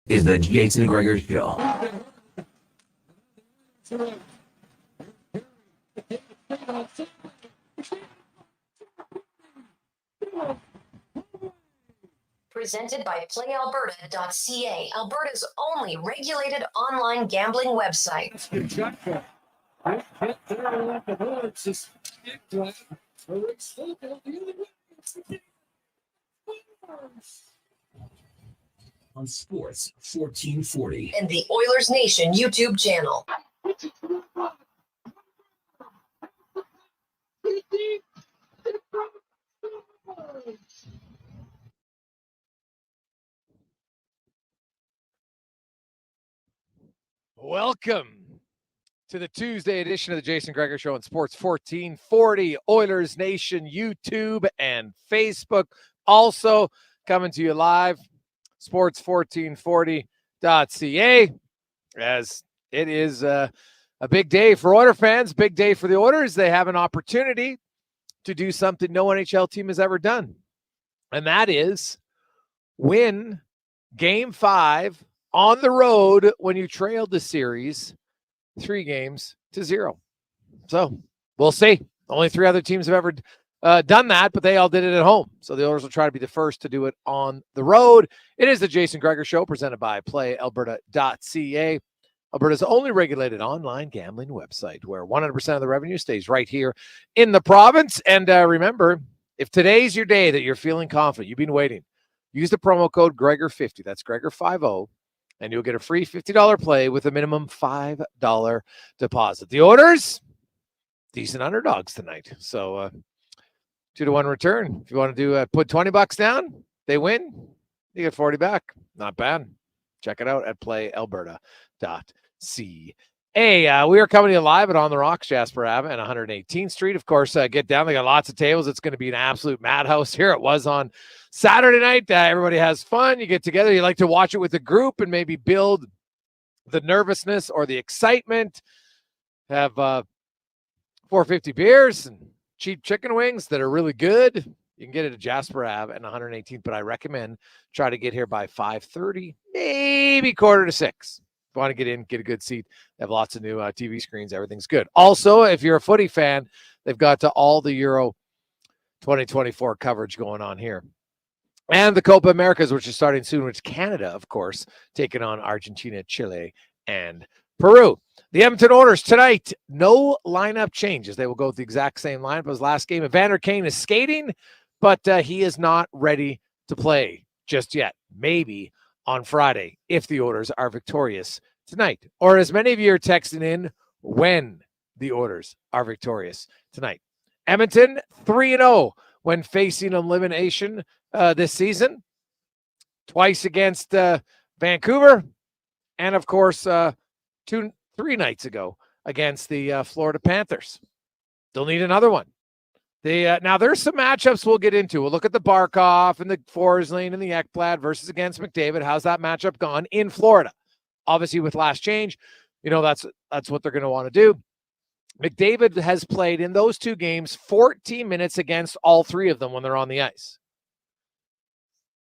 is the Jason Gregor Show. Presented by PlayAlberta.ca, Alberta's only regulated online gambling website. On Sports 1440 and the Oilers Nation YouTube channel. Welcome to the Tuesday edition of the Jason Gregor Show on Sports 1440, Oilers Nation, YouTube, and Facebook. Also coming to you live, sports1440.ca, as it is a big day for Oiler fans, big day for the Oilers. They have an opportunity to do something no NHL team has ever done, and that is win Game 5 on the road when you trailed the series 3-0. So we'll see. Only 3 other teams have ever done that, but they all did it at home. So the Oilers will try to be the first to do it on the road. It is the Jason Gregor Show presented by PlayAlberta.ca, Alberta's only regulated online gambling website where 100% of the revenue stays right here in the province. And remember, if today's your day that you're feeling confident, you've been waiting, use the promo code Gregor50. That's Gregor50. And you'll get a free $50 play with a minimum $5 deposit. The Oilers, decent underdogs tonight. So 2-1 return. If you want to do put $20 down, they win, you get 40 back. Not bad. Check it out at playalberta.ca. Hey, we are coming to you live at On the Rocks, Jasper Ave, and 118th Street. Of course, get down. They got lots of tables. It's going to be an absolute madhouse here. It was on Saturday night. Everybody has fun. You get together. You like to watch it with a group and maybe build the nervousness or the excitement. Have 450 beers and cheap chicken wings that are really good. You can get it at Jasper Ave and 118th, but I recommend try to get here by 5:30, maybe 5:45. If you want to get in, get a good seat. They have lots of new TV screens. Everything's good. Also, if you're a footy fan, they've got all the Euro 2024 coverage going on here. And the Copa Americas, which is starting soon, which Canada, of course, taking on Argentina, Chile, and Peru. The Edmonton Oilers tonight, no lineup changes. They will go with the exact same lineup as last game. Evander Kane is skating, but he is not ready to play just yet. Maybe on Friday, if the Oilers are victorious tonight. Or as many of you are texting in, when the Oilers are victorious tonight. Edmonton, 3-0 when facing elimination this season. Twice against Vancouver. And, of course, 3 nights ago against the Florida Panthers. They'll need another one. Now, there's some matchups we'll get into. We'll look at the Barkov and the Forsling and the Ekblad versus against McDavid. How's that matchup gone in Florida? Obviously, with last change, that's what they're going to want to do. McDavid has played in those 2 games 14 minutes against all 3 of them when they're on the ice.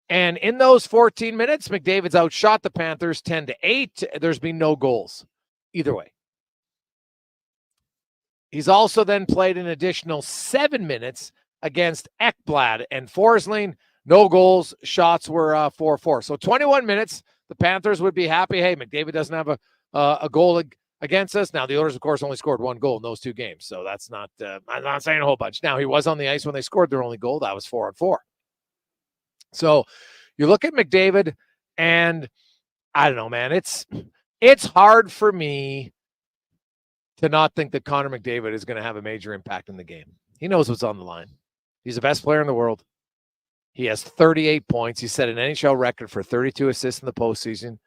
And in those 14 minutes, McDavid's outshot the Panthers 10-8. There's been no goals either way. He's also then played an additional 7 minutes against Ekblad and Forsling. No goals. Shots were 4-4. So 21 minutes. The Panthers would be happy. Hey, McDavid doesn't have a goal against us. Now, the Oilers, of course, only scored 1 goal in those 2 games. So that's not I'm not saying a whole bunch. Now, he was on the ice when they scored their only goal. That was 4-4. So you look at McDavid, and I don't know, man. It's hard for me to not think that Connor McDavid is going to have a major impact in the game. He knows what's on the line. He's the best player in the world. He has 38 points. He set an NHL record for 32 assists in the postseason.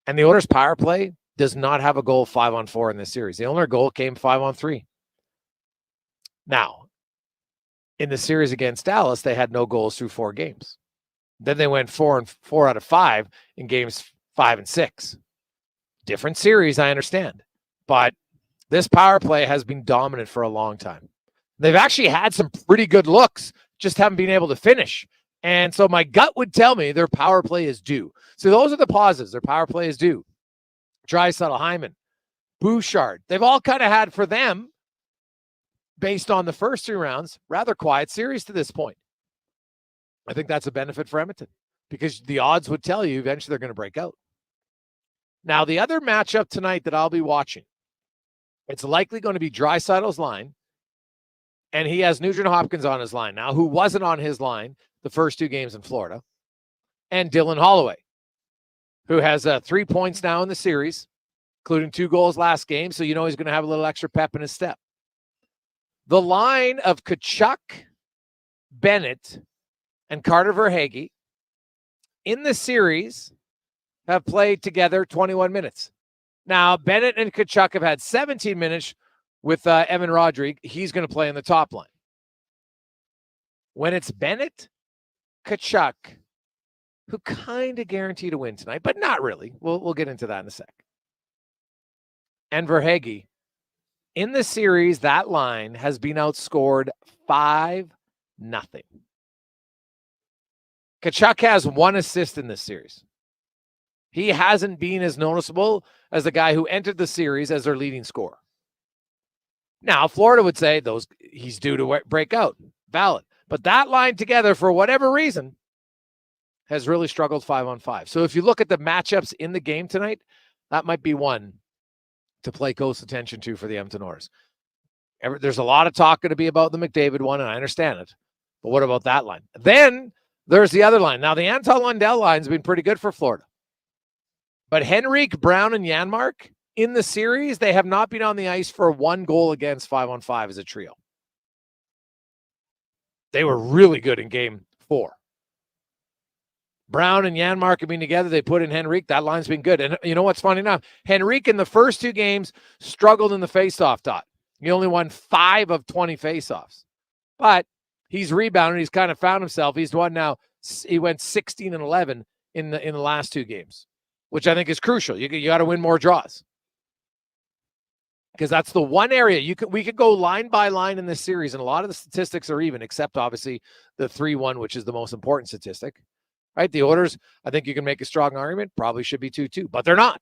And the Oilers' power play does not have a goal 5-on-4 in this series. The only goal came 5-on-3. Now, in the series against Dallas, they had no goals through 4 games. Then they went 4 out of 5 in games 5 and 6. Different series, I understand. But this power play has been dominant for a long time. They've actually had some pretty good looks, just haven't been able to finish. And so my gut would tell me their power play is due. So those are the positives. Their power play is due. Draisaitl, Hyman, Bouchard. They've all kind of had for them, based on the first 3 rounds, rather quiet series to this point. I think that's a benefit for Edmonton because the odds would tell you eventually they're going to break out. Now, the other matchup tonight that I'll be watching, it's likely going to be Draisaitl's line, and he has Nugent Hopkins on his line now, who wasn't on his line the first 2 games in Florida, and Dylan Holloway, who has 3 points now in the series, including 2 goals last game, so you know he's going to have a little extra pep in his step. The line of Tkachuk, Bennett, and Carter Verhaeghe in the series have played together 21 minutes. Now, Bennett and Tkachuk have had 17 minutes with Evan Rodrigue. He's going to play in the top line. When it's Bennett, Tkachuk, who kind of guaranteed a win tonight, but not really. We'll get into that in a sec. And Verhaeghe, in the series, that line has been outscored 5-0. Tkachuk has 1 assist in this series. He hasn't been as noticeable as the guy who entered the series as their leading scorer. Now, Florida would say he's due to break out. Valid. But that line together, for whatever reason, has really struggled 5-on-5. So if you look at the matchups in the game tonight, that might be one to pay close attention to for the Edmonton Oilers. There's a lot of talk going to be about the McDavid one, and I understand it. But what about that line? Then there's the other line. Now, the Anton Lundell line's been pretty good for Florida. But Henrique, Brown, and Janmark, in the series, they have not been on the ice for 1 goal against 5-on-5 as a trio. They were really good in game 4. Brown and Janmark have been together. They put in Henrique. That line's been good. And you know what's funny enough? Henrique in the first 2 games struggled in the faceoff dot. He only won 5 of 20 faceoffs. But he's rebounded. He's kind of found himself. He's won now. He went 16-11 in the last 2 games, which I think is crucial. You got to win more draws. Because that's the one area we could go line by line in this series, and a lot of the statistics are even, except obviously the 3-1, which is the most important statistic. Right? The Oilers, I think you can make a strong argument, probably should be 2-2, but they're not.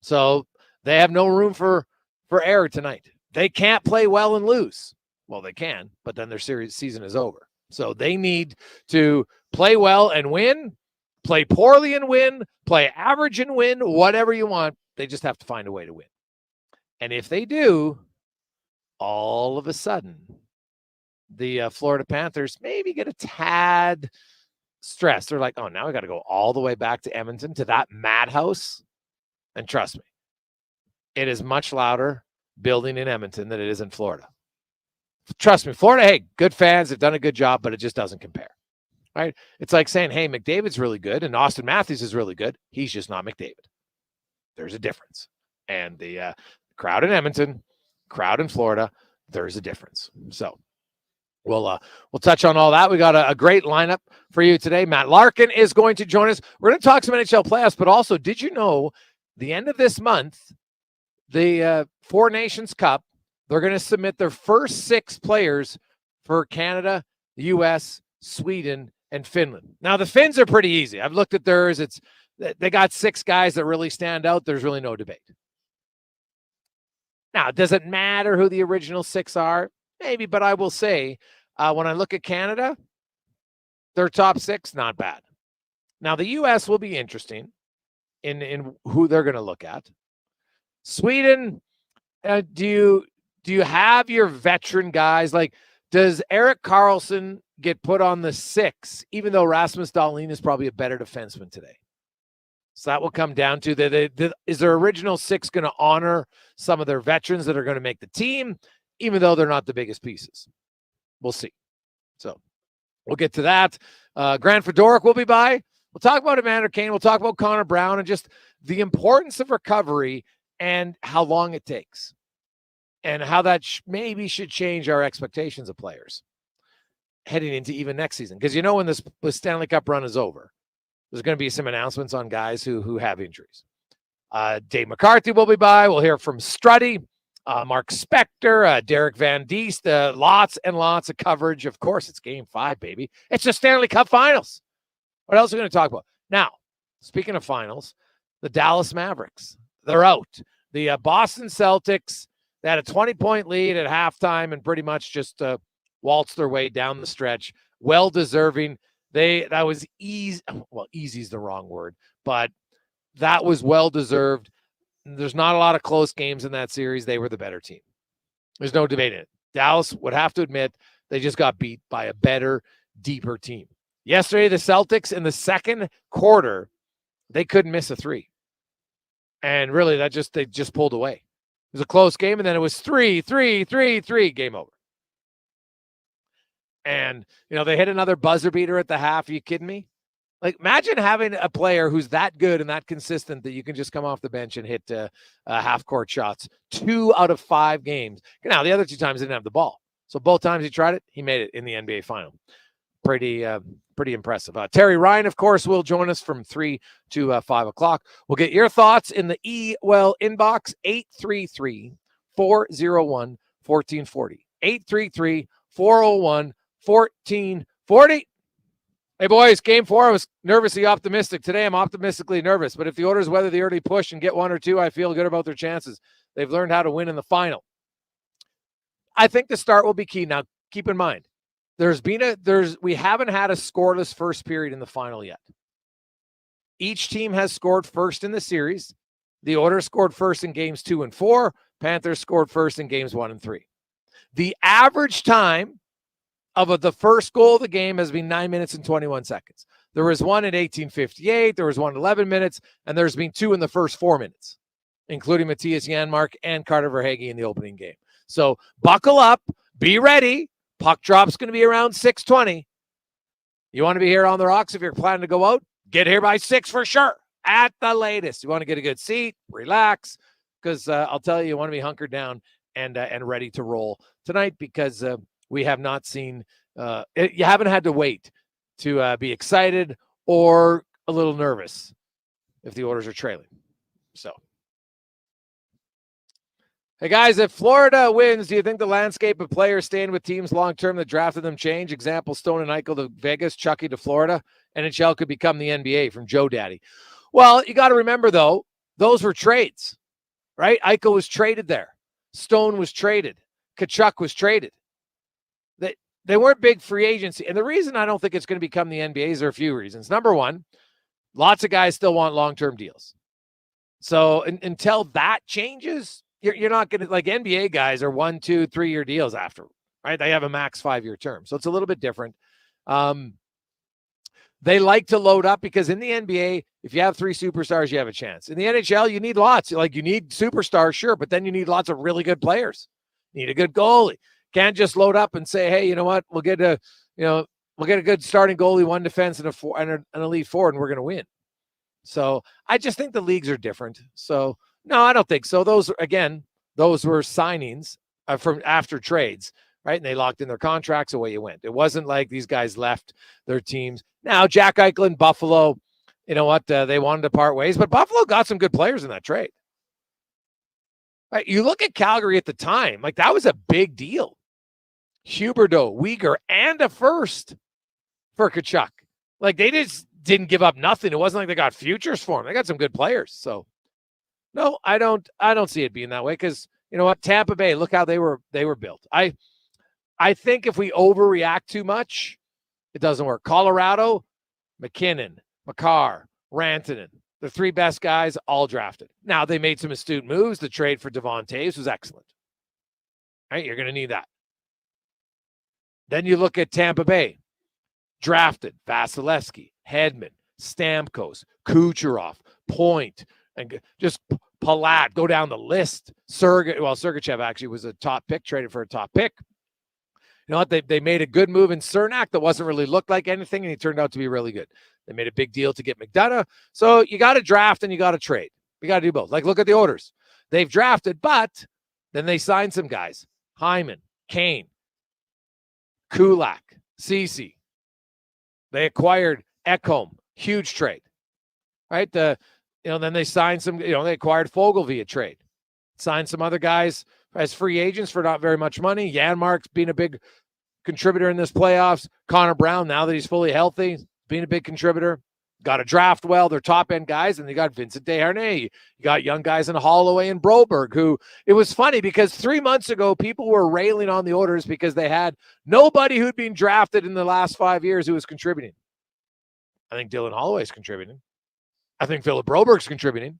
So they have no room for error tonight. They can't play well and lose. Well, they can, but then their season is over. So they need to play well and win, play poorly and win, play average and win, whatever you want. They just have to find a way to win. And if they do, all of a sudden, the Florida Panthers maybe get a tad stressed. They're like, oh, now we got to go all the way back to Edmonton, to that madhouse. And trust me, it is much louder building in Edmonton than it is in Florida. Trust me, Florida, hey, good fans, have done a good job, but it just doesn't compare. Right? It's like saying, hey, McDavid's really good and Austin Matthews is really good. He's just not McDavid. There's a difference. And the crowd in Edmonton, crowd in Florida, there's a difference. So we'll touch on all that. We got a great lineup for you today. Matt Larkin is going to join us. We're going to talk some NHL playoffs, but also, did you know the end of this month, the 4 Nations Cup, they're going to submit their first 6 players for Canada, the U.S., Sweden, and Finland. Now, the Finns are pretty easy. I've looked at theirs. They got 6 guys that really stand out. There's really no debate. Now, does it matter who the original 6 are? Maybe, but I will say, when I look at Canada, their top 6, not bad. Now, the U.S. will be interesting in who they're going to look at. Sweden, do you have your veteran guys? Like, does Erik Karlsson get put on the 6, even though Rasmus Dahlin is probably a better defenseman today? So that will come down to is their original 6 going to honor some of their veterans that are going to make the team, even though they're not the biggest pieces? We'll see. So we'll get to that. Grant Fedoruk will be by. We'll talk about Evander Kane. We'll talk about Connor Brown and just the importance of recovery and how long it takes and how that maybe should change our expectations of players heading into even next season. Because you know when this Stanley Cup run is over, there's going to be some announcements on guys who have injuries. Dave McCarthy will be by. We'll hear from Struddy. Mark Spector, Derek Van Diest, lots and lots of coverage. Of course, it's Game 5, baby. It's the Stanley Cup Finals. What else are we going to talk about? Now, speaking of finals, the Dallas Mavericks, they're out. The Boston Celtics, they had a 20-point lead at halftime and pretty much just waltzed their way down the stretch. Well-deserving. That was easy. Well, easy is the wrong word, but that was well-deserved. There's not a lot of close games in that series. They were the better team. There's no debate in it. Dallas would have to admit they just got beat by a better, deeper team. Yesterday, the Celtics in the second quarter, they couldn't miss a three. And really, they just pulled away. It was a close game, and then it was 3-3, game over. And, they hit another buzzer beater at the half. Are you kidding me? Like, imagine having a player who's that good and that consistent that you can just come off the bench and hit half-court shots 2 out of 5 games. Now, the other 2 times he didn't have the ball. So both times he tried it, he made it in the NBA final. Pretty impressive. Terry Ryan, of course, will join us from 3 to 5 o'clock. We'll get your thoughts in the inbox, 833-401-1440. 833-401-1440. Hey, boys, Game 4, I was nervously optimistic. Today, I'm optimistically nervous. But if the Oilers weather the early push and get 1 or 2, I feel good about their chances. They've learned how to win in the final. I think the start will be key. Now, keep in mind, we haven't had a scoreless first period in the final yet. Each team has scored first in the series. The Oilers scored first in games 2 and 4. Panthers scored first in games 1 and 3. The average time of the first goal of the game has been 9 minutes and 21 seconds. There was one in 1858. There was one in 11 minutes, and there's been 2 in the first 4 minutes, including Matias Janmark and Carter Verhaeghe in the opening game. So buckle up, be ready. Puck drop's going to be around 6:20. You want to be here on the Rocks if you're planning to go out? Get here by 6 for sure, at the latest. You want to get a good seat, relax, because I'll tell you, you want to be hunkered down and ready to roll tonight because we have not seen you haven't had to wait to be excited or a little nervous if the Oilers are trailing. So. Hey, guys, if Florida wins, do you think the landscape of players staying with teams long-term that drafted them change? Example, Stone and Eichel to Vegas, Chucky to Florida. NHL could become the NBA from Joe Daddy. Well, you got to remember, though, those were trades, right? Eichel was traded there. Stone was traded. Tkachuk was traded. They weren't big free agency. And the reason I don't think it's going to become the NBA is there are a few reasons. Number one, lots of guys still want long-term deals. So until that changes, you're not going to, like, NBA guys are 1, 2, 3-year deals after, right? They have a max 5-year term. So it's a little bit different. They like to load up because in the NBA, if you have 3 superstars, you have a chance. In the NHL, you need lots. You need superstars, sure, but then you need lots of really good players. You need a good goalie. Can't just load up and say, hey, you know what? We'll get a good starting goalie, 1 defense, and an elite forward, and we're going to win. So I just think the leagues are different. So no, I don't think so. Those were signings from after trades, right? And they locked in their contracts, away you went. It wasn't like these guys left their teams. Now, Jack Eichel and Buffalo, you know what? They wanted to part ways, but Buffalo got some good players in that trade. Right? You look at Calgary at the time, like that was a big deal. Huberdeau, Weegar, and a first for Tkachuk. Like they just didn't give up nothing. It wasn't like they got futures for him. They got some good players. So no, I don't see it being that way because you know what? Tampa Bay, look how they were built. I think if we overreact too much, it doesn't work. Colorado, McKinnon, Makar, Rantanen, the 3 best guys all drafted. Now they made some astute moves. The trade for Devon Toews was excellent. Right? You're going to need that. Then you look at Tampa Bay, drafted Vasilevsky, Hedman, Stamkos, Kucherov, Point, and just Palat. Go down the list. Sergachev actually was a top pick, traded for a top pick. You know what? They made a good move in Cernak that wasn't really looked like anything, and he turned out to be really good. They made a big deal to get McDonough. So you got to draft and you got to trade. You got to do both. Like, look at the Oilers. They've drafted, but then they signed some guys. Hyman, Kane, Kulak, Ceci. They acquired Ekholm. Huge trade. Right? Then they signed some, they acquired Fogle via trade. Signed some other guys as free agents for not very much money. Janmark's been a big contributor in this playoffs. Connor Brown, now that he's fully healthy, being a big contributor. Got to draft well. They're top-end guys, and they got Vincent Desharnais. You got young guys in Holloway and Broberg, who it was funny because 3 months ago, people were railing on the Oilers because they had nobody who'd been drafted in the last 5 years who was contributing. I think Dylan Holloway's contributing. I think Philip Broberg's contributing.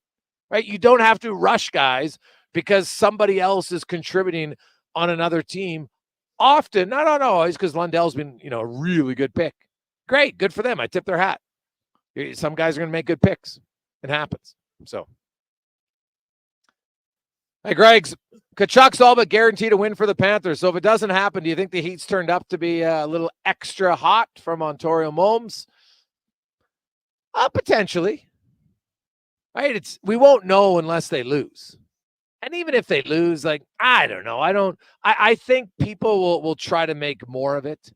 Right? You don't have to rush guys because somebody else is contributing on another team. Often, not always, because Lundell's been, a really good pick. Great, good for them. I tip their hat. Some guys are going to make good picks. It happens. So, hey, Greg's Tkachuk's all but guaranteed a win for the Panthers. So if it doesn't happen, do you think the Heat's turned up to be a little extra hot from Ontario Momes? Potentially. Right? We won't know unless they lose. And even if they lose, I don't know. I think people will try to make more of it.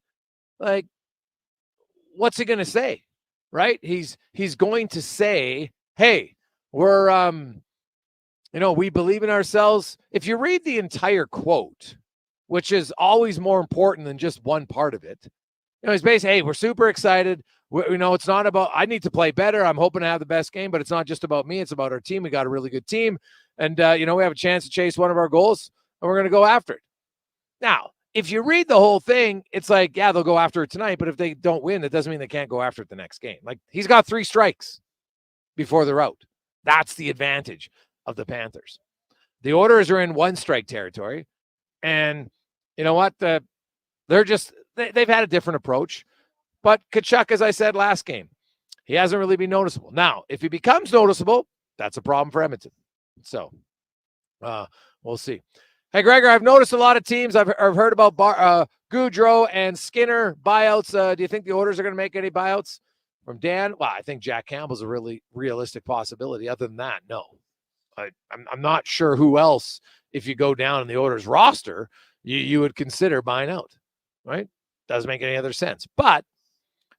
What's he going to say? Right? He's going to say, hey, we're, we believe in ourselves. If you read the entire quote, which is always more important than just one part of it, he's basically, hey, we're super excited. It's not about, I need to play better. I'm hoping to have the best game, but it's not just about me. It's about our team. We got a really good team. And, we have a chance to chase one of our goals, and we're going to go after it. Now, if you read the whole thing, it's yeah, they'll go after it tonight, but if they don't win, that doesn't mean they can't go after it the next game. He's got 3 strikes before they're out. That's the advantage of the Panthers. The Oilers are in 1-strike territory, and you know what? They've had a different approach. But Tkachuk, as I said last game, he hasn't really been noticeable. Now, if he becomes noticeable, that's a problem for Edmonton. So, we'll see. Hey, Gregor, I've noticed a lot of teams. I've heard about Goudreau and Skinner buyouts. Do you think the Oilers are going to make any buyouts? From Dan, well, I think Jack Campbell's a really realistic possibility. Other than that, no. I'm not sure who else, if you go down in the Oilers roster, you would consider buying out, right? Doesn't make any other sense. But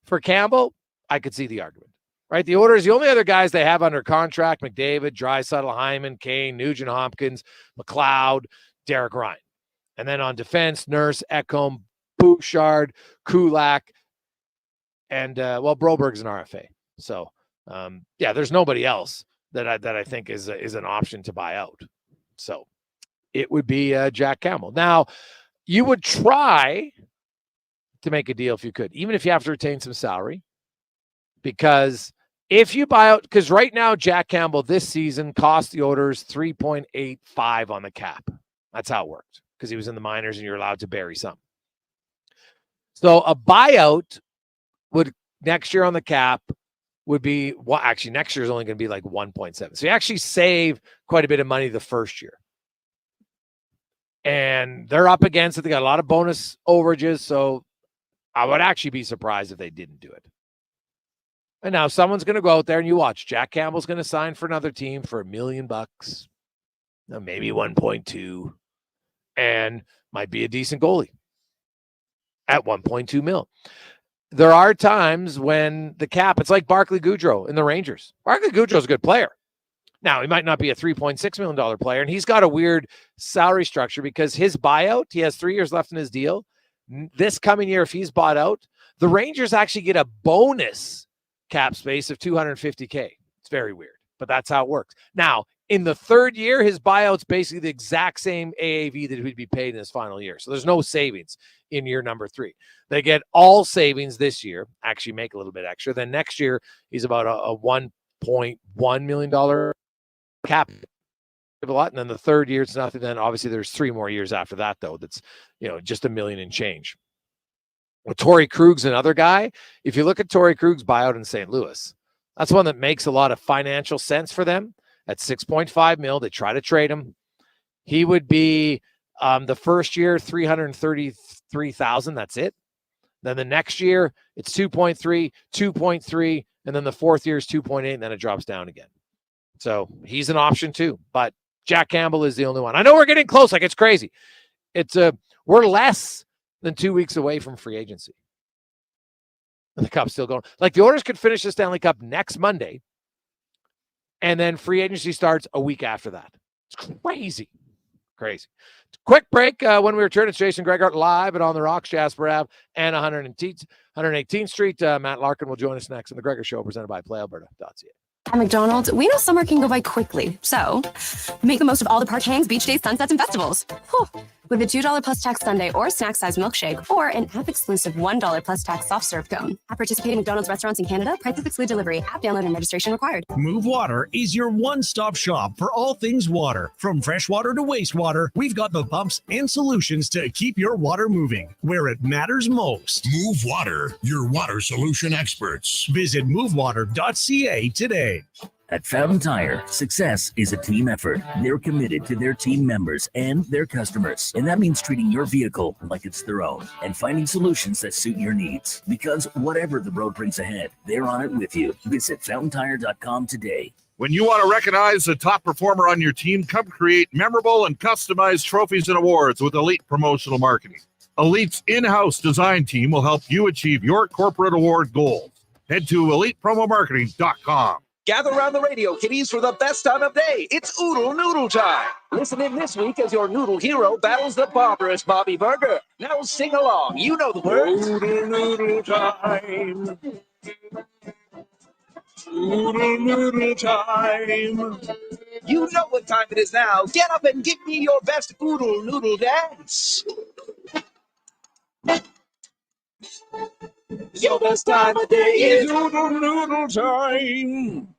for Campbell, I could see the argument, right? The Oilers, the only other guys they have under contract, McDavid, Draisaitl, Hyman, Kane, Nugent Hopkins, McLeod, Derek Ryan. And then on defense, Nurse, Ekholm, Bouchard, Kulak, and, Broberg's an RFA. So, there's nobody else that I think is an option to buy out. So it would be Jack Campbell. Now, you would try to make a deal if you could, even if you have to retain some salary, because if you buy out, because right now Jack Campbell this season cost the Oilers 3.85 on the cap. That's how it worked, because he was in the minors and you're allowed to bury some. So a buyout would next year on the cap would be, well, actually next year is only going to be 1.7. So you actually save quite a bit of money the first year. And they're up against it. They got a lot of bonus overages. So I would actually be surprised if they didn't do it. And now someone's going to go out there and you watch. Jack Campbell's going to sign for another team for $1 million, maybe 1.2, and might be a decent goalie at 1.2 mil. There are times when the cap, it's like Barclay Goudreau in the Rangers. Barclay Goudreau's a good player. Now, he might not be a $3.6 million player, and he's got a weird salary structure because his buyout, he has 3 years left in his deal. This coming year, if he's bought out, the Rangers actually get a bonus cap space of $250K. It's very weird, but that's how it works. Now, in the 3rd year, his buyout's basically the exact same AAV that he'd be paid in his final year. So there's no savings in year number 3. They get all savings this year, actually make a little bit extra. Then next year, he's about a $1.1 million cap. A lot. And then the 3rd year, it's nothing. Then obviously there's 3 more years after that, though. That's, just $1 million and change. Well, Torrey Krug's another guy. If you look at Torrey Krug's buyout in St. Louis, that's one that makes a lot of financial sense for them. At $6.5 million, they try to trade him. He would be the first year, $333,000. That's it. Then the next year, it's 2.3, 2.3, and then the 4th year is 2.8, and then it drops down again. So he's an option too. But Jack Campbell is the only one. I know we're getting close, it's crazy. We're less than 2 weeks away from free agency. And the Cup's still going. The Oilers could finish the Stanley Cup next Monday, and then free agency starts a week after that. It's crazy. Quick break. When we return, it's Jason Gregor live at On the Rocks, Jasper Ave, and 118th Street. Matt Larkin will join us next on The Gregor Show, presented by PlayAlberta.ca. At McDonald's, we know summer can go by quickly, so make the most of all the park hangs, beach days, sunsets, and festivals. Whew. With a $2 plus tax sundae or snack-sized milkshake, or an app-exclusive $1 plus tax soft-serve cone. At participating McDonald's restaurants in Canada, prices exclude delivery. App download and registration required. Move Water is your one-stop shop for all things water. From freshwater to wastewater, we've got the pumps and solutions to keep your water moving where it matters most. Move Water, your water solution experts. Visit movewater.ca today. At Fountain Tire, success is a team effort. They're committed to their team members and their customers. And that means treating your vehicle like it's their own and finding solutions that suit your needs. Because whatever the road brings ahead, they're on it with you. Visit fountaintire.com today. When you want to recognize the top performer on your team, come create memorable and customized trophies and awards with Elite Promotional Marketing. Elite's in-house design team will help you achieve your corporate award goals. Head to elitepromomarketing.com. Gather around the radio, kiddies, for the best time of day. It's Oodle Noodle time. Listen in this week as your noodle hero battles the barbarous Bobby Burger. Now sing along. You know the words. Oodle Noodle time. Oodle Noodle time. You know what time it is now. Get up and give me your best Oodle Noodle dance. Your best time of day is Oodle Noodle time.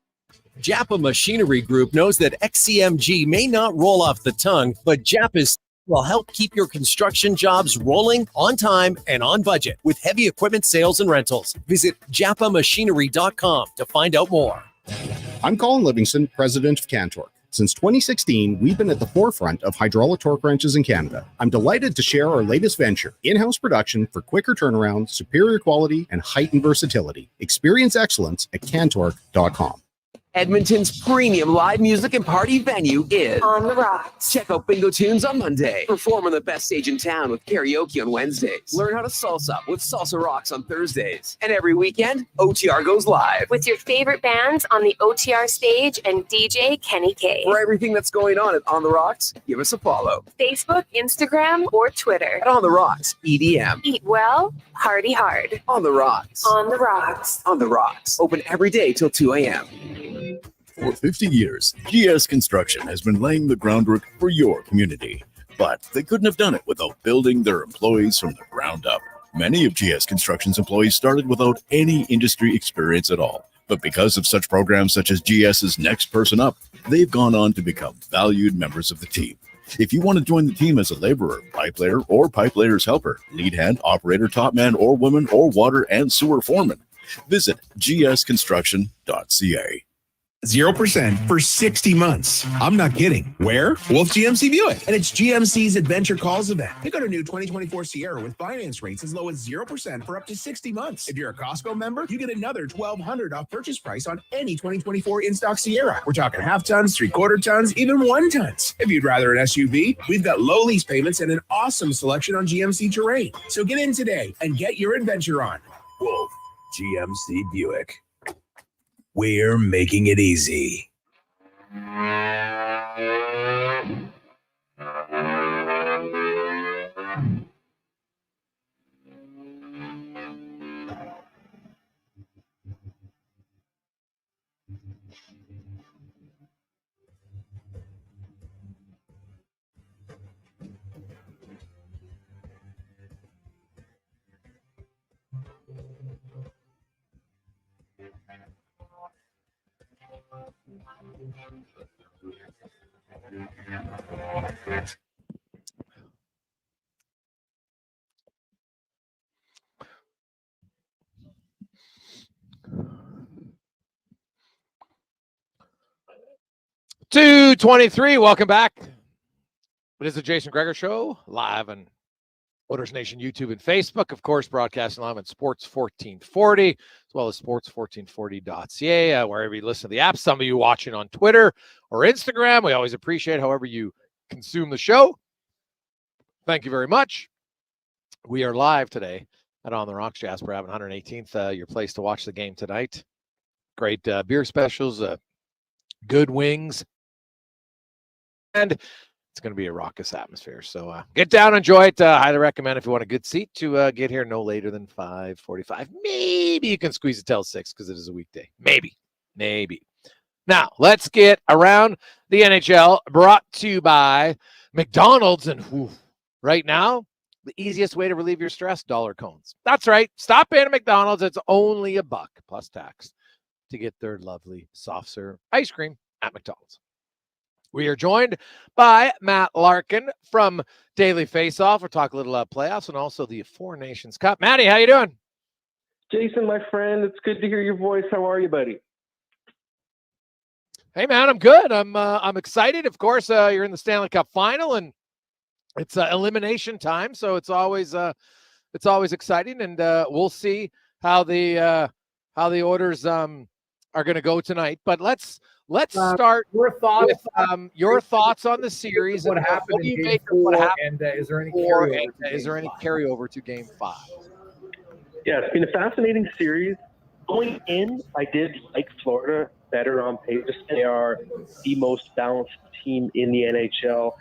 Japa Machinery Group knows that XCMG may not roll off the tongue, but Japa's will help keep your construction jobs rolling on time and on budget with heavy equipment sales and rentals. Visit japamachinery.com to find out more. I'm Colin Livingston, president of Cantork. Since 2016, we've been at the forefront of hydraulic torque wrenches in Canada. I'm delighted to share our latest venture, in-house production for quicker turnaround, superior quality, and heightened versatility. Experience excellence at cantork.com. Edmonton's premium live music and party venue is On the Rocks. Check out Bingo Tunes on Monday. Perform on the best stage in town with karaoke on Wednesdays. Learn how to salsa with Salsa Rocks on Thursdays. And every weekend, OTR goes live. With your favorite bands on the OTR stage and DJ Kenny K. For everything that's going on at On the Rocks, give us a follow. Facebook, Instagram, or Twitter. At On the Rocks, EDM. Eat well, party hard. On the Rocks. On the Rocks. On the Rocks. Open every day till 2 a.m. For 50 years, GS Construction has been laying the groundwork for your community. But they couldn't have done it without building their employees from the ground up. Many of GS Construction's employees started without any industry experience at all. But because of such programs such as GS's Next Person Up, they've gone on to become valued members of the team. If you want to join the team as a laborer, pipe layer, or pipe layer's helper, lead hand, operator, top man, or woman, or water and sewer foreman, visit gsconstruction.ca. 0% for 60 months. I'm not kidding. Where? Wolf GMC Buick. And it's GMC's Adventure Calls event. Pick out a new 2024 Sierra with finance rates as low as 0% for up to 60 months. If you're a Costco member, you get another $1,200 off purchase price on any 2024 in-stock Sierra. We're talking half tons, 3/4 tons, even 1 tons. If you'd rather an SUV, we've got low lease payments and an awesome selection on GMC Terrain. So get in today and get your adventure on. Wolf GMC Buick. We're making it easy. .223, welcome back. It is the Jason Gregor Show, live on Oilers Nation YouTube and Facebook. Of course, broadcasting live on Sports 1440, as well as sports1440.ca, wherever you listen to the app. Some of you watching on Twitter or Instagram, we always appreciate however you consume the show. Thank you very much. We are live today at On the Rocks, Jasper Ave, 118th, your place to watch the game tonight. Great beer specials, good wings, and it's going to be a raucous atmosphere. So get down, enjoy it. Highly recommend if you want a good seat to get here no later than 5:45. Maybe you can squeeze it till 6 because it is a weekday. Maybe. Now, let's get around the NHL, brought to you by McDonald's. And right now, the easiest way to relieve your stress, dollar cones. That's right. Stop in at McDonald's. It's only $1 plus tax to get their lovely soft serve ice cream at McDonald's. We are joined by Matt Larkin from Daily Faceoff. We'll talk a little playoffs and also the Four Nations Cup. Matty, how you doing? Jason, my friend, it's good to hear your voice. How are you, buddy? Hey, man, I'm good. I'm excited. Of course, you're in the Stanley Cup final, and it's elimination time, so it's always exciting. And we'll see how the orders are going to go tonight. But let's start your thoughts with your thoughts on the series. What happened in Game 4, and is there any carryover to Game 5? Yeah, it's been a fascinating series. Going in, I did like Florida better on paper. They are the most balanced team in the NHL.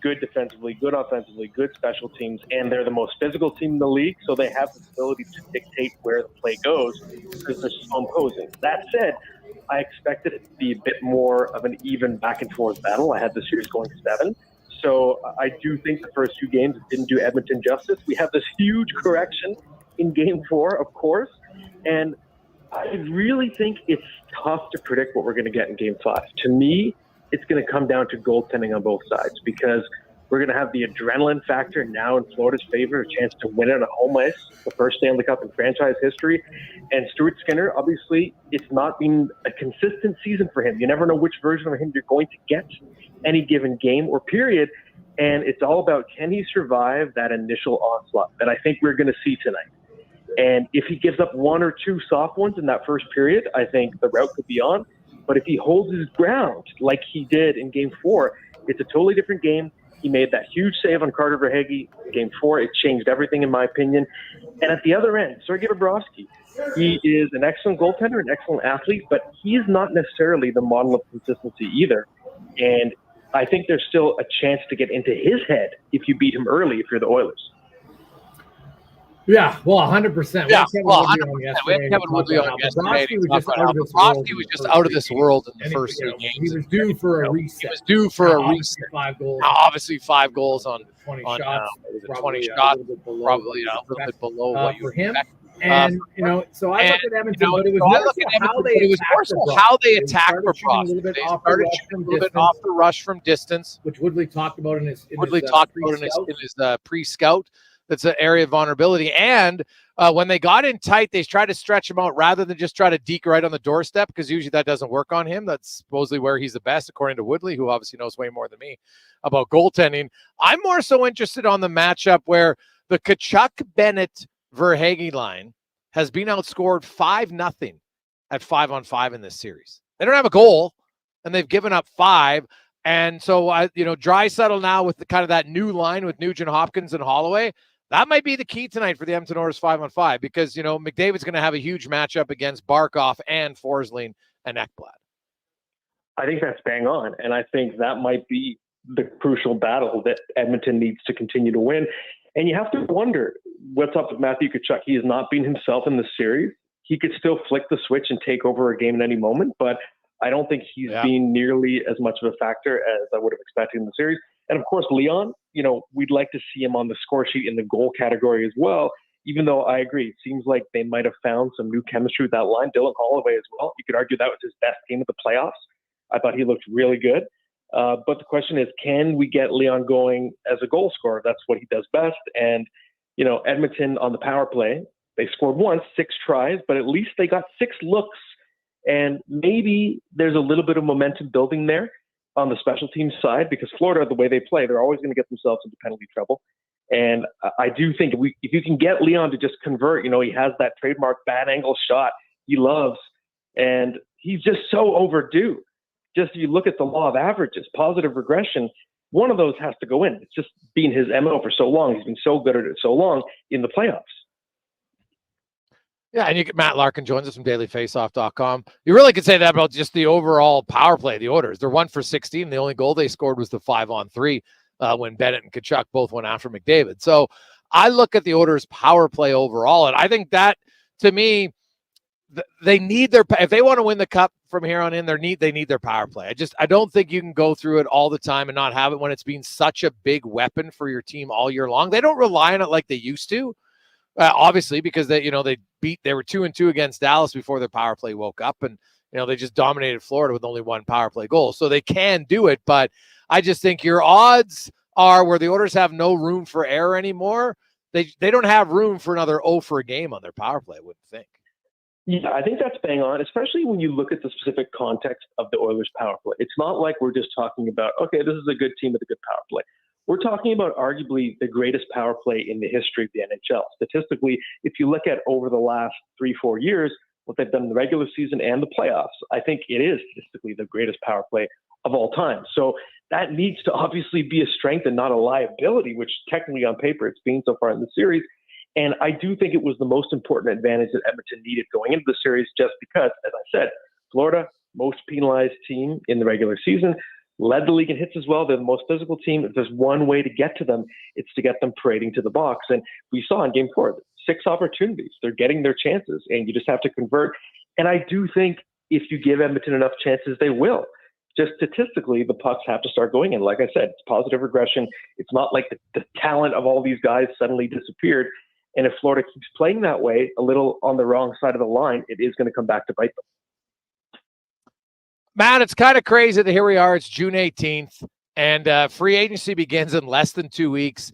Good defensively, good offensively, good special teams, and they're the most physical team in the league, so they have the ability to dictate where the play goes because they're so imposing. That said, I expected it to be a bit more of an even back-and-forth battle. I had the series going 7. So I do think the first 2 games didn't do Edmonton justice. We have this huge correction in Game 4, of course, and I really think it's tough to predict what we're going to get in Game 5. To me, it's going to come down to goaltending on both sides because we're going to have the adrenaline factor now in Florida's favor, a chance to win it on home ice, the first Stanley Cup in franchise history. And Stuart Skinner, obviously, it's not been a consistent season for him. You never know which version of him you're going to get any given game or period. And it's all about, can he survive that initial onslaught that I think we're going to see tonight? And if he gives up 1 or 2 soft ones in that first period, I think the route could be on. But if he holds his ground like he did in Game 4, it's a totally different game. He made that huge save on Carter Verhaeghe in Game 4. It changed everything, in my opinion. And at the other end, Sergei Bobrovsky, he is an excellent goaltender, an excellent athlete, but he is not necessarily the model of consistency either. And I think there's still a chance to get into his head if you beat him early if you're the Oilers. Yeah, well, 100%. Yeah, well, 100%. We had Kevin Woodley on yesterday. Bobrovsky was just out of this world in the first 3 games. He was due for a reset. He was due for a reset. 5 goals. Now, obviously, 5 goals on 20 on, shots. 20 shots, probably a little bit below what you expect. And, so I looked at Edmonton, but it was more how they attacked Bobrovsky. They started shooting a little bit off the rush from distance, which Woodley talked about in his pre-scout. That's an area of vulnerability. And when they got in tight, they tried to stretch him out rather than just try to deke right on the doorstep, because usually that doesn't work on him. That's supposedly where he's the best, according to Woodley, who obviously knows way more than me about goaltending. I'm more so interested on the matchup where the Tkachuk-Bennett-Verhaeghe line has been outscored 5-0 at 5-on-5 in this series. They don't have a goal, and they've given up 5. And so, Draisaitl now with the kind of that new line with Nugent Hopkins and Holloway, that might be the key tonight for the Edmonton Oilers 5-on-5, because, McDavid's going to have a huge matchup against Barkov and Forsling and Ekblad. I think that's bang on. And I think that might be the crucial battle that Edmonton needs to continue to win. And you have to wonder what's up with Matthew Tkachuk. He has not been himself in this series. He could still flick the switch and take over a game at any moment, but I don't think he's been nearly as much of a factor as I would have expected in the series. And of course, Leon, we'd like to see him on the score sheet in the goal category as well, even though I agree, it seems like they might have found some new chemistry with that line. Dylan Holloway as well. You could argue that was his best game of the playoffs. I thought he looked really good. But the question is, can we get Leon going as a goal scorer? That's what he does best. And, Edmonton on the power play, they scored once, 6 tries, but at least they got 6 looks. And maybe there's a little bit of momentum building there on the special teams side, because Florida, the way they play, they're always going to get themselves into penalty trouble. And I do think if you can get Leon to just convert, he has that trademark bad angle shot he loves, and he's just so overdue. Just you look at the law of averages, positive regression, one of those has to go in. It's just been his MO for so long. He's been so good at it so long in the playoffs. Yeah, and Matt Larkin joins us from dailyfaceoff.com. You really could say that about just the overall power play, the Oilers. They're 1 for 16. The only goal they scored was the 5-on-3 when Bennett and Tkachuk both went after McDavid. So I look at the Oilers' power play overall, and I think that, to me, they need if they want to win the cup from here on in, they need their power play. I don't think you can go through it all the time and not have it when it's been such a big weapon for your team all year long. They don't rely on it like they used to. Obviously, because they were 2-2 against Dallas before their power play woke up, and they just dominated Florida with only one power play goal. So they can do it, but I just think your odds are where the Oilers have no room for error anymore. They don't have room for another 0 for a game on their power play, I wouldn't think. Yeah, I think that's bang on, especially when you look at the specific context of the Oilers' power play. It's not like we're just talking about, okay, this is a good team with a good power play. We're talking about arguably the greatest power play in the history of the NHL. Statistically, if you look at over the last 3-4 years, what they've done in the regular season and the playoffs, I think it is statistically the greatest power play of all time. So that needs to obviously be a strength and not a liability, which technically on paper it's been so far in the series. And I do think it was the most important advantage that Edmonton needed going into the series, just because, as I said, Florida, most penalized team in the regular season, led the league in hits as well. They're the most physical team. If there's one way to get to them, it's to get them parading to the box. And we saw in Game 4, 6 opportunities. They're getting their chances, and you just have to convert. And I do think if you give Edmonton enough chances, they will. Just statistically, the pucks have to start going in. Like I said, it's positive regression. It's not like the talent of all these guys suddenly disappeared. And if Florida keeps playing that way, a little on the wrong side of the line, it is going to come back to bite them. Matt, it's kind of crazy that here we are. It's June 18th, and free agency begins in less than 2 weeks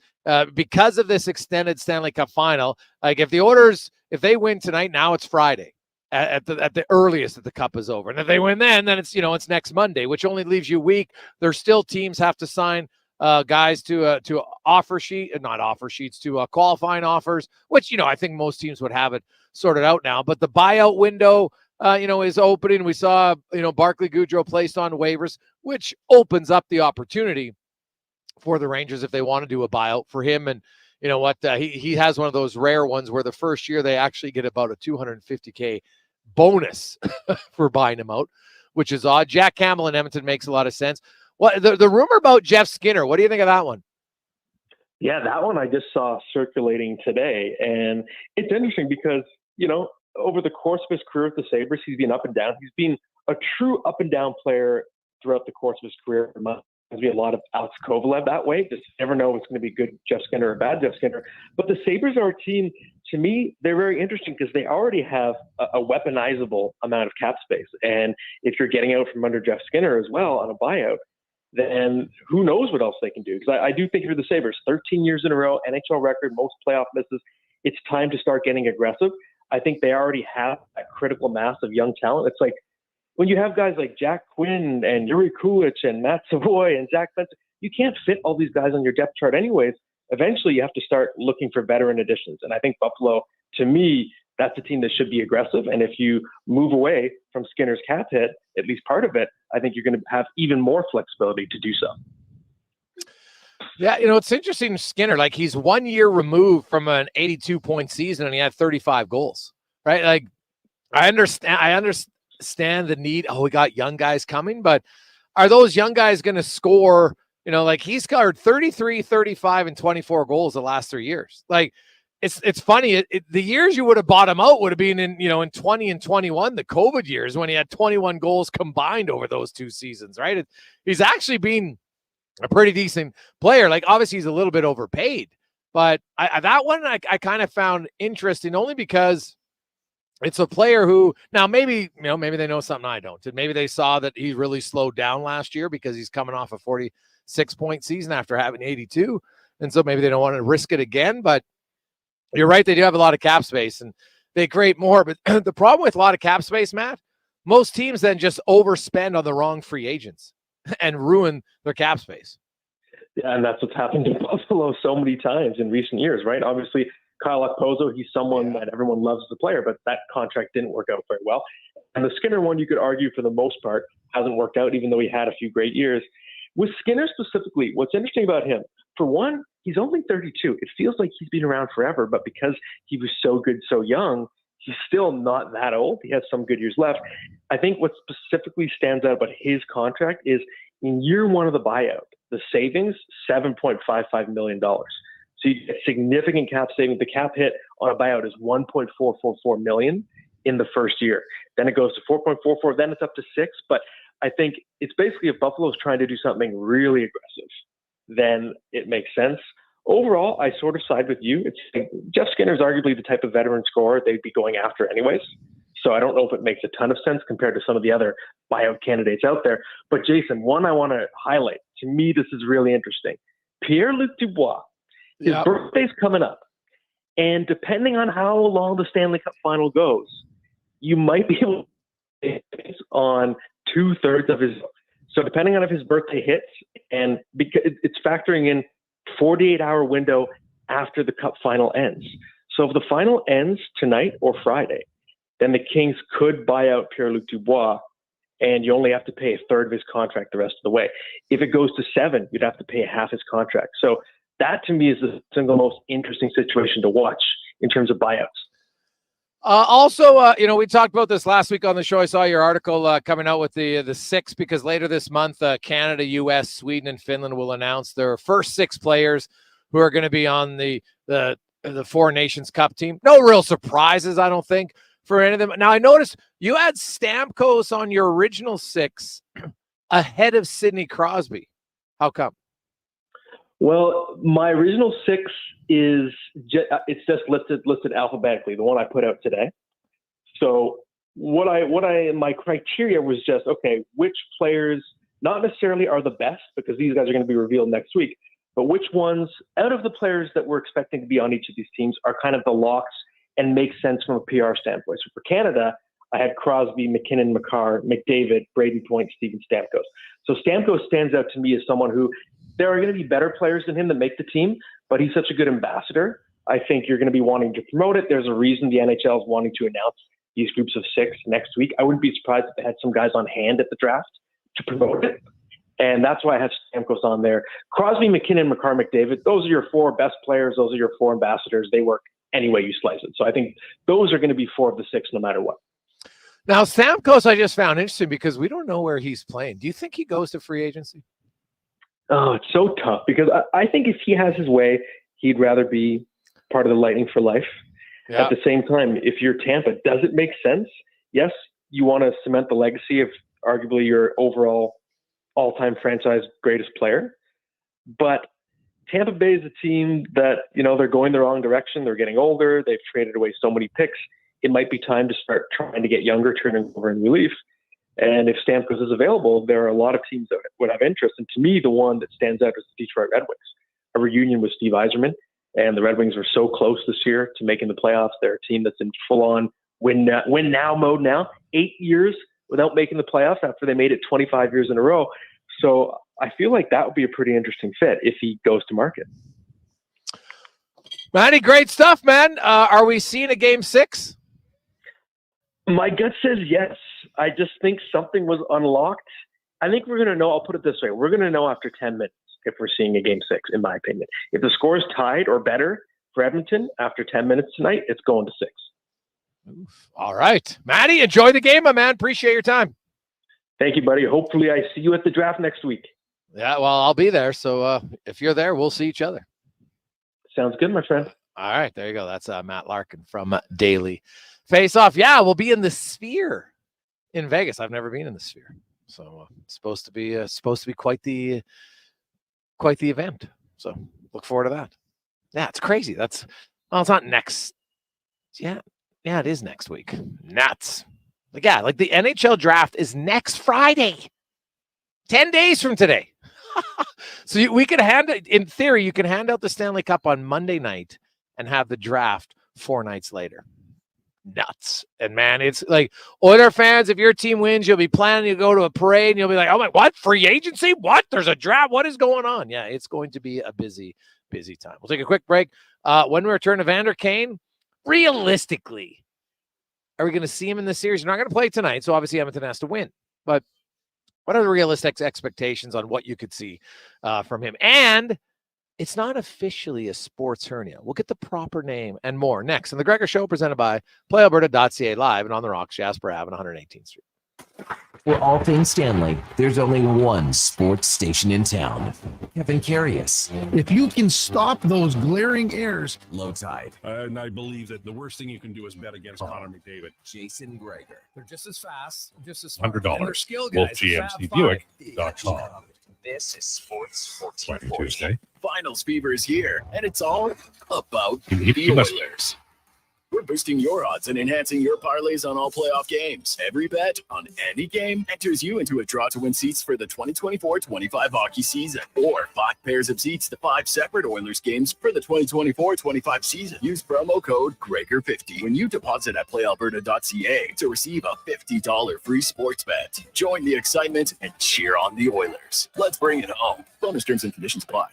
because of this extended Stanley Cup final. Like, if the Oilers, if they win tonight, now it's Friday at the earliest that the cup is over. And if they win then it's, it's next Monday, which only leaves you a week. There's still teams have to sign guys to offer sheet, not offer sheets, to qualifying offers, which, I think most teams would have it sorted out now. But the buyout window, is opening. We saw, Barclay Goodrow placed on waivers, which opens up the opportunity for the Rangers if they want to do a buyout for him. And you know what? He has one of those rare ones where the first year they actually get about a $250K bonus for buying him out, which is odd. Jack Campbell in Edmonton makes a lot of sense. What the rumor about Jeff Skinner? What do you think of that one? Yeah, that one I just saw circulating today, and it's interesting because over the course of his career with the Sabres, he's been up and down. He's been a true up and down player throughout the course of his career. It reminds me a lot of Alex Kovalev that way. Just never know if it's going to be good Jeff Skinner or bad Jeff Skinner. But the Sabres are a team, to me, they're very interesting because they already have a weaponizable amount of cap space. And if you're getting out from under Jeff Skinner as well on a buyout, then who knows what else they can do? Because I do think for the Sabres, 13 years in a row, NHL record, most playoff misses, it's time to start getting aggressive. I think they already have that critical mass of young talent. It's like when you have guys like Jack Quinn and Yuri Kulich and Matt Savoy and Zach Spencer, you can't fit all these guys on your depth chart anyways. Eventually, you have to start looking for veteran additions. And I think Buffalo, to me, that's a team that should be aggressive. And if you move away from Skinner's cap hit, at least part of it, I think you're going to have even more flexibility to do so. Yeah, it's interesting, Skinner, like he's 1 year removed from an 82-point season and he had 35 goals, right? Like I understand the need. Oh, we got young guys coming, but are those young guys going to score, like he's scored 33, 35 and 24 goals the last 3 years. Like it's funny. The years you would have bought him out would have been in, in 20 and 21, the COVID years when he had 21 goals combined over those 2 seasons, right? He's actually been a pretty decent player. Like obviously he's a little bit overpaid, but that one I kind of found interesting only because it's a player who now maybe they know something I don't. And maybe they saw that he really slowed down last year because he's coming off a 46-point season after having 82. And so maybe they don't want to risk it again, but you're right. They do have a lot of cap space and they create more, but the problem with a lot of cap space, Matt, most teams then just overspend on the wrong free agents and ruin their cap space. Yeah, and that's what's happened to Buffalo so many times in recent years, right? Obviously, Kyle Okposo, he's someone that everyone loves as a player, but that contract didn't work out very well. And the Skinner one, you could argue for the most part, hasn't worked out, even though he had a few great years. With Skinner specifically, what's interesting about him, for one, he's only 32. It feels like he's been around forever, but because he was so good so young, He's still not that old. He has some good years left. I think what specifically stands out about his contract is in year one of the buyout, the savings, $7.55 million. So you get significant cap savings. The cap hit on a buyout is $1.444 million in the first year. Then it goes to 4.44. Then it's up to 6. But I think it's basically if Buffalo's trying to do something really aggressive, then it makes sense. Overall, I sort of side with you. Jeff Skinner's arguably the type of veteran scorer they'd be going after anyways. So I don't know if it makes a ton of sense compared to some of the other buyout candidates out there. But Jason, one I want to highlight, to me, this is really interesting. Pierre-Luc Dubois, his birthday's coming up. And depending on how long the Stanley Cup final goes, you might be able to on 2/3 of his. So depending on if his birthday hits, and because it's factoring in 48-hour window after the Cup final ends. So if the final ends tonight or Friday, then the Kings could buy out Pierre-Luc Dubois, and you only have to pay 1/3 of his contract the rest of the way. If it goes to 7, you'd have to pay half his contract. So that, to me, is the single most interesting situation to watch in terms of buyouts. Also, we talked about this last week on the show. I saw your article coming out with the 6, because later this month, Canada, U.S., Sweden, and Finland will announce their first 6 players who are going to be on the Four Nations Cup team. No real surprises, I don't think, for any of them. Now, I noticed you had Stamkos on your original 6 ahead of Sidney Crosby. How come? Well, my original 6 is it's just listed alphabetically, the one I put out today. So my criteria was just, okay, which players not necessarily are the best, because these guys are going to be revealed next week, but which ones out of the players that we're expecting to be on each of these teams are kind of the locks and make sense from a PR standpoint. So for Canada, I had Crosby, McKinnon, Makar, McDavid, Brayden Point, Steven Stamkos. So Stamkos stands out to me as someone who, there are going to be better players than him that make the team, but he's such a good ambassador. I think you're going to be wanting to promote it. There's a reason the NHL is wanting to announce these groups of 6 next week. I wouldn't be surprised if they had some guys on hand at the draft to promote it. And that's why I have Stamkos on there. Crosby, McKinnon, Makar, McDavid, those are your 4 best players. Those are your 4 ambassadors. They work any way you slice it. So I think those are going to be 4 of the 6 no matter what. Now, Stamkos I just found interesting because we don't know where he's playing. Do you think he goes to free agency? Oh, it's so tough, because I think if he has his way, he'd rather be part of the Lightning for life. Yeah. At the same time, if you're Tampa, does it make sense? Yes, you want to cement the legacy of arguably your overall all-time franchise greatest player. But Tampa Bay is a team that, they're going the wrong direction. They're getting older. They've traded away so many picks. It might be time to start trying to get younger, turning over in relief. And if Stamkos is available, there are a lot of teams that would have interest. And to me, the one that stands out is the Detroit Red Wings. A reunion with Steve Yzerman, and the Red Wings were so close this year to making the playoffs. They're a team that's in full-on win now mode now. 8 years without making the playoffs after they made it 25 years in a row. So I feel like that would be a pretty interesting fit if he goes to market. Matty, great stuff, man. Are we seeing a game 6? My gut says yes. I just think something was unlocked. I think we're going to know. I'll put it this way. We're going to know after 10 minutes if we're seeing a game 6, in my opinion. If the score is tied or better for Edmonton after 10 minutes tonight, it's going to 6. Oof. All right. Matty, enjoy the game, my man. Appreciate your time. Thank you, buddy. Hopefully I see you at the draft next week. Yeah, well, I'll be there. So if you're there, we'll see each other. Sounds good, my friend. All right. There you go. That's Matt Larkin from Daily Face Off. Yeah, we'll be in the Sphere in Vegas. I've never been in the Sphere. So it's supposed to be quite the event. So look forward to that. Yeah, it's crazy. It's not next. Yeah, it is next week. Nuts. Like the NHL draft is next Friday. 10 days from today. So we could in theory, you can hand out the Stanley Cup on Monday night and have the draft 4 nights later. Nuts. And man, it's like Oiler fans, if your team wins, you'll be planning to go to a parade and you'll be like, oh my, what? Free agency? What? There's a draft. What is going on? Yeah, it's going to be a busy time. We'll take a quick break. When we return to Vander Kane, realistically, are we going to see him in the series? You're not going to play tonight, so obviously Edmonton has to win. But what are the realistic expectations on what you could see from him? And It's not officially a sports hernia. We'll get the proper name and more next on The Gregor Show, presented by PlayAlberta.ca live and on the rocks, Jasper Ave, 118th Street. For all things Stanley, there's only one sports station in town. Kevin Carius. If you can stop those glaring errors. Low Tide. And I believe that the worst thing you can do is bet against Connor McDavid. Jason Gregor. They're just as fast, just as smart. $100. And they're skilled guys. WolfGMCBuick.com. This is Sports 20 1440. Tuesday. Finals fever is here, and it's all about He the must- Oilers. We're boosting your odds and enhancing your parlays on all playoff games. Every bet on any game enters you into a draw to win seats for the 2024-25 hockey season, or 5 pairs of seats to 5 separate Oilers games for the 2024-25 season. Use promo code Gregor50 when you deposit at playalberta.ca to receive a $50 free sports bet. Join the excitement and cheer on the Oilers. Let's bring it home. Bonus terms and conditions apply.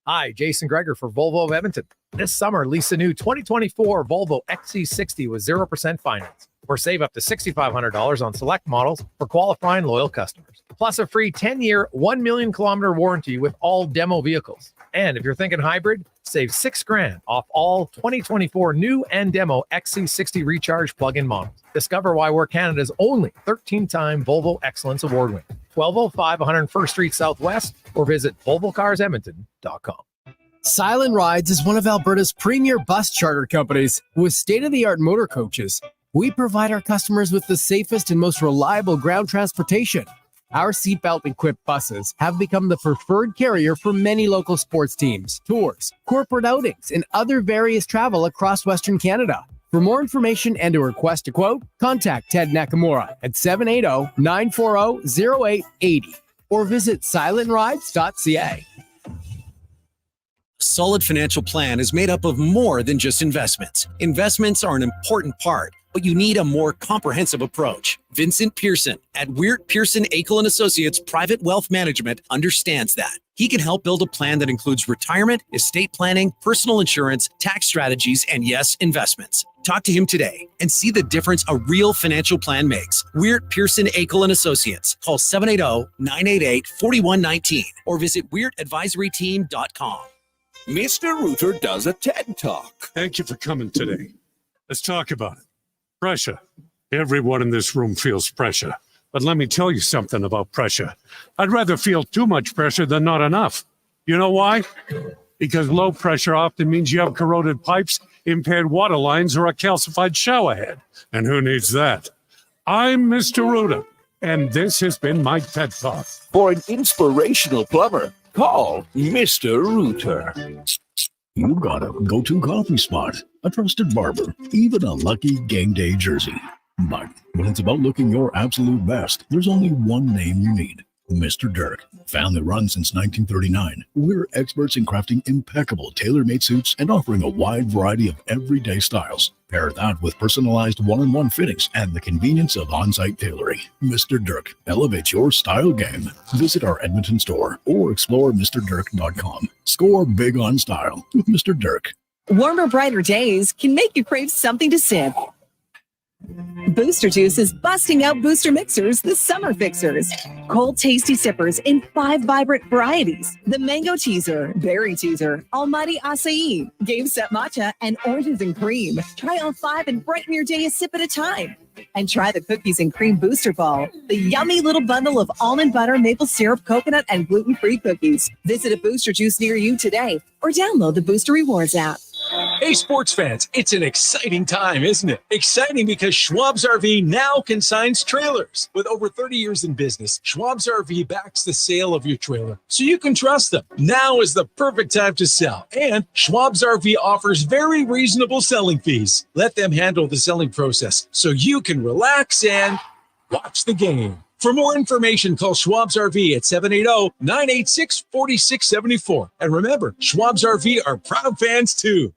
Hi, Jason Gregor for Volvo of Edmonton. This summer, lease a new 2024 Volvo XC60 with 0% finance, or save up to $6,500 on select models for qualifying loyal customers. Plus a free 10-year, 1 million kilometer warranty with all demo vehicles. And if you're thinking hybrid, save $6,000 off all 2024 new and demo XC60 Recharge plug-in models. Discover why we're Canada's only 13-time Volvo Excellence Award winner. 1205 101st Street Southwest, or visit volvocarsedmonton.com. Silent Rides is one of Alberta's premier bus charter companies with state-of-the-art motor coaches. We provide our customers with the safest and most reliable ground transportation. Our seatbelt-equipped buses have become the preferred carrier for many local sports teams, tours, corporate outings, and other various travel across Western Canada. For more information and to request a quote, contact Ted Nakamura at 780-940-0880 or visit silentrides.ca. Solid financial plan is made up of more than just investments. Investments are an important part, but you need a more comprehensive approach. Vincent Pearson at Weird Pearson Akel & Associates Private Wealth Management understands that. He can help build a plan that includes retirement, estate planning, personal insurance, tax strategies, and yes, investments. Talk to him today and see the difference a real financial plan makes. Weird Pearson Akel & Associates. Call 780-988-4119 or visit weirdadvisoryteam.com. Mr. Rooter does a TED Talk. Thank you for coming today. Let's talk about it. Pressure. Everyone in this room feels pressure. But let me tell you something about pressure. I'd rather feel too much pressure than not enough. You know why? Because low pressure often means you have corroded pipes, impaired water lines, or a calcified shower head. And who needs that? I'm Mr. Rooter, and this has been my TED Talk. For an inspirational plumber, call Mr. Rooter. You've got a go-to coffee spot, a trusted barber, even a lucky game day jersey. But when it's about looking your absolute best, there's only one name you need. Mr. Dirk. Family run since 1939. We're experts in crafting impeccable tailor-made suits and offering a wide variety of everyday styles. Pair that with personalized one-on-one fittings and the convenience of on-site tailoring. Mr. Dirk. Elevate your style game. Visit our Edmonton store or explore MrDirk.com. Score big on style with Mr. Dirk. Warmer, brighter days can make you crave something to sip. Booster Juice is busting out booster mixers, the summer fixers. Cold, tasty sippers in 5 vibrant varieties. The Mango Teaser, Berry Teaser, Almighty Acai, Game Set Matcha, and Oranges and Cream. Try all 5 and brighten your day a sip at a time. And try the Cookies and Cream Booster Ball, the yummy little bundle of almond butter, maple syrup, coconut, and gluten-free cookies. Visit a Booster Juice near you today or download the Booster Rewards app. Hey, sports fans, it's an exciting time, isn't it? Exciting because Schwab's RV now consigns trailers. With over 30 years in business, Schwab's RV backs the sale of your trailer, so you can trust them. Now is the perfect time to sell, and Schwab's RV offers very reasonable selling fees. Let them handle the selling process, so you can relax and watch the game. For more information, call Schwab's RV at 780-986-4674. And remember, Schwab's RV are proud fans too.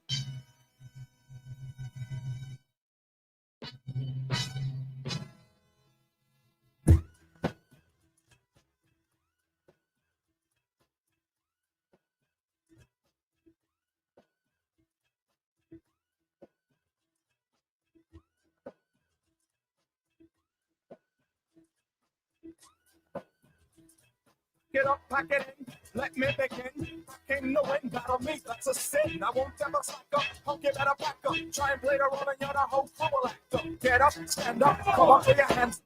Get up, pack it in. Let me begin. Came to win, battle me, that's a sin. I won't ever slack up. Punk, you better back up. Try and play the role and you're the whole fool actor. Get up, stand up, come up with your hands.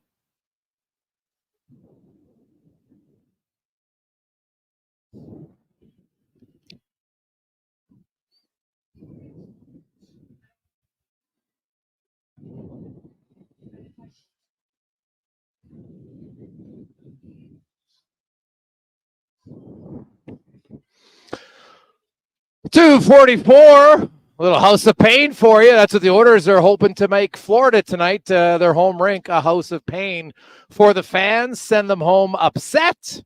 $2.44. A little house of pain for you. That's what the Oilers are hoping to make Florida tonight. Their home rink, a house of pain for the fans. Send them home upset.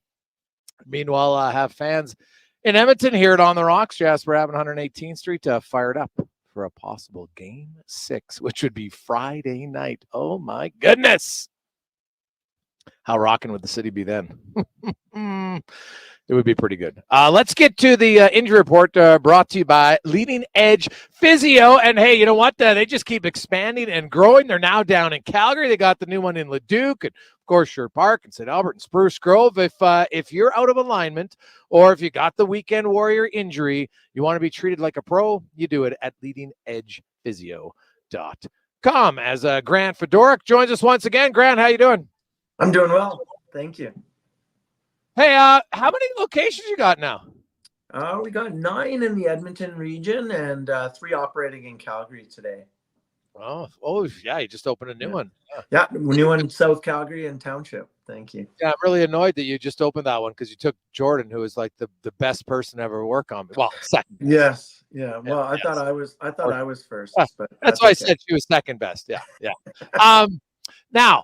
Meanwhile, have fans in Edmonton here at On the Rocks, Jasper Ave, 118th Street, fired up for a possible Game 6, which would be Friday night. Oh, my goodness. How rocking would the city be then? It would be pretty good. Let's get to the injury report brought to you by Leading Edge Physio. And hey, you know what? They just keep expanding and growing. They're now down in Calgary. They got the new one in Leduc and, of course, Sherwood Park and St. Albert and Spruce Grove. If you're out of alignment or if you got the weekend warrior injury, you want to be treated like a pro, you do it at leadingedgephysio.com. As Grant Fedoruk joins us once again. Grant, how you doing? I'm doing well. Thank you. Hey, how many locations you got now? We got 9 in the Edmonton region and 3 operating in Calgary today. Oh, yeah, you just opened a new one. Yeah, new one in South Calgary and Township. Thank you. Yeah, I'm really annoyed that you just opened that one because you took Jordan, who is like the best person to ever work on me. Well, second. Yes. Yeah. Well, I thought I was first, but that's why I said she was second best. Yeah. Now,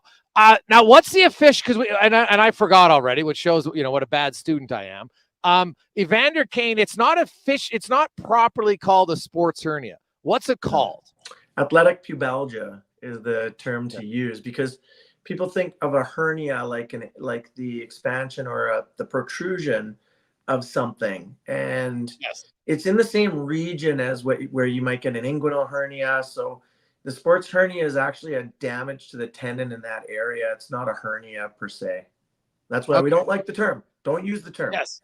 what's the official? Because I forgot already, which shows what a bad student I am. Evander Kane, it's not properly called a sports hernia. What's it called? Athletic pubalgia is the term to use because people think of a hernia like the expansion or the protrusion of something, and it's in the same region as where you might get an inguinal hernia. So the sports hernia is actually a damage to the tendon in that area. It's not a hernia per se. That's why we don't like the term. Don't use the term. Yes.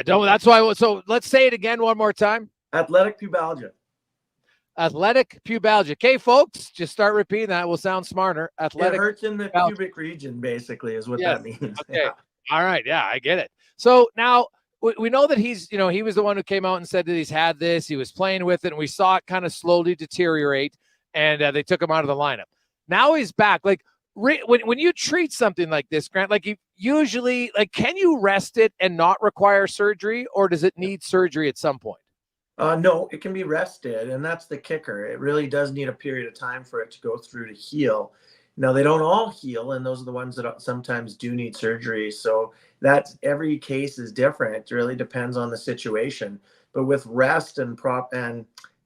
Don't. That's why. So let's say it again one more time. Athletic pubalgia. Athletic pubalgia. Okay, folks, just start repeating that. We'll sound smarter. Athletic. It hurts in the pubic region, basically, is what that means. Okay. Yeah. All right. Yeah, I get it. So now we know that he's, he was the one who came out and said that he's had this. He was playing with it, and we saw it kind of slowly deteriorate. And they took him out of the lineup. Now he's back. Like when you treat something like this, Grant, like you usually, can you rest it and not require surgery, or does it need surgery at some point? No, it can be rested, and that's the kicker. It really does need a period of time for it to go through to heal. Now, they don't all heal, and those are the ones that sometimes do need surgery. So every case is different. It really depends on the situation. But with rest and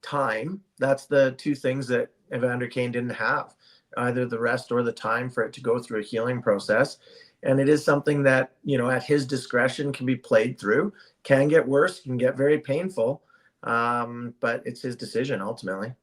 time, that's the two things that Evander Kane didn't have, either the rest or the time for it to go through a healing process. And it is something that, at his discretion can be played through, can get worse, can get very painful, but it's his decision ultimately.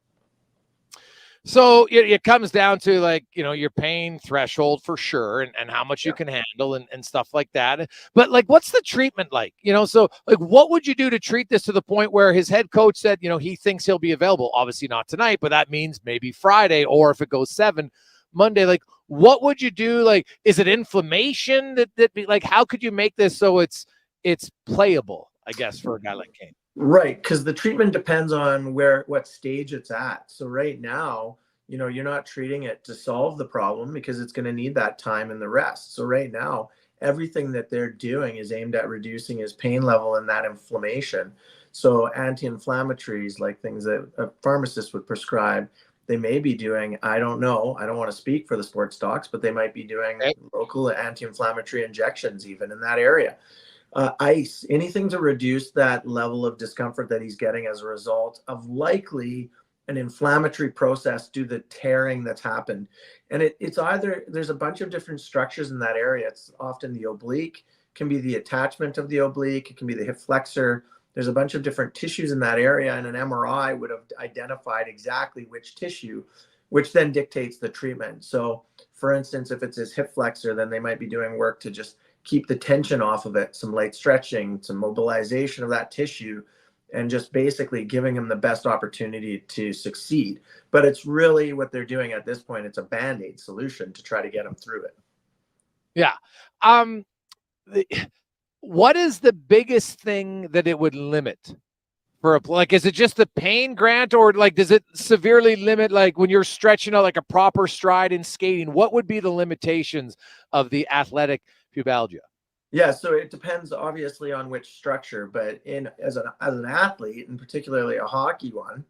So it comes down to your pain threshold for sure, and how much you can handle and stuff like that. But what's the treatment like? So what would you do to treat this to the point where his head coach said, he thinks he'll be available? Obviously not tonight, but that means maybe Friday, or if it goes 7, Monday. What would you do? Is it inflammation that how could you make this so it's playable, I guess, for a guy like Kane? Right, because the treatment depends on what stage it's at. So right now, you're not treating it to solve the problem because it's going to need that time and the rest. So right now, everything that they're doing is aimed at reducing his pain level and that inflammation. So anti-inflammatories, like things that a pharmacist would prescribe, they may be doing, I don't know, I don't want to speak for the sports docs, but they might be doing local anti-inflammatory injections even in that area. Ice, anything to reduce that level of discomfort that he's getting as a result of likely an inflammatory process due to the tearing that's happened. And it's either, there's a bunch of different structures in that area. It's often the oblique, can be the attachment of the oblique, it can be the hip flexor. There's a bunch of different tissues in that area, and an MRI would have identified exactly which tissue, which then dictates the treatment. So for instance, if it's his hip flexor, then they might be doing work to just keep the tension off of it, some light stretching, some mobilization of that tissue, and just basically giving him the best opportunity to succeed. But it's really what they're doing at this point. It's a Band-Aid solution to try to get him through it. Yeah. What is the biggest thing that it would limit for a, like, is it just the pain, Grant, or like, does it severely limit, like when you're stretching out like a proper stride in skating, what would be the limitations of the athletic pubalgia? Yeah, so it depends obviously on which structure, but as an athlete, and particularly a hockey one,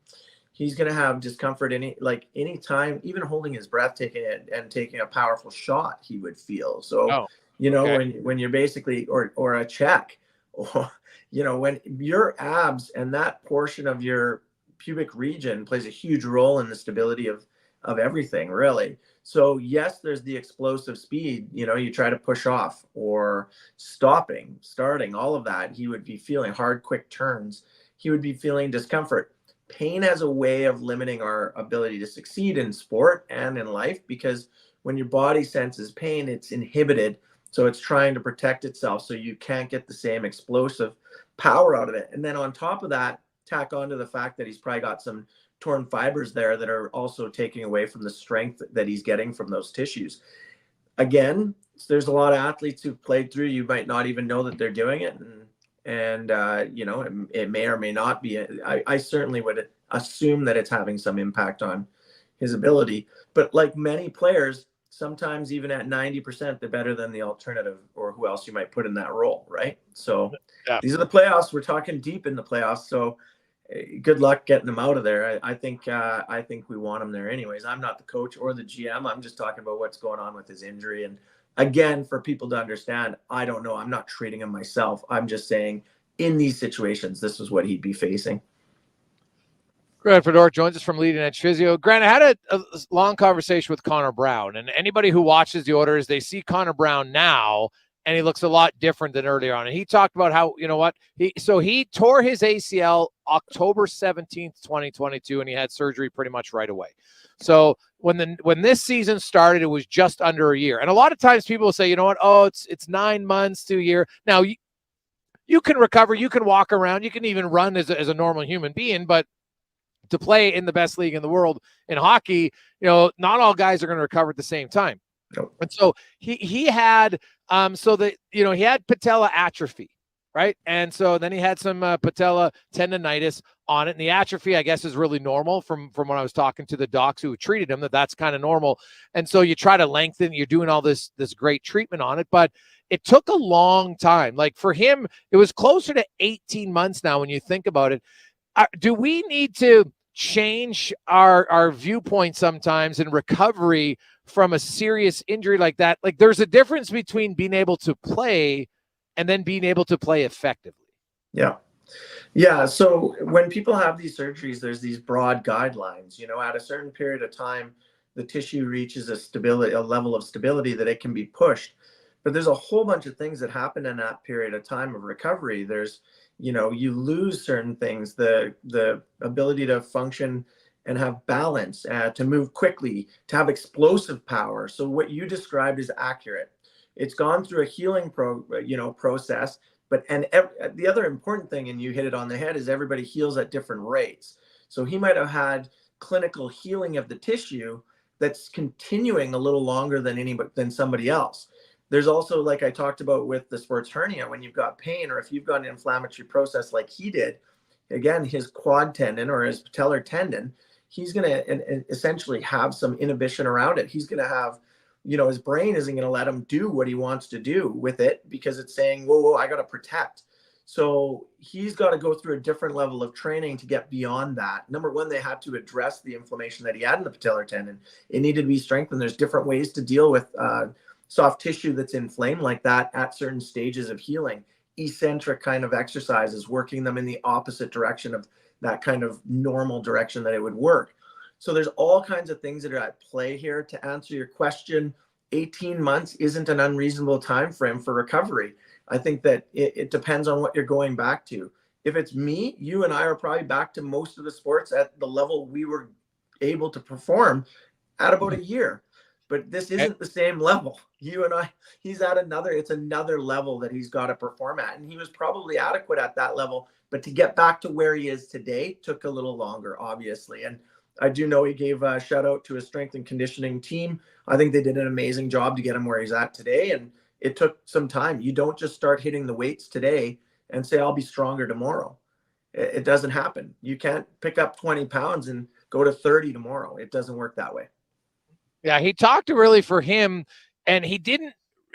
he's going to have discomfort any time, even holding his breath, taking a powerful shot, he would feel. So, when you're basically, or a check, or, when your abs and that portion of your pubic region plays a huge role in the stability of everything, really. So yes, there's the explosive speed, you try to push off or starting, all of that. He would be feeling hard, quick turns. He would be feeling discomfort. Pain has a way of limiting our ability to succeed in sport and in life, because when your body senses pain, it's inhibited. So it's trying to protect itself. So you can't get the same explosive power out of it. And then on top of that, tack on to the fact that he's probably got some torn fibers there that are also taking away from the strength that he's getting from those tissues. Again, there's a lot of athletes who've played through, you might not even know that they're doing it. And it may or may not be. I certainly would assume that it's having some impact on his ability. But like many players, sometimes even at 90%, they're better than the alternative or who else you might put in that role, right? So These are the playoffs. We're talking deep in the playoffs. So good luck getting them out of there. I think we want him there anyways. I'm not the coach or the GM. I'm just talking about what's going on with his injury. And again, for people to understand, I don't know. I'm not treating him myself. I'm just saying in these situations, this is what he'd be facing. Grant Fedor joins us from Leading Edge Physio. Grant, I had a long conversation with Connor Brown, and anybody who watches the Oilers, they see Connor Brown now, and he looks a lot different than earlier on. And he talked about how, he tore his ACL October 17th, 2022, and he had surgery pretty much right away. So when this season started, it was just under a year. And a lot of times people will say, it's 9 months to a year. Now, you can recover, you can walk around, you can even run as a normal human being, but to play in the best league in the world in hockey, not all guys are going to recover at the same time. Nope. And so he had, he had patella atrophy, right? And so then he had some patella tendonitis on it. And the atrophy, I guess, is really normal from when I was talking to the docs who treated him, that's kind of normal. And so you try to lengthen, you're doing all this great treatment on it, but it took a long time. Like for him, it was closer to 18 months now when you think about it. Do we need to change our viewpoint sometimes in recovery from a serious injury like that? Like there's a difference between being able to play and then being able to play effectively. Yeah. So when people have these surgeries, there's these broad guidelines, at a certain period of time, the tissue reaches a level of stability that it can be pushed. But there's a whole bunch of things that happen in that period of time of recovery. There's, you lose certain things, the ability to function and have balance, to move quickly, to have explosive power. So what you described is accurate. It's gone through a healing process. But the other important thing, and you hit it on the head, is everybody heals at different rates. So he might have had clinical healing of the tissue that's continuing a little longer than somebody else. There's also, like I talked about with the sports hernia, when you've got pain or if you've got an inflammatory process like he did, again, his quad tendon or his patellar tendon, he's going to essentially have some inhibition around it. He's going to have, his brain isn't going to let him do what he wants to do with it because it's saying, whoa, I got to protect. So he's got to go through a different level of training to get beyond that. Number one, they had to address the inflammation that he had in the patellar tendon. It needed to be strengthened. There's different ways to deal with soft tissue that's inflamed like that at certain stages of healing. Eccentric kind of exercises, working them in the opposite direction of that kind of normal direction that it would work. So there's all kinds of things that are at play here. To answer your question, 18 months isn't an unreasonable time frame for recovery. I think that it depends on what you're going back to. If it's me, you and I are probably back to most of the sports at the level we were able to perform at about a year. but this isn't the same level. You and I, it's another level that he's got to perform at. And he was probably adequate at that level, but to get back to where he is today took a little longer, obviously. And I do know he gave a shout out to his strength and conditioning team. I think they did an amazing job to get him where he's at today. And it took some time. You don't just start hitting the weights today and say, I'll be stronger tomorrow. It doesn't happen. You can't pick up 20 pounds and go to 30 tomorrow. It doesn't work that way. Yeah, he talked really for him, and he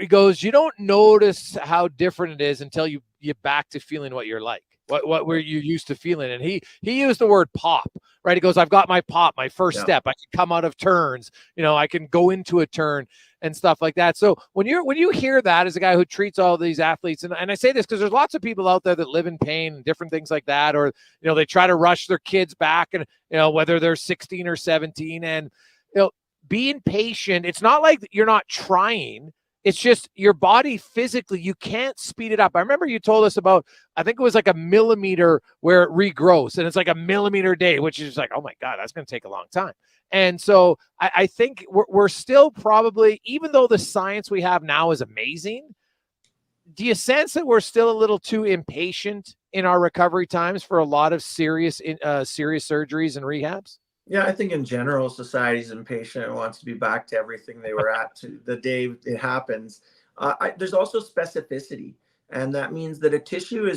goes, you don't notice how different it is until you get back to feeling what you're like, what were you used to feeling. And he used the word pop, right? He goes, I've got my pop, my first step. I can come out of turns, I can go into a turn and stuff like that. So when you hear that as a guy who treats all these athletes, and I say this because there's lots of people out there that live in pain and different things like that, or, they try to rush their kids back, and, whether they're 16 or 17, and, being patient, it's not like you're not trying. It's just your body physically, you can't speed it up. I remember you told us about, I think it was like a millimeter where it regrows, and it's like a millimeter a day, which is like, oh my God, that's going to take a long time. And so I think we're still probably, even though the science we have now is amazing, do you sense that we're still a little too impatient in our recovery times for a lot of serious surgeries and rehabs? Yeah, I think in general, society's impatient and wants to be back to everything they were at to the day it happens. There's also specificity, and that means that a tissue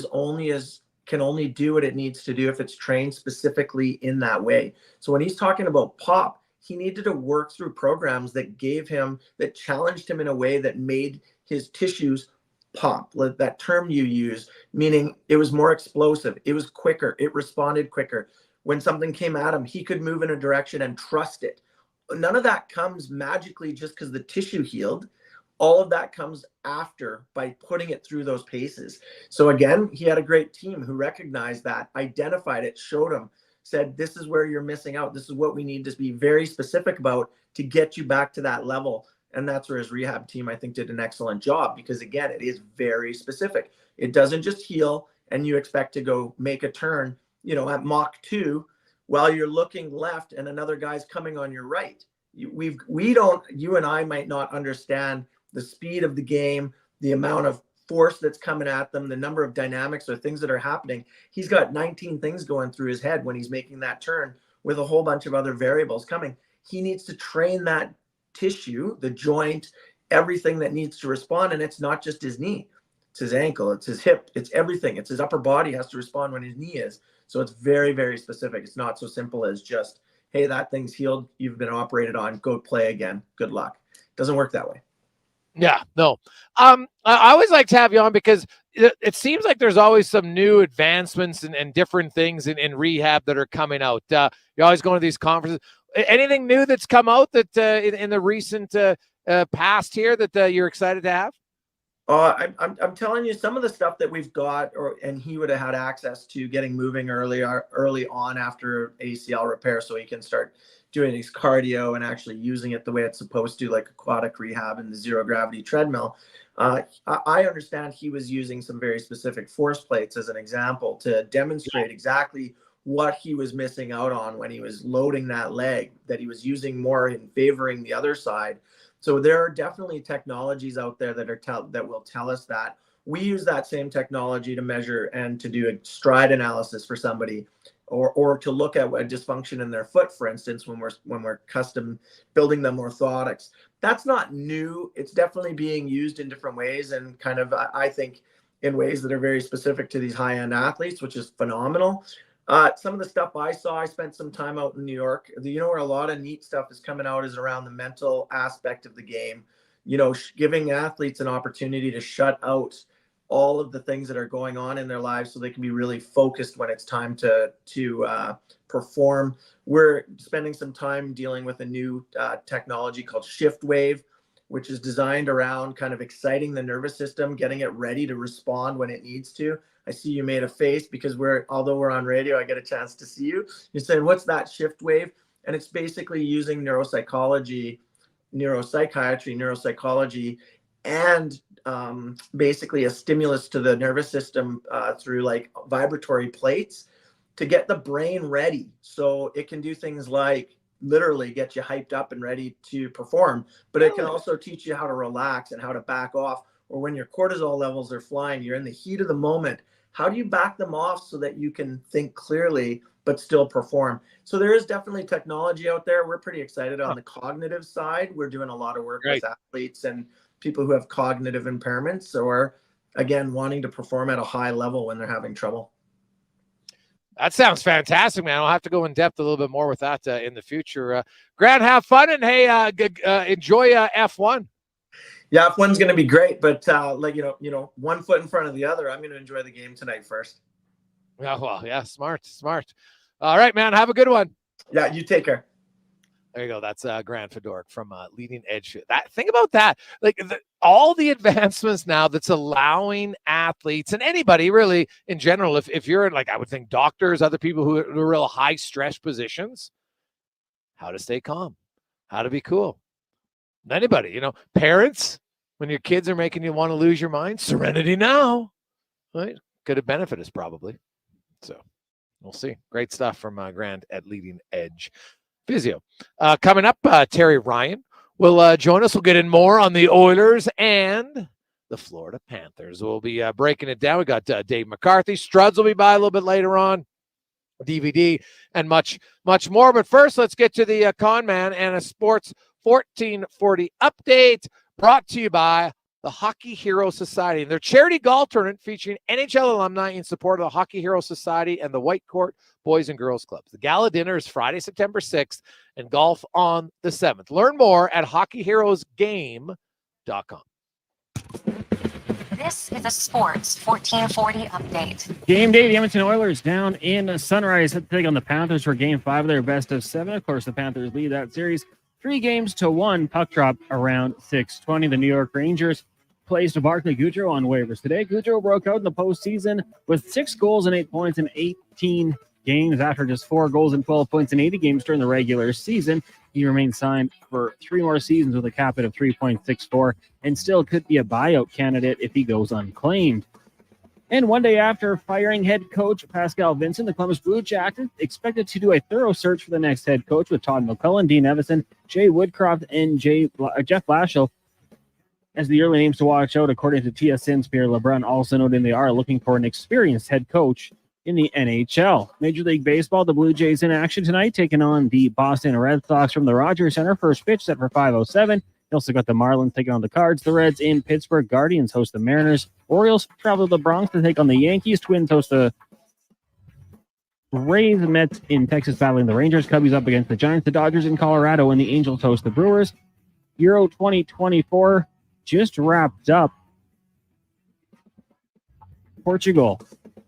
can only do what it needs to do if it's trained specifically in that way. So when he's talking about pop, he needed to work through programs that challenged him in a way that made his tissues pop. That term you use, meaning it was more explosive, it was quicker, it responded quicker. When something came at him, he could move in a direction and trust it. None of that comes magically just because the tissue healed. All of that comes after by putting it through those paces. So again, he had a great team who recognized that, identified it, showed him, said, this is where you're missing out. This is what we need to be very specific about to get you back to that level. And that's where his rehab team, I think, did an excellent job, because again, it is very specific. It doesn't just heal and you expect to go make a turn, at Mach 2 while you're looking left and another guy's coming on your right. You and I might not understand the speed of the game, the amount of force that's coming at them, the number of dynamics or things that are happening. He's got 19 things going through his head when he's making that turn with a whole bunch of other variables coming. He needs to train that tissue, the joint, everything that needs to respond. And it's not just his knee. It's his ankle, it's his hip, it's everything. It's his upper body has to respond when his knee is. So it's very, very specific. It's not so simple as just, hey, that thing's healed, you've been operated on, go play again, good luck. It doesn't work that way. Yeah, no. I always like to have you on because it seems like there's always some new advancements and different things in rehab that are coming out. You're always going to these conferences. Anything new that's come out that in the recent past here that you're excited to have? I'm telling you, some of the stuff that we've got, and he would have had access to getting moving early on after ACL repair, so he can start doing his cardio and actually using it the way it's supposed to, like aquatic rehab and the zero gravity treadmill. I understand he was using some very specific force plates as an example to demonstrate exactly what he was missing out on when he was loading that leg, that he was using more in favoring the other side. So there are definitely technologies out there that will tell us that. We use that same technology to measure and to do a stride analysis for somebody, or to look at a dysfunction in their foot, for instance, when we're custom building them orthotics. That's not new. It's definitely being used in different ways, and kind of, I think, in ways that are very specific to these high-end athletes, which is phenomenal. Some of the stuff I saw, I spent some time out in New York. Where a lot of neat stuff is coming out is around the mental aspect of the game. Giving athletes an opportunity to shut out all of the things that are going on in their lives so they can be really focused when it's time to perform. We're spending some time dealing with a new technology called Shift Wave, which is designed around kind of exciting the nervous system, getting it ready to respond when it needs to. I see you made a face because although we're on radio, I get a chance to see you. You're saying, what's that shift wave? And it's basically using neuropsychiatry, neuropsychology, and basically a stimulus to the nervous system through like vibratory plates to get the brain ready. So it can do things like literally get you hyped up and ready to perform, but it can also teach you how to relax and how to back off. Or when your cortisol levels are flying, you're in the heat of the moment. How do you back them off so that you can think clearly but still perform? So there is definitely technology out there. We're pretty excited on the cognitive side. We're doing a lot of work with athletes and people who have cognitive impairments, or again, wanting to perform at a high level when they're having trouble. That sounds fantastic, man. I'll have to go in depth a little bit more with that in the future. Grant, have fun, and hey, enjoy F1. Yeah, F1's going to be great, but like one foot in front of the other. I'm going to enjoy the game tonight first. Yeah, well, yeah, smart. All right, man. Have a good one. Yeah, you take care. There you go. That's Grant Fedoruk from Leading Edge. Think about that. Like all the advancements now that's allowing athletes and anybody really in general, if you're like, I would think doctors, other people who are real high stress positions, how to stay calm, how to be cool. Anybody, parents, when your kids are making you want to lose your mind, Serenity Now, right? Could have benefited us probably. So we'll see. Great stuff from Grant at Leading Edge Physio. Coming up, Terry Ryan will join us. We'll get in more on the Oilers and the Florida Panthers. We'll be breaking it down. We got Dave McCarthy. Struds will be by a little bit later on. DVD and much more. But first, let's get to the Con Man and a Sports 1440 update brought to you by the Hockey Hero Society and their charity golf tournament featuring NHL alumni in support of the Hockey Hero Society and the White Court Boys and Girls Clubs. The gala dinner is Friday, September 6th, and golf on the 7th. Learn more at hockeyheroesgame.com. This is a Sports 1440 update. Game day, the Edmonton Oilers down in Sunrise to take on the Panthers for Game 5 of their best of 7. Of course, the Panthers lead that series 3-1. Puck drop around 6:20. The New York Rangers placed Barclay Goodrow on waivers today. Goodrow broke out in the postseason with 6 goals and 8 points in 18 games after just 4 goals and 12 points in 80 games during the regular season. He remains signed for 3 more seasons with a cap hit of 3.64 and still could be a buyout candidate if he goes unclaimed. And one day after firing head coach Pascal Vincent, the Columbus Blue Jackets expected to do a thorough search for the next head coach with Todd McCullough, Dean Evison, Jay Woodcroft, and Jeff Blashill as the early names to watch out, according to TSN's Pierre LeBrun, also noting they are looking for an experienced head coach in the NHL. Major League Baseball, the Blue Jays in action tonight, taking on the Boston Red Sox from the Rogers Center. First pitch set for 5:07. You also got the Marlins taking on the Cards. The Reds in Pittsburgh. Guardians host the Mariners. Orioles travel to the Bronx to take on the Yankees. Twins host the Rays. Mets in Texas battling the Rangers. Cubbies up against the Giants. The Dodgers in Colorado, and the Angels host the Brewers. Euro 2024 just wrapped up. Portugal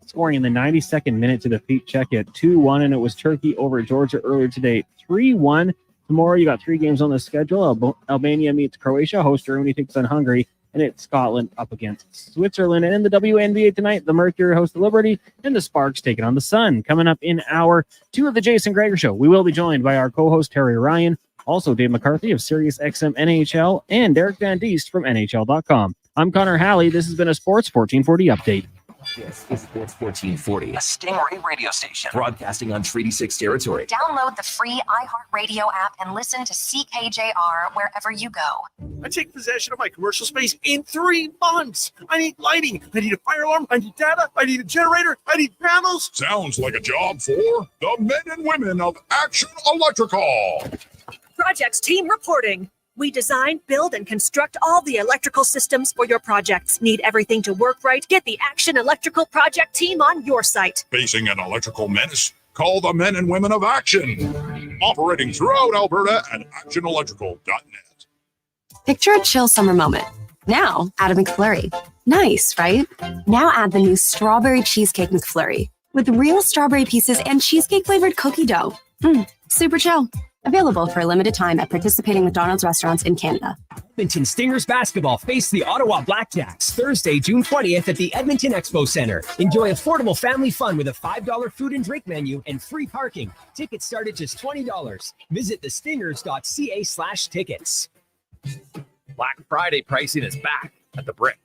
scoring in the 92nd minute to defeat Czechia 2-1, and it was Turkey over Georgia earlier today 3-1. Tomorrow you got 3 games on the schedule. Albania meets Croatia, host Germany takes on Hungary, and it's Scotland up against Switzerland. And in the WNBA tonight, the Mercury host the Liberty, and the Sparks taking on the Sun. Coming up in hour 2 of the Jason Gregor Show, we will be joined by our co-host Terry Ryan, also Dave McCarthy of SiriusXM NHL, and Derek Van Diest from NHL.com. I'm Connor Halley. This has been a Sports 1440 update. This is Sports 1440, A Stingray radio station. broadcasting on Treaty 6 territory. Download the free iHeartRadio app and listen to CKJR wherever you go. I take possession of my commercial space in 3 months. I need lighting. I need a fire alarm. I need data. I need a generator. I need panels. Sounds like a job for the men and women of Action Electrical. Projects team reporting. We design, build, and construct all the electrical systems for your projects. Need everything to work right? Get the Action Electrical project team on your site. Facing an electrical menace? Call the men and women of Action. Operating throughout Alberta at actionelectrical.net. Picture a chill summer moment. Now, add a McFlurry. Nice, right? Now add the new Strawberry Cheesecake McFlurry with real strawberry pieces and cheesecake-flavored cookie dough. Super chill. Available for a limited time at participating McDonald's restaurants in Canada. Edmonton Stingers basketball face the Ottawa Blackjacks Thursday, June 20th at the Edmonton Expo Center. Enjoy affordable family fun with a $5 food and drink menu and free parking. Tickets start at just $20. Visit thestingers.ca/tickets. Black Friday pricing is back at the Brick.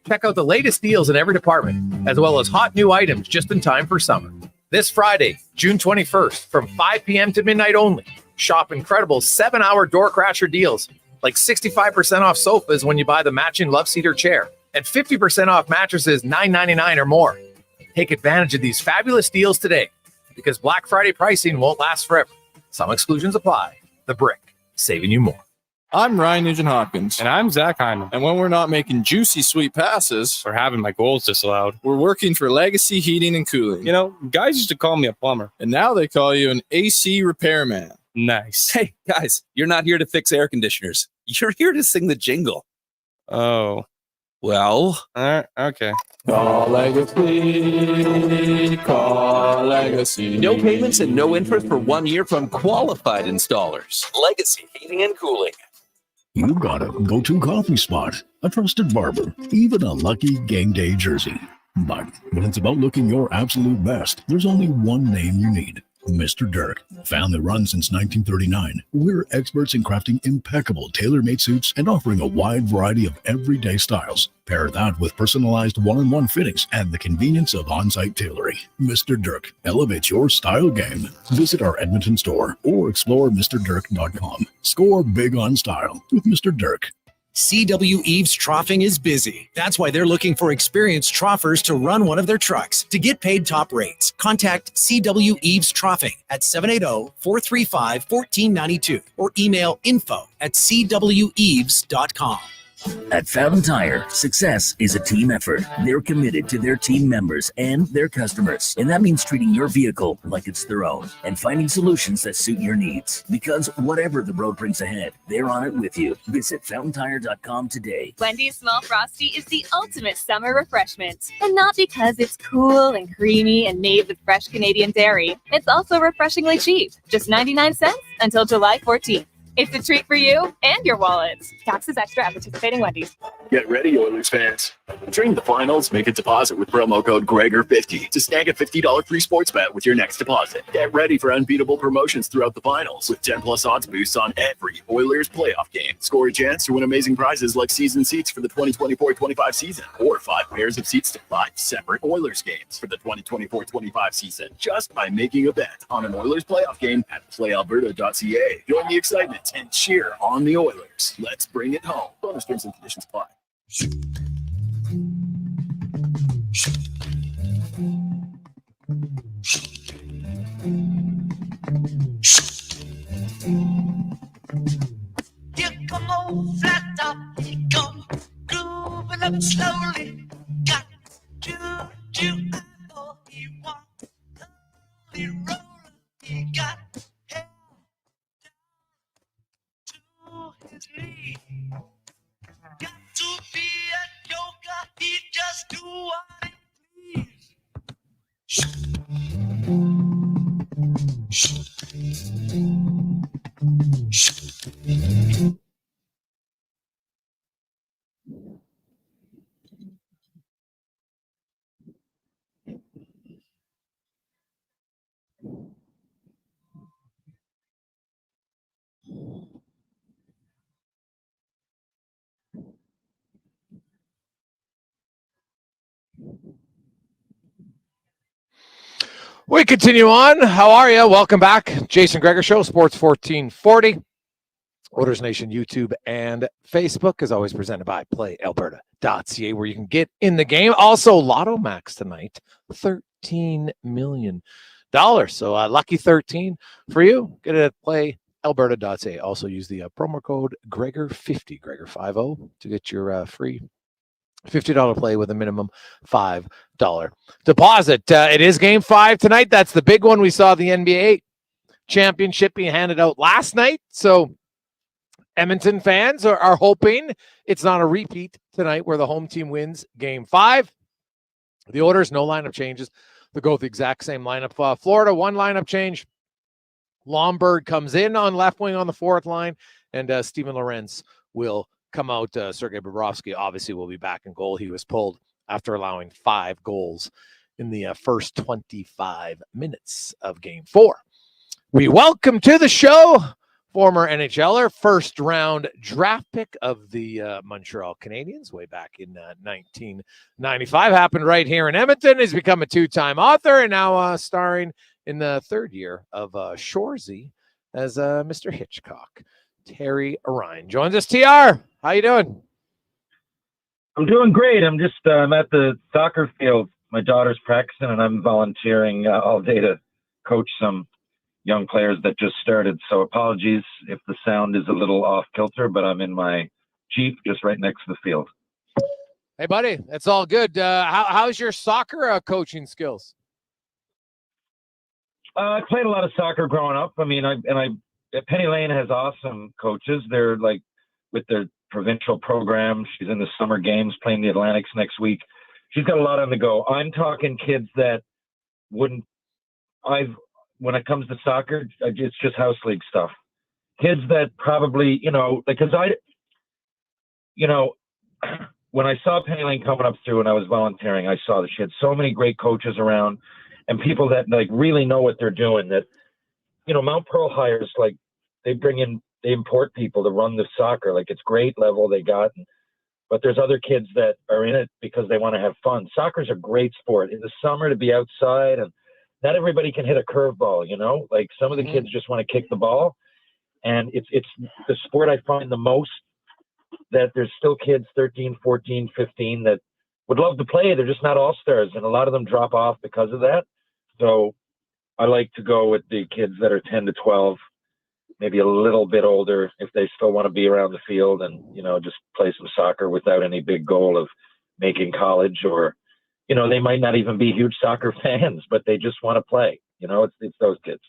Check out the latest deals in every department, as well as hot new items just in time for summer. This Friday, June 21st, from 5 p.m. to midnight only. Shop incredible 7-hour door crasher deals, like 65% off sofas when you buy the matching love seat or chair, and 50% off mattresses $9.99 or more. Take advantage of these fabulous deals today, because Black Friday pricing won't last forever. Some exclusions apply. The Brick, saving you more. I'm Ryan Nugent-Hopkins. And I'm Zach Hyman. And when we're not making juicy, sweet passes or having my goals disallowed, we're working for Legacy Heating and Cooling. You know, guys used to call me a plumber. And now they call you an AC repairman. Nice. Hey, guys, you're not here to fix air conditioners. You're here to sing the jingle. Oh. Well. Okay. Call Legacy. Call Legacy. No payments and no interest for 1 year from qualified installers. Legacy Heating and Cooling. You got a go-to coffee spot, a trusted barber, even a lucky game day jersey. But when it's about looking your absolute best, there's only one name you need. Mr. Dirk. Family run since 1939. We're experts in crafting impeccable tailor-made suits and offering a wide variety of everyday styles. Pair that with personalized one-on-one fittings and the convenience of on-site tailoring. Mr. Dirk elevates your style game. Visit our Edmonton store or explore MrDirk.com. Score big on style with Mr. Dirk. CW Eves Troughing is busy. That's why they're looking for experienced troughers to run one of their trucks. To get paid top rates, contact CW Eves Troughing at 780-435-1492 or email info@cweves.com. At Fountain Tire, success is a team effort. They're committed to their team members and their customers. And that means treating your vehicle like it's their own and finding solutions that suit your needs. Because whatever the road brings ahead, they're on it with you. Visit fountaintire.com today. Wendy's Small Frosty is the ultimate summer refreshment. And not because it's cool and creamy and made with fresh Canadian dairy. It's also refreshingly cheap. Just 99 cents until July 14th. It's a treat for you and your wallets. Taxes extra at participating Wendy's. Get ready, Oilers fans. During the finals, make a deposit with promo code Gregor50 to snag a $50 free sports bet with your next deposit. Get ready for unbeatable promotions throughout the finals with 10+ odds boosts on every Oilers playoff game. Score a chance to win amazing prizes like season seats for the 2024-25 season or 5 pairs of seats to 5 separate Oilers games for the 2024-25 season just by making a bet on an Oilers playoff game at playalberta.ca. Join the excitement and cheer on the Oilers. Let's bring it home. Bonus terms and conditions apply. Here come old flat top, he come grooving up slowly. Got juju, I know he wants holy roller. He got hair down to his knee. Got to be at yoga, he just do what he please. We continue on. How are you? Welcome back. Jason Gregor Show, Sports 1440. Oilers Nation YouTube and Facebook is always presented by playalberta.ca, where you can get in the game. Also, Lotto Max tonight, $13 million. So lucky 13 for you. Get it at playalberta.ca. Also use the promo code Gregor50, Gregor50, to get your free $50 play with a minimum $5 deposit. It is game 5 tonight. That's the big one. We saw the NBA championship being handed out last night. So Edmonton fans are hoping it's not a repeat tonight where the home team wins game 5. The Oilers, no lineup changes. They'll go with the exact same lineup. Florida, one lineup change. Lomberg comes in on left wing on the 4th line, and Steven Lorentz will come out. Sergei Bobrovsky obviously will be back in goal. He was pulled after allowing 5 goals in the first 25 minutes of game 4. We welcome to the show former NHLer, first-round draft pick of the Montreal Canadiens way back in 1995. Happened right here in Edmonton. He's become a two-time author and now starring in the third year of Shoresy as Mr. Hitchcock. Terry Ryan joins us. TR, how you doing? I'm doing great. I'm just I'm at the soccer field. My daughter's practicing, and I'm volunteering all day to coach some young players that just started. So apologies if the sound is a little off kilter, but I'm in my Jeep just right next to the field. Hey, buddy, it's all good. How's your soccer coaching skills? I played a lot of soccer growing up. I mean, Penny Lane has awesome coaches. They're like with their provincial program. She's in the summer games playing the Atlantics next week. She's got a lot on the go. I'm talking kids that when it comes to soccer, it's just house league stuff. Kids that probably, because when I saw Penny Lane coming up through and I was volunteering, I saw that she had so many great coaches around and people that like really know what they're doing. That, Mount Pearl hires, like they import people to run the soccer. Like it's great level they got. But there's other kids that are in it because they want to have fun. Soccer's a great sport. In the summer to be outside, and not everybody can hit a curveball, Like some of the kids just want to kick the ball. And it's the sport I find the most that there's still kids 13, 14, 15 that would love to play. They're just not all-stars, and a lot of them drop off because of that. So I like to go with the kids that are 10 to 12, maybe a little bit older if they still want to be around the field and, just play some soccer without any big goal of making college or, they might not even be huge soccer fans, but they just want to play. It's those kids.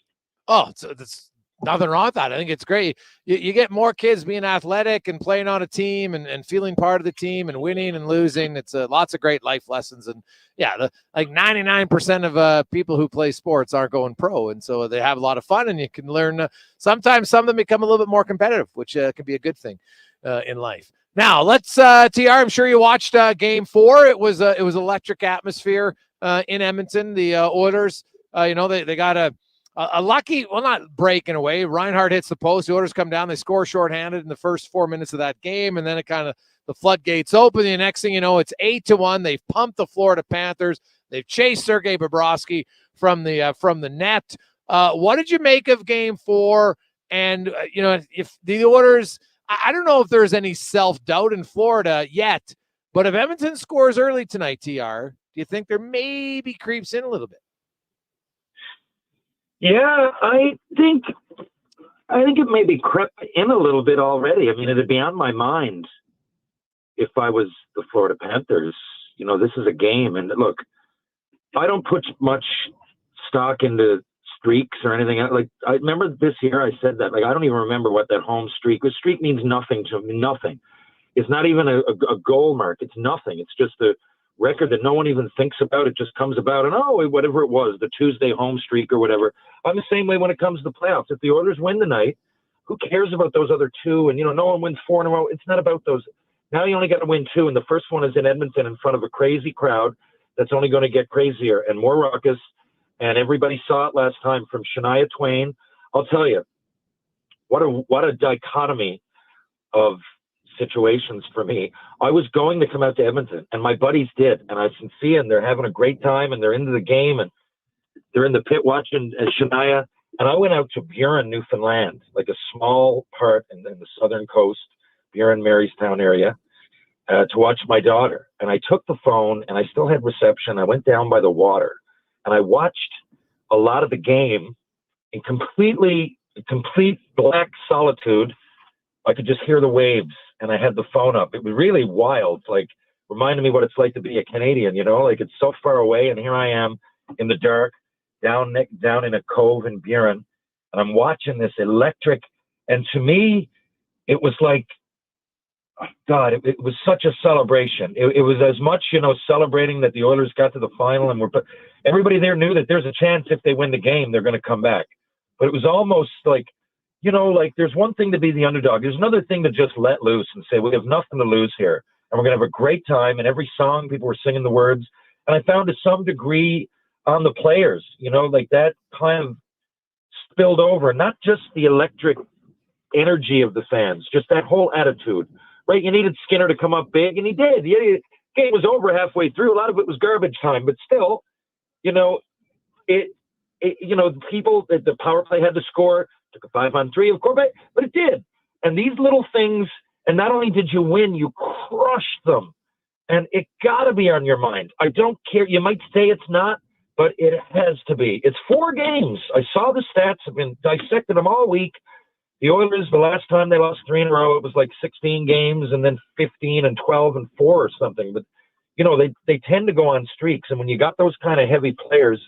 Oh, it's nothing wrong with that. I think it's great. You get more kids being athletic and playing on a team and feeling part of the team and winning and losing. It's lots of great life lessons. And yeah, like 99% of people who play sports aren't going pro. And so they have a lot of fun and you can learn. Sometimes some of them become a little bit more competitive, which can be a good thing in life. Now let's TR, I'm sure you watched game 4. It was electric atmosphere in Edmonton. The Oilers, they got a lucky, well, not breaking away. Reinhardt hits the post. The Oilers come down. They score shorthanded in the first 4 minutes of that game. And then it kind of, the floodgates open. The next thing you know, it's 8-1. They've pumped the Florida Panthers. They've chased Sergei Bobrovsky from the net. What did you make of game 4? And, if the Oilers, I don't know if there's any self-doubt in Florida yet, but if Edmonton scores early tonight, TR, do you think there maybe creeps in a little bit? Yeah, I think it maybe crept in a little bit already. I mean, it'd be on my mind if I was the Florida Panthers. This is a game, and look, I don't put much stock into streaks or anything. Like I remember this year, I said that. Like I don't even remember what that home streak was. Streak means nothing to me. Nothing. It's not even a goal mark. It's nothing. It's just a record that no one even thinks about. It just comes about, and whatever it was, the Tuesday home streak or whatever. I'm the same way when it comes to the playoffs. If the Oilers win tonight, who cares about those other 2? And no one wins 4 in a row. It's not about those. Now you only got to win 2, and the first one is in Edmonton in front of a crazy crowd that's only going to get crazier and more raucous. And everybody saw it last time from Shania Twain. I'll tell you, what a dichotomy of situations for me. I was going to come out to Edmonton, and my buddies did, and I can see them. They're having a great time, and they're into the game, and they're in the pit watching Shania. And I went out to Buren, Newfoundland, like a small part in the southern coast, Buren, Marystown area, to watch my daughter. And I took the phone, and I still had reception. I went down by the water, and I watched a lot of the game in complete black solitude. I could just hear the waves, and I had the phone up. It was really wild, like reminded me what it's like to be a Canadian, like it's so far away. And here I am in the dark, down in a cove in Buren, and I'm watching this electric. And to me, it was like, God, it was such a celebration. It was as much, celebrating that the Oilers got to the final, and everybody there knew that there's a chance if they win the game, they're going to come back. But it was almost like, like there's one thing to be the underdog. There's another thing to just let loose and say, we have nothing to lose here, and we're going to have a great time. And every song, people were singing the words. And I found to some degree on the players, like that kind of spilled over, not just the electric energy of the fans, just that whole attitude, right? You needed Skinner to come up big, and he did. The game was over halfway through. A lot of it was garbage time, but still, you know, people, the power play had to score, took a 5-on-3, of course, but it did. And these little things, and not only did you win, you crushed them. And it got to be on your mind. I don't care. You might say it's not, but it has to be. It's 4 games. I saw the stats. I've been dissecting them all week. The Oilers, the last time they lost 3 in a row, it was like 16 games and then 15 and 12 and 4 or something. But, you know, they tend to go on streaks. And when you got those kind of heavy players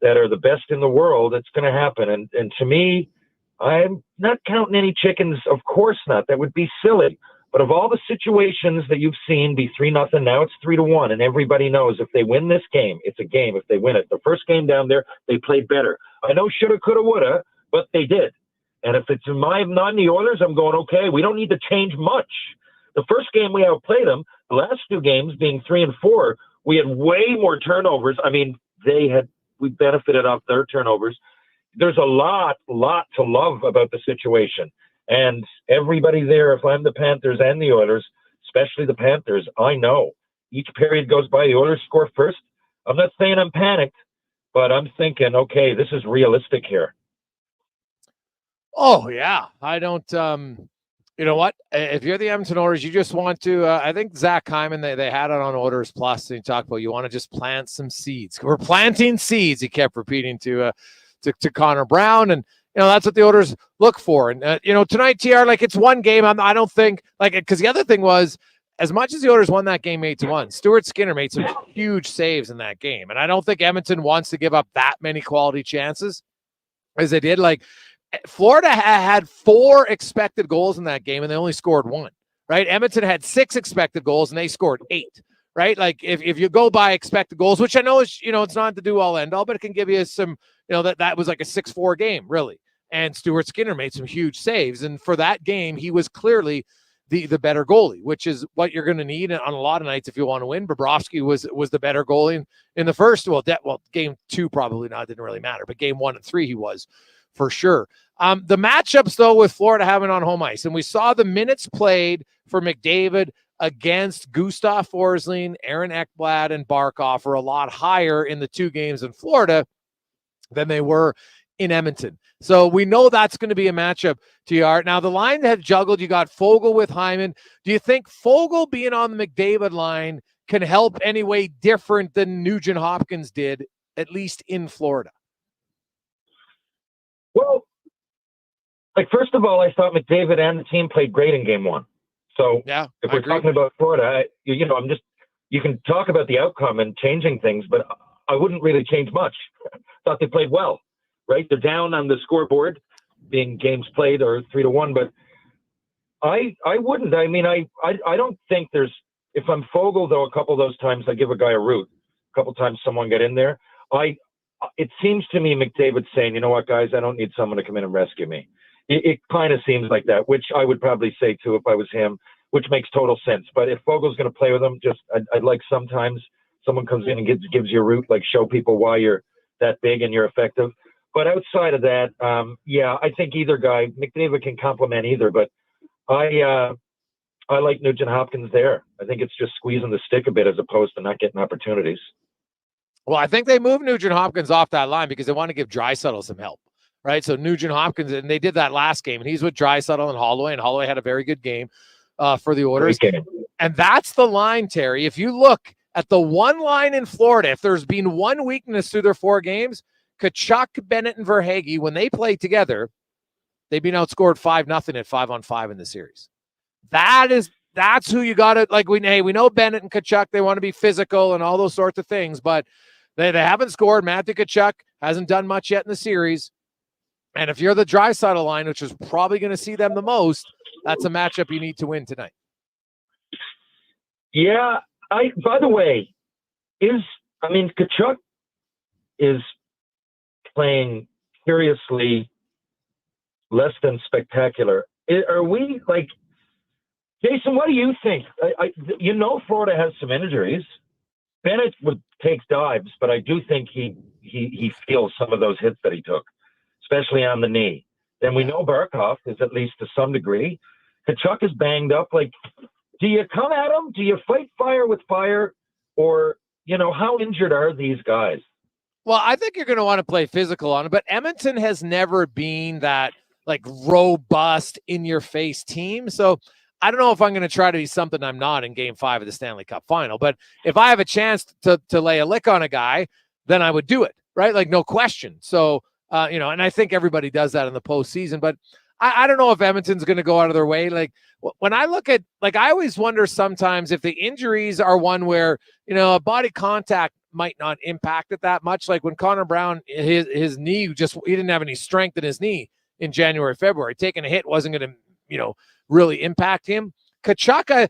that are the best in the world, it's going to happen. And to me, I'm not counting any chickens. Of course not. That would be silly. But of all the situations that you've seen be 3-0, now it's 3-1, and everybody knows if they win this game, it's a game. If they win it, the first game down there, they played better. I know shoulda, coulda, woulda, but they did. And if it's not in the Oilers, I'm going, okay, we don't need to change much. The first game we outplayed them. The last 2 games being 3 and 4, we had way more turnovers. I mean, we benefited off their turnovers. There's a lot to love about the situation. And everybody there, if I'm the Panthers and the Oilers, especially the Panthers, I know each period goes by, the Oilers score first. I'm not saying I'm panicked, but I'm thinking, okay, this is realistic here. Oh, yeah. I don't, you know what? If you're the Edmonton Oilers, you just want to, I think Zach Hyman, they had it on Oilers Plus, and he talked about you want to just plant some seeds. We're planting seeds, he kept repeating to Connor Brown, and you know, that's what the Oilers look for. And, you know, tonight, TR, like, it's one game. I don't think, like, because the other thing was, as much as the Oilers won that game 8-1, Stuart Skinner made some huge saves in that game. And I don't think Edmonton wants to give up that many quality chances as they did. Like, Florida had 4 expected goals in that game, and they only scored 1, right? Edmonton had 6 expected goals, and they scored 8, right? Like, if you go by expected goals, which I know is, you know, it's not the do-all, end-all, but it can give you some, you know, that was like a 6-4 game, really. And Stuart Skinner made some huge saves. And for that game, he was clearly the better goalie, which is what you're going to need on a lot of nights if you want to win. Bobrovsky was the better goalie in the first. Well, game 2 probably not, didn't really matter. But game 1 and 3, he was for sure. The matchups, though, with Florida having on home ice. And we saw the minutes played for McDavid against Gustav Forsling, Aaron Ekblad, and Barkov are a lot higher in the 2 games in Florida than they were in Edmonton. So we know that's going to be a matchup, TR. Now, the line have juggled. You got Fogle with Hyman. Do you think Fogle being on the McDavid line can help any way different than Nugent Hopkins did, at least in Florida? Well, like, first of all, I thought McDavid and the team played great in game 1. So yeah, if we're talking about Florida, you know, you can talk about the outcome and changing things, but I wouldn't really change much. Thought they played well. Right, they're down on the scoreboard, being games played or 3-1. But I wouldn't. I mean, I don't think there's. If I'm Fogle, though, a couple of those times I give a guy a route. A couple of times someone got in there. It seems to me McDavid's saying, you know what, guys, I don't need someone to come in and rescue me. It kind of seems like that, which I would probably say too if I was him, which makes total sense. But if Fogle's going to play with him, I'd like sometimes someone comes in and gives you a route, like show people why you're that big and you're effective. But outside of that, I think either guy, McDavid can complement either. But I like Nugent Hopkins there. I think it's just squeezing the stick a bit as opposed to not getting opportunities. Well, I think they moved Nugent Hopkins off that line because they want to give Draisaitl some help, right? So Nugent Hopkins, and they did that last game, and he's with Draisaitl and Holloway had a very good game for the Oilers. And that's the line, Terry. If you look at the one line in Florida, if there's been one weakness through their 4 games, Tkachuk, Bennett, and Verhaeghe, when they play together, they've been outscored 5-0 at 5-on-5 in the series. That's who you got to, like, we know Bennett and Tkachuk, they want to be physical and all those sorts of things, but they haven't scored. Matthew Tkachuk hasn't done much yet in the series. And if you're the Draisaitl line, which is probably going to see them the most, that's a matchup you need to win tonight. Yeah. By the way, Tkachuk is playing curiously less than spectacular. Are we, like, Jason, what do you think? Florida has some injuries. Bennett takes dives, but I do think he feels some of those hits that he took, especially on the knee. Then we know Barkov is at least to some degree. Kachuk is banged up. Like, do you come at him? Do you fight fire with fire? Or, how injured are these guys? Well, I think you're going to want to play physical on it, but Edmonton has never been that like robust in your face team. So I don't know if I'm going to try to be something I'm not in Game 5 of the Stanley Cup final, but if I have a chance to lay a lick on a guy, then I would do it, right? Like, no question. So, and I think everybody does that in the postseason, but I don't know if Edmonton's going to go out of their way. Like, when I look at, like, I always wonder sometimes if the injuries are one where, a body contact might not impact it that much. Like when Connor Brown, his knee he didn't have any strength in his knee in January, February. Taking a hit wasn't going to, really impact him. Kachuk,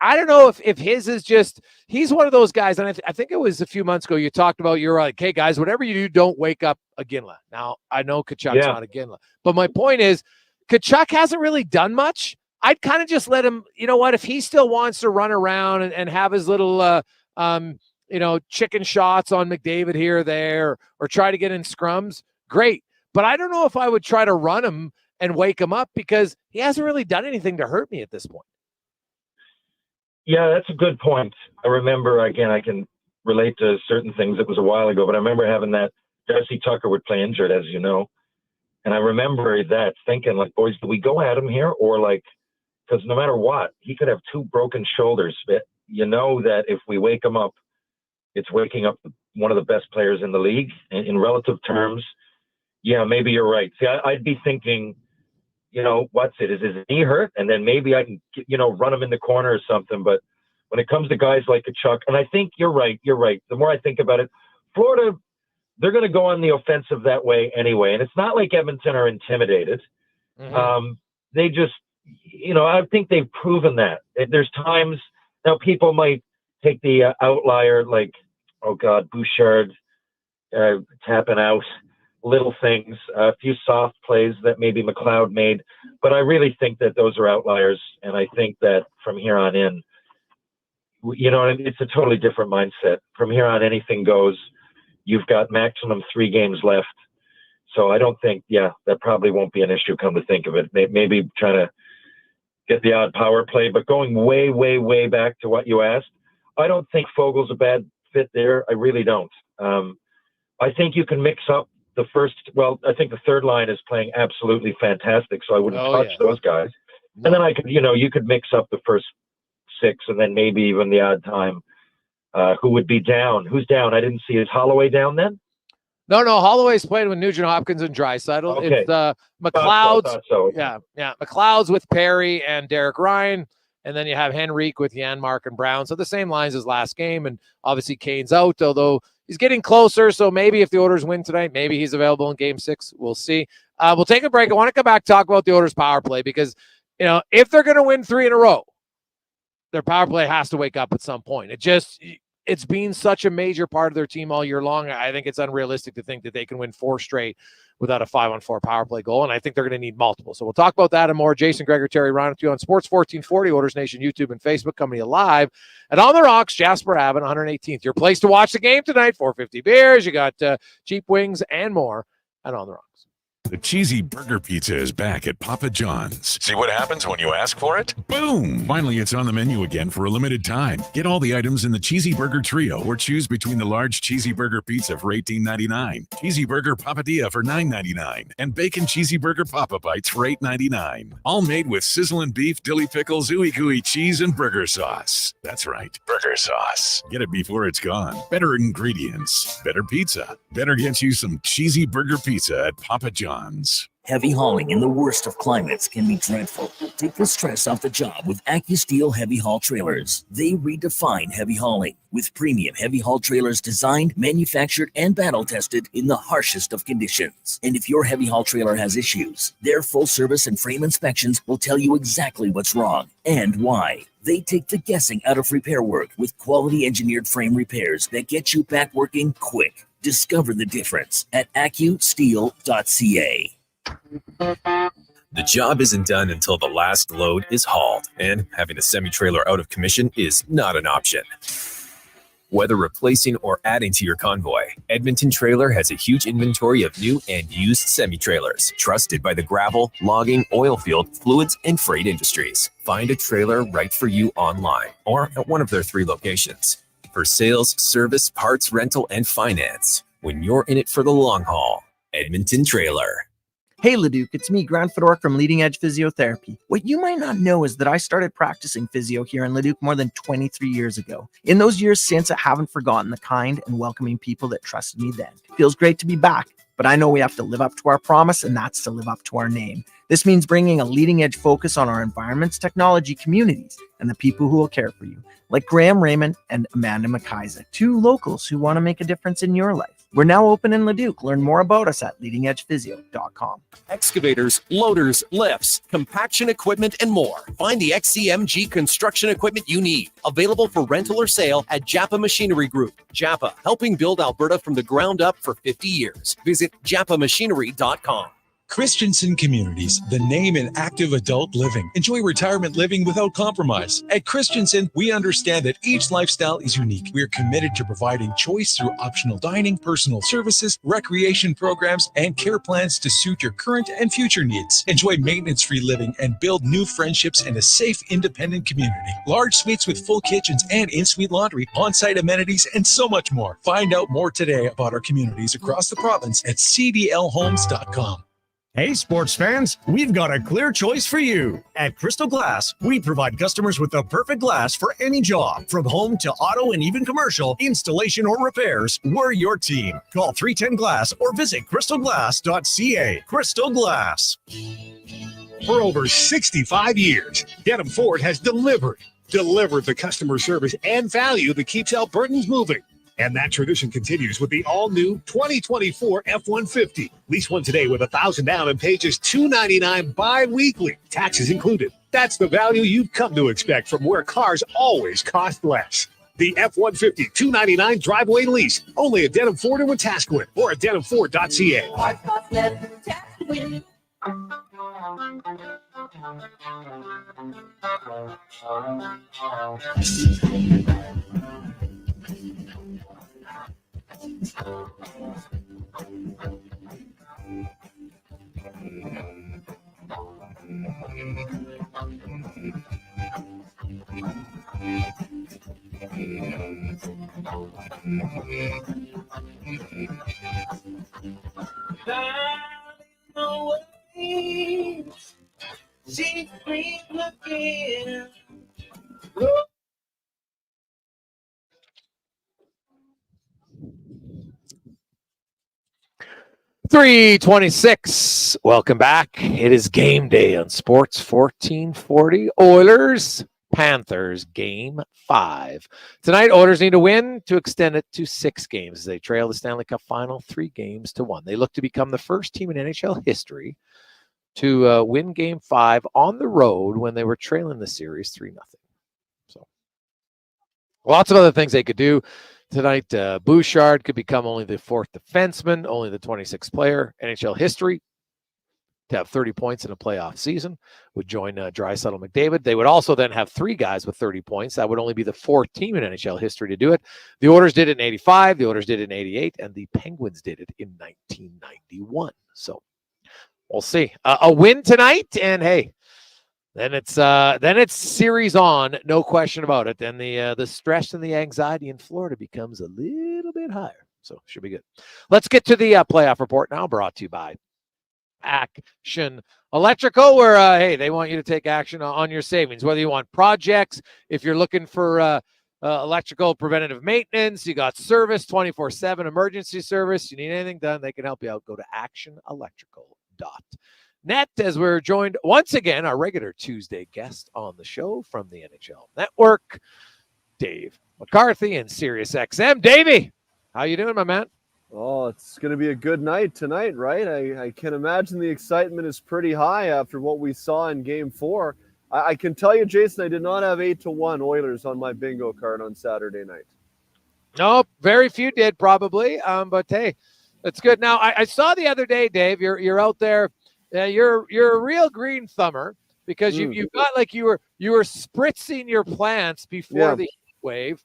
I don't know if his is just, he's one of those guys. And I think it was a few months ago you talked about, you're like, hey guys, whatever you do, don't wake up Iginla. Now I know Kachuk's not Iginla, but my point is Kachuk hasn't really done much. I'd kind of just let him, if he still wants to run around and have his little, chicken shots on McDavid here or there, or try to get in scrums, great. But I don't know if I would try to run him and wake him up because he hasn't really done anything to hurt me at this point. Yeah, that's a good point. I remember, again, I can relate to certain things. It was a while ago, but I remember having that Darcy Tucker would play injured, as you know. And I remember that thinking, like, boys, do we go at him here? Or like, because no matter what, he could have 2 broken shoulders. But that if we wake him up, it's waking up one of the best players in the league in relative terms. Yeah, maybe you're right. See, I'd be thinking, what's it? Is his knee hurt? And then maybe I can, run him in the corner or something. But when it comes to guys like Kachuk, and I think you're right. The more I think about it, Florida, they're going to go on the offensive that way anyway. And it's not like Edmonton are intimidated. Mm-hmm. They just, I think they've proven that. There's times, now people might take the outlier, like, oh God, Bouchard tapping out, little things, a few soft plays that maybe McLeod made. But I really think that those are outliers. And I think that from here on in, it's a totally different mindset. From here on, anything goes. You've got maximum 3 games left. So I don't think, that probably won't be an issue, come to think of it. Maybe trying to get the odd power play. But going way, way, way back to what you asked, I don't think Fogel's a bad fit there. I really don't. I think you can mix up the first. Well, I think the third line is playing absolutely fantastic, so I wouldn't touch those guys. No. And then I could, you could mix up the first 6, and then maybe even the odd time. Who would be down? Who's down? I didn't see. Is Holloway down then? No. Holloway's playing with Nugent Hopkins and Draisaitl. Okay. It's McLeod's. So. Yeah. McLeod's with Perry and Derek Ryan. And then you have Henrique with Janmark and Brown. So the same lines as last game. And obviously Kane's out, although he's getting closer. So maybe if the Oilers win tonight, maybe he's available in Game 6. We'll see. We'll take a break. I want to come back, talk about the Oilers power play, because, if they're going to win 3 in a row, their power play has to wake up at some point. It's been such a major part of their team all year long. I think it's unrealistic to think that they can win 4 straight without a 5-on-4 power play goal, and I think they're going to need multiple. So we'll talk about that and more. Jason Gregor, Terry Ryan with you on Sports 1440, Oilers Nation, YouTube, and Facebook, coming to you live. And on the Rocks, Jasper Ave, 118th. Your place to watch the game tonight, 450 beers. You got cheap wings and more at On the Rocks. The Cheesy Burger Pizza is back at Papa John's. See what happens when you ask for it? Boom! Finally, it's on the menu again for a limited time. Get all the items in the Cheesy Burger Trio, or choose between the large Cheesy Burger Pizza for $18.99, Cheesy Burger Papadilla for $9.99, and Bacon Cheesy Burger Papa Bites for $8.99. All made with sizzling beef, dilly pickles, ooey gooey cheese, and burger sauce. That's right, burger sauce. Get it before it's gone. Better ingredients, better pizza. Better get you some Cheesy Burger Pizza at Papa John's. Heavy hauling in the worst of climates can be dreadful. Take the stress off the job with AccuSteel Heavy Haul Trailers. They redefine heavy hauling with premium heavy haul trailers designed, manufactured, and battle tested in the harshest of conditions. And if your heavy haul trailer has issues, their full service and frame inspections will tell you exactly what's wrong and why. They take the guessing out of repair work with quality engineered frame repairs that get you back working quick. Discover the difference at AccuSteel.ca. The job isn't done until the last load is hauled, and having a semi-trailer out of commission is not an option. Whether replacing or adding to your convoy, Edmonton Trailer has a huge inventory of new and used semi-trailers, trusted by the gravel, logging, oil field, fluids, and freight industries. Find a trailer right for you online or at one of their 3 locations. For sales, service, parts, rental, and finance, when you're in it for the long haul, Edmonton Trailer. Hey Leduc, it's me, Grant Fedork from Leading Edge Physiotherapy. What you might not know is that I started practicing physio here in Leduc more than 23 years ago. In those years since, I haven't forgotten the kind and welcoming people that trusted me then. It feels great to be back, but I know we have to live up to our promise, and that's to live up to our name. This means bringing a leading edge focus on our environments, technology, communities, and the people who will care for you, like Graham Raymond and Amanda McKaiser, 2 locals who want to make a difference in your life. We're now open in Leduc. Learn more about us at leadingedgephysio.com. Excavators, loaders, lifts, compaction equipment, and more. Find the XCMG construction equipment you need. Available for rental or sale at Japa Machinery Group. Japa, helping build Alberta from the ground up for 50 years. Visit japamachinery.com. Christensen Communities, the name in active adult living. Enjoy retirement living without compromise. At Christensen, we understand that each lifestyle is unique. We are committed to providing choice through optional dining, personal services, recreation programs, and care plans to suit your current and future needs. Enjoy maintenance-free living and build new friendships in a safe, independent community. Large suites with full kitchens and in-suite laundry, on-site amenities, and so much more. Find out more today about our communities across the province at cdlhomes.com. Hey, sports fans, we've got a clear choice for you. At Crystal Glass, we provide customers with the perfect glass for any job. From home to auto and even commercial, installation or repairs, we're your team. Call 310 Glass or visit crystalglass.ca. Crystal Glass. For over 65 years, Denham Ford has delivered the customer service and value that keeps Albertans moving. And that tradition continues with the all-new 2024 F-150. Lease one today with $1,000 down and pay just $299 bi-weekly, taxes included. That's the value you've come to expect from where cars always cost less. The F-150 $299 driveway lease, only at Denham Ford in Wetaskiwin or at denhamford.ca. Looking. 326. Welcome back. It is game day on Sports 1440. Oilers, Panthers, game 5. Tonight, Oilers need to win to extend it to 6 games as they trail the Stanley Cup final 3-1. They look to become the first team in NHL history to win game 5 on the road when they were trailing the series 3-0. So lots of other things they could do. Tonight, Bouchard could become only the 4th defenseman, only the 26th player in NHL history to have 30 points in a playoff season, would join Draisaitl McDavid. They would also then have 3 guys with 30 points. That would only be the 4th team in NHL history to do it. The Oilers did it in 85, the Oilers did it in 88, and the Penguins did it in 1991. So we'll see. A win tonight, and hey, then it's series on, no question about it. Then the stress and the anxiety in Florida becomes a little bit higher. So should be good. Let's get to the playoff report now, brought to you by Action Electrical, where hey, they want you to take action on your savings, whether you want projects, if you're looking for electrical preventative maintenance, you got service 24/7 emergency service, you need anything done, they can help you out. Go to actionelectrical.net as we're joined once again, our regular Tuesday guest on the show from the NHL Network, Dave McCarthy and Sirius XM. Davey, how you doing, my man? Oh, it's going to be a good night tonight, right? I can imagine the excitement is pretty high after what we saw in Game 4. I can tell you, Jason, I did not have 8-1 Oilers on my bingo card on Saturday night. No, very few did probably, but hey, that's good. Now, I saw the other day, Dave, you're out there. You're a real green thumber because you've got like you were spritzing your plants before the heat wave.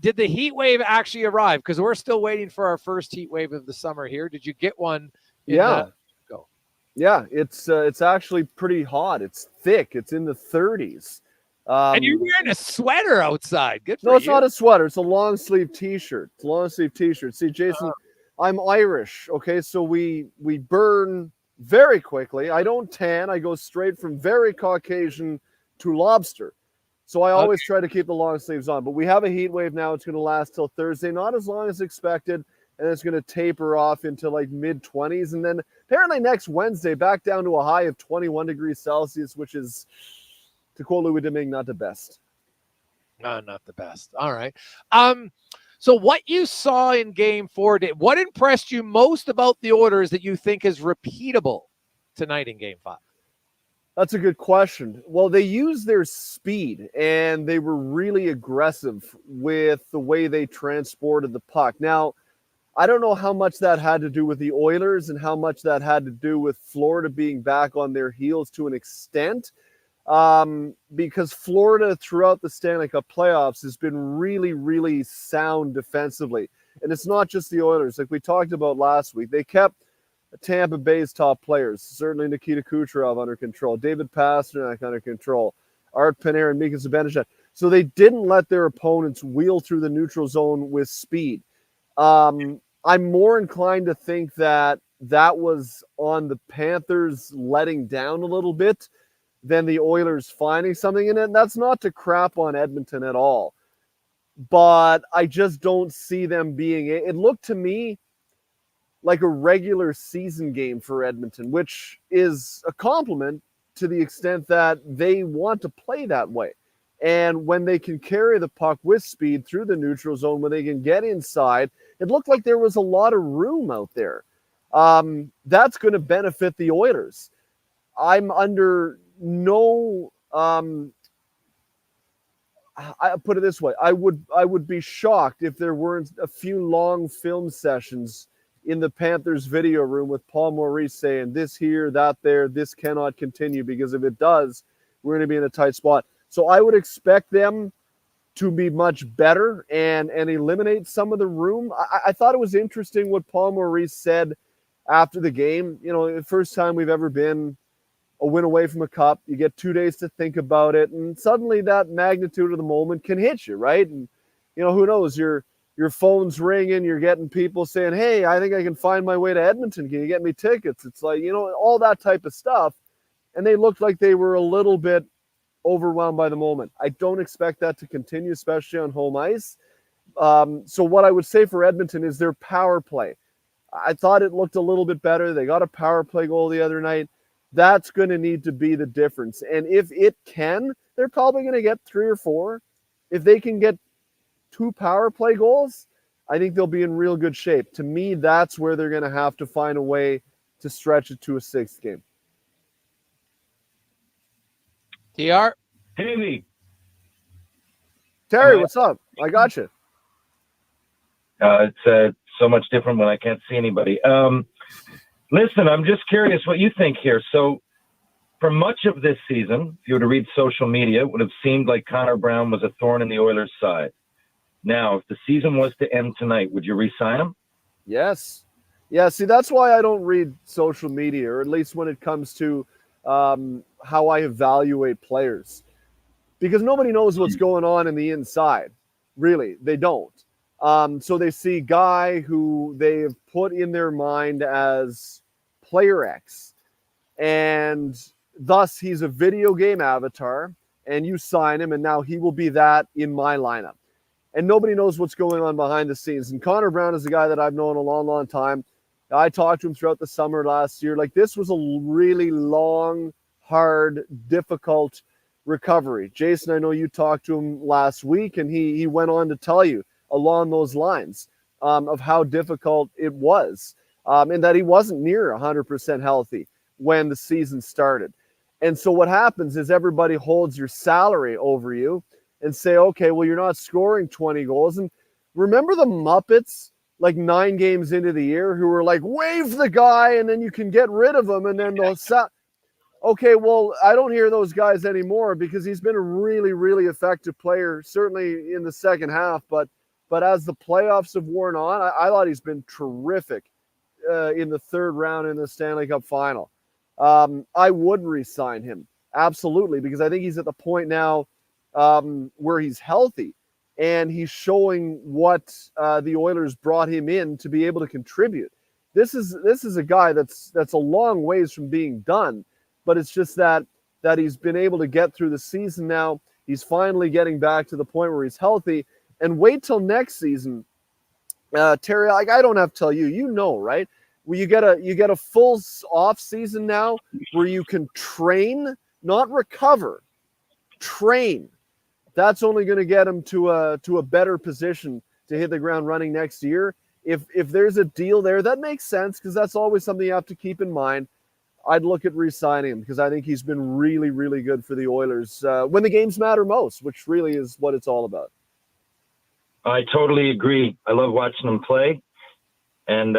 Did the heat wave actually arrive? Because we're still waiting for our first heat wave of the summer here. Did you get one? Go. Yeah, it's actually pretty hot. It's thick. It's in the 30s. And you're wearing a sweater outside. Good for you. No, it's not a sweater. It's a long sleeve T-shirt. It's a long sleeve T-shirt. See, Jason, I'm Irish. Okay, so we burn very quickly. I don't tan. I go straight from very Caucasian to lobster. So I always try to keep the long sleeves on. But we have a heat wave now. It's going to last till Thursday, not as long as expected, and it's going to taper off into like mid-20s, and then apparently next Wednesday back down to a high of 21 degrees Celsius, which is, to quote Louis Domingue, not the best. Not the best. All right. So what you saw in Game 4, what impressed you most about the Oilers that you think is repeatable tonight in Game 5? That's a good question. Well, they used their speed, and they were really aggressive with the way they transported the puck. Now, I don't know how much that had to do with the Oilers and how much that had to do with Florida being back on their heels to an extent, because Florida throughout the Stanley Cup playoffs has been really, really sound defensively. And it's not just the Oilers. Like we talked about last week, they kept Tampa Bay's top players, certainly Nikita Kucherov under control, David Pastrnak under control, Art Panarin, Mika Zibanejad. So they didn't let their opponents wheel through the neutral zone with speed. I'm more inclined to think that was on the Panthers letting down a little bit than the Oilers finding something in it. And that's not to crap on Edmonton at all. But I just don't see them being... It looked to me like a regular season game for Edmonton, which is a compliment to the extent that they want to play that way. And when they can carry the puck with speed through the neutral zone, when they can get inside, it looked like there was a lot of room out there. That's going to benefit the Oilers. I'm under no... I put it this way. I would be shocked if there weren't a few long film sessions in the Panthers video room with Paul Maurice saying this here, that there, this cannot continue, because if it does, we're going to be in a tight spot. So I would expect them to be much better and eliminate some of the room. I thought it was interesting what Paul Maurice said after the game. You know, the first time we've ever been a win away from a cup, you get 2 days to think about it, and suddenly that magnitude of the moment can hit you, right? And, you know, who knows, your phone's ringing, you're getting people saying, hey, I think I can find my way to Edmonton. Can you get me tickets? It's like, you know, all that type of stuff. And they looked like they were a little bit overwhelmed by the moment. I don't expect that to continue, especially on home ice. So what I would say for Edmonton is their power play. I thought it looked a little bit better. They got a power play goal the other night. That's going to need to be the difference. And if it can, they're probably going to get 3 or 4. If they can get 2 power play goals, I think they'll be in real good shape. To me, that's where they're going to have to find a way to stretch it to a 6th game. TR? Hey, Terry, what's up? I got you. It's so much different when I can't see anybody. Listen, I'm just curious what you think here. So for much of this season, if you were to read social media, it would have seemed like Connor Brown was a thorn in the Oilers' side. Now, if the season was to end tonight, would you re-sign him? Yes. Yeah, see, that's why I don't read social media, or at least when it comes to how I evaluate players. Because nobody knows what's going on in the inside. Really, they don't. So they see Guy who they've put in their mind as player X, and thus he's a video game avatar, and you sign him, and now he will be that in my lineup. And nobody knows what's going on behind the scenes. And Connor Brown is a guy that I've known a long, long time. I talked to him throughout the summer last year. Like, this was a really long, hard, difficult recovery. Jason, I know you talked to him last week, and he went on to tell you along those lines of how difficult it was, and that he wasn't near 100% healthy when the season started. And so what happens is everybody holds your salary over you and say, okay, well, you're not scoring 20 goals. And remember the Muppets, like 9 games into the year, who were like, waive the guy, and then you can get rid of him, and then they'll Okay, well, I don't hear those guys anymore because he's been a really, really effective player, certainly in the second half. But as the playoffs have worn on, I thought he's been terrific in the third round in the Stanley Cup final. I would re-sign him, absolutely, because I think he's at the point now where he's healthy and he's showing what the Oilers brought him in to be able to contribute. This is a guy that's a long ways from being done, but it's just that he's been able to get through the season now. He's finally getting back to the point where he's healthy. And wait till next season, Terry. Like, I don't have to tell you, you know, right? Well, you get a full off season now where you can train, not recover, train. That's only going to get him to a better position to hit the ground running next year. If there's a deal there, that makes sense because that's always something you have to keep in mind. I'd look at re-signing him because I think he's been really, really good for the Oilers when the games matter most, which really is what it's all about. I totally agree. I love watching him play. And,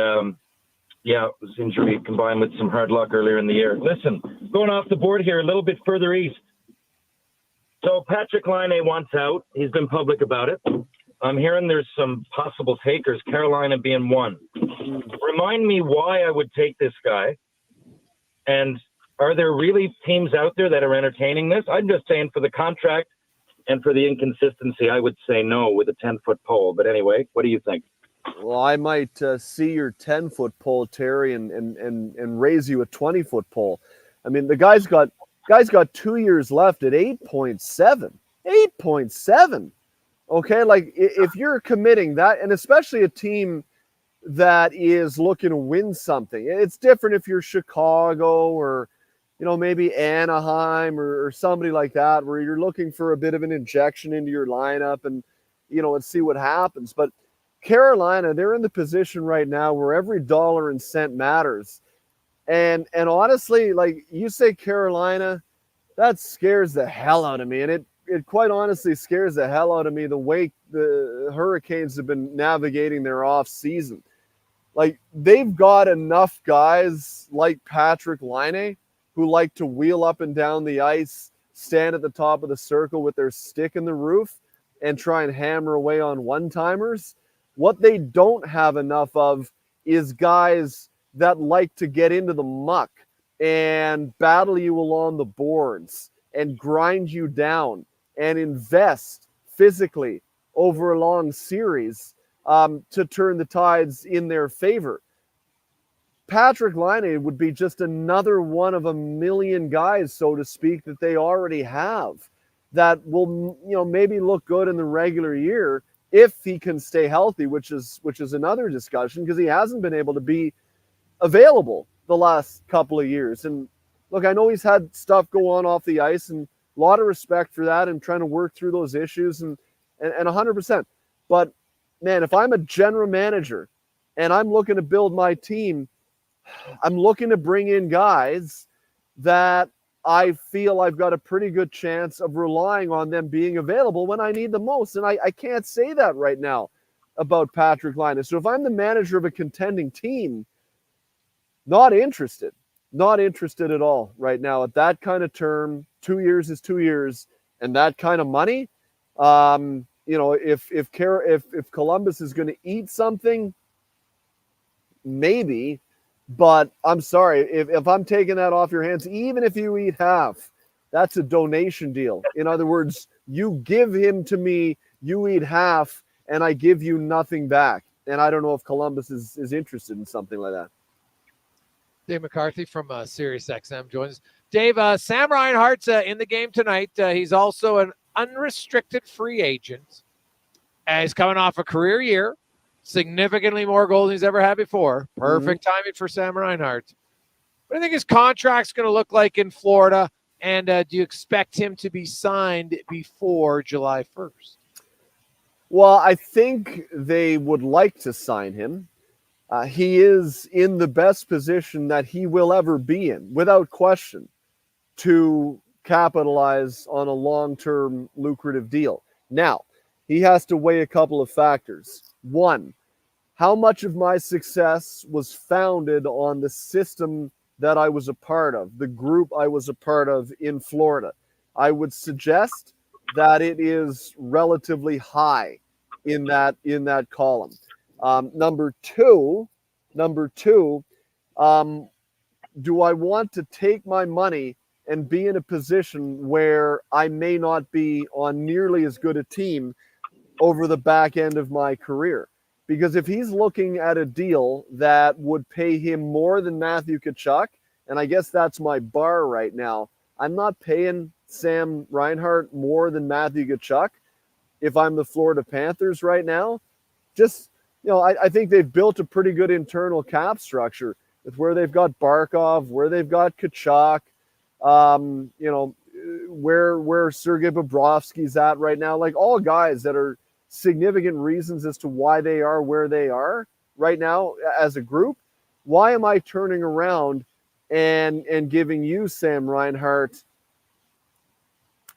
it was injury combined with some hard luck earlier in the year. Listen, going off the board here a little bit further east. So Patrick Laine wants out. He's been public about it. I'm hearing there's some possible takers, Carolina being one. Remind me why I would take this guy. And are there really teams out there that are entertaining this? I'm just saying for the contract and for the inconsistency, I would say no with a 10-foot pole. But anyway, what do you think? Well, I might see your 10-foot pole, Terry, and raise you a 20-foot pole. I mean, the guy's got 2 years left at 8.7. 8.7. Okay, like if you're committing that, and especially a team that is looking to win something. It's different if you're Chicago or, maybe Anaheim or somebody like that, where you're looking for a bit of an injection into your lineup and see what happens. But Carolina, they're in the position right now where every dollar and cent matters. And honestly, like you say Carolina, that scares the hell out of me. And it quite honestly scares the hell out of me the way the Hurricanes have been navigating their off season. Like, they've got enough guys like Patrick Laine who like to wheel up and down the ice, stand at the top of the circle with their stick in the roof and try and hammer away on one-timers. What they don't have enough of is guys that like to get into the muck and battle you along the boards and grind you down and invest physically over a long series to turn the tides in their favor. Patrick Laine would be just another one of a million guys, so to speak, that they already have that will, maybe look good in the regular year if he can stay healthy, which is another discussion because he hasn't been able to be available the last couple of years. And look, I know he's had stuff go on off the ice, and a lot of respect for that and trying to work through those issues and 100%. But man, if I'm a general manager and I'm looking to build my team, I'm looking to bring in guys that I feel I've got a pretty good chance of relying on them being available when I need the most. And I can't say that right now about Patrick Laine. So if I'm the manager of a contending team, not interested at all right now at that kind of term. 2 years is 2 years, and that kind of money. If Columbus is going to eat something, maybe. But I'm sorry, if I'm taking that off your hands, even if you eat half, that's a donation deal. In other words, you give him to me, you eat half, and I give you nothing back. And I don't know if Columbus is interested in something like that. Dave McCarthy from SiriusXM joins us. Dave, Sam Reinhart's in the game tonight. He's also an unrestricted free agent. He's coming off a career year. Significantly more goals than he's ever had before. Perfect timing for Sam Reinhart. What do you think his contract's going to look like in Florida? And do you expect him to be signed before July 1st? Well, I think they would like to sign him. He is in the best position that he will ever be in, without question, to capitalize on a long-term lucrative deal. Now, he has to weigh a couple of factors. One, how much of my success was founded on the system that I was a part of, the group I was a part of in Florida, I would suggest that it is relatively high in that column. Number two, do I want to take my money and be in a position where I may not be on nearly as good a team over the back end of my career? Because if he's looking at a deal that would pay him more than Matthew Tkachuk, and I guess that's my bar right now, I'm not paying Sam Reinhart more than Matthew Tkachuk if I'm the Florida Panthers right now. Just, I think they've built a pretty good internal cap structure with where they've got Barkov, where they've got Tkachuk, where Sergei Bobrovsky's at right now, like all guys that are significant reasons as to why they are where they are right now as a group. Why am I turning around and giving you, Sam Reinhart,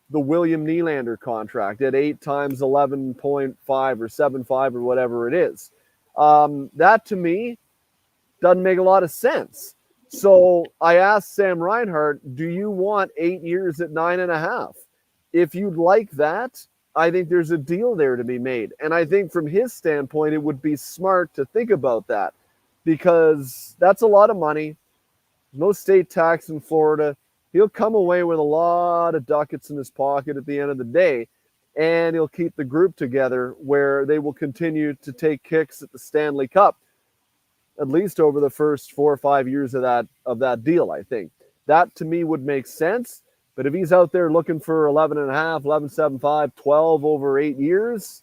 the William Nylander contract at 8 times 11.5 or 7.5 or whatever it is? That to me doesn't make a lot of sense. So I asked Sam Reinhart, do you want 8 years at 9.5? If you'd like that, I think there's a deal there to be made. And I think from his standpoint, it would be smart to think about that, because that's a lot of money. No state tax in Florida. He'll come away with a lot of ducats in his pocket at the end of the day, and he'll keep the group together where they will continue to take kicks at the Stanley Cup, at least over the first 4 or 5 years of that deal. I think that to me would make sense. But if he's out there looking for 11.5, 11.75, 12 over 8 years,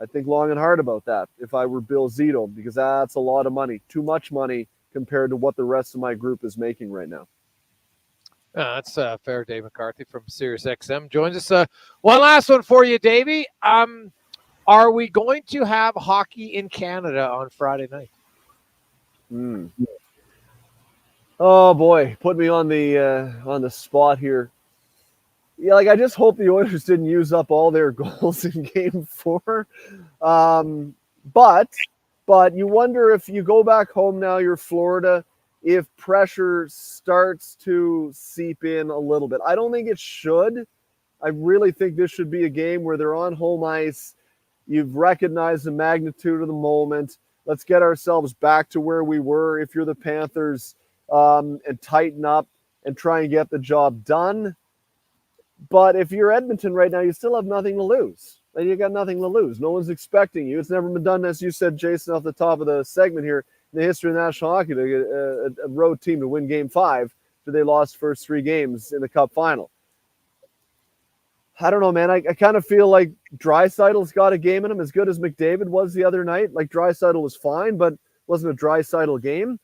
I think long and hard about that if I were Bill Zito, because that's a lot of money, too much money compared to what the rest of my group is making right now. That's fair. Dave McCarthy from SiriusXM joins us. One last one for you, Davey. Are we going to have hockey in Canada on Friday night? Oh boy, put me on the spot here. Yeah, I just hope the Oilers didn't use up all their goals in Game 4. But you wonder if you go back home now, you're Florida, if pressure starts to seep in a little bit. I don't think it should. I really think this should be a game where they're on home ice. You've recognized the magnitude of the moment. Let's get ourselves back to where we were if you're the Panthers, and tighten up and try and get the job done. But if you're Edmonton right now, you still have nothing to lose. And you got nothing to lose. No one's expecting you. It's never been done, as you said, Jason, off the top of the segment here, in the history of National Hockey, to get a road team to win Game 5 after they lost first 3 games in the Cup final. I don't know, man. I kind of feel like Draisaitl's got a game in him, as good as McDavid was the other night. Like, Draisaitl was fine, but wasn't a Draisaitl game.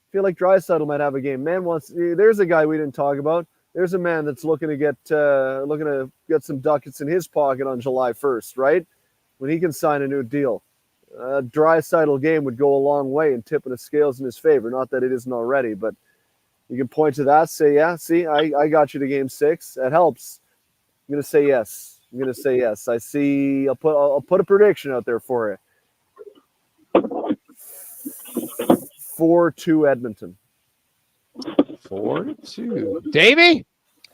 I feel like Draisaitl might have a game. Man there's a guy we didn't talk about. There's a man that's looking to get some ducats in his pocket on July 1st, right? When he can sign a new deal. A Draisaitl game would go a long way in tipping the scales in his favor. Not that it isn't already, but you can point to that, say, yeah, see, I got you to Game 6. That helps. I'm gonna say yes. I see. I'll put a prediction out there for you. 4-2 Edmonton. 4-2. Davey,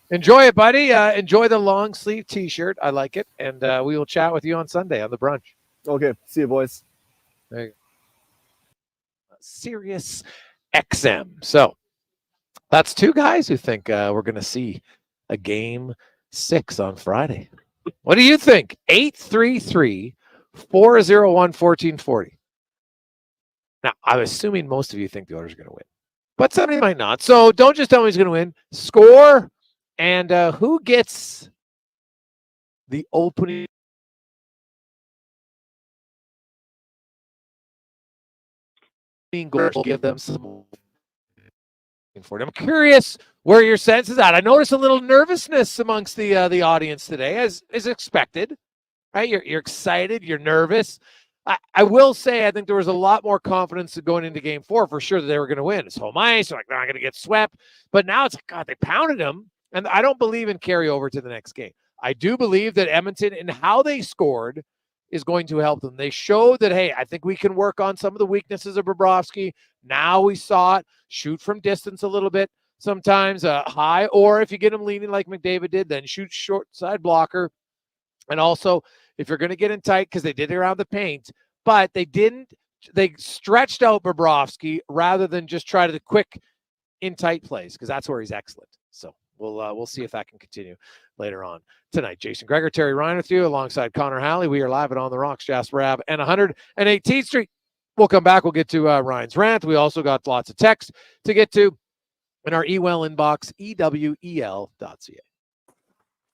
enjoy it, buddy. Enjoy the long sleeve T-shirt. I like it, and we will chat with you on Sunday on the brunch. Okay, see you, boys. There you go. Sirius XM. So that's 2 guys who think we're going to see a Game 6 on Friday. What do you think? 833-401-1440. Now, I'm assuming most of you think the Oilers are going to win, but somebody might not. So don't just tell me he's going to win. Score, and who gets the opening goal? Give them some. I'm curious where your sense is at. I noticed a little nervousness amongst the audience today, as is expected. Right? You're excited. You're nervous. I will say I think there was a lot more confidence going into Game 4 for sure that they were going to win. It's home ice. They're like, they're not going to get swept. But now it's like, God, they pounded them. And I don't believe in carryover to the next game. I do believe that Edmonton and how they scored is going to help them. They showed that, hey, I think we can work on some of the weaknesses of Bobrovsky. Now we saw it. Shoot from distance a little bit, sometimes high, or if you get him leaning like McDavid did, then shoot short side blocker. And also, if you're going to get in tight, because they did it around the paint, but they stretched out Bobrovsky rather than just try to quick in tight plays, because that's where he's excellent. So we'll see if that can continue later on tonight. Jason Gregor, Terry Ryan with you alongside Connor Halley. We are live at On the Rocks, Jasper Ave and 118th Street. We'll come back. We'll get to Ryan's rant. We also got lots of text to get to in our email inbox, ewel.ca.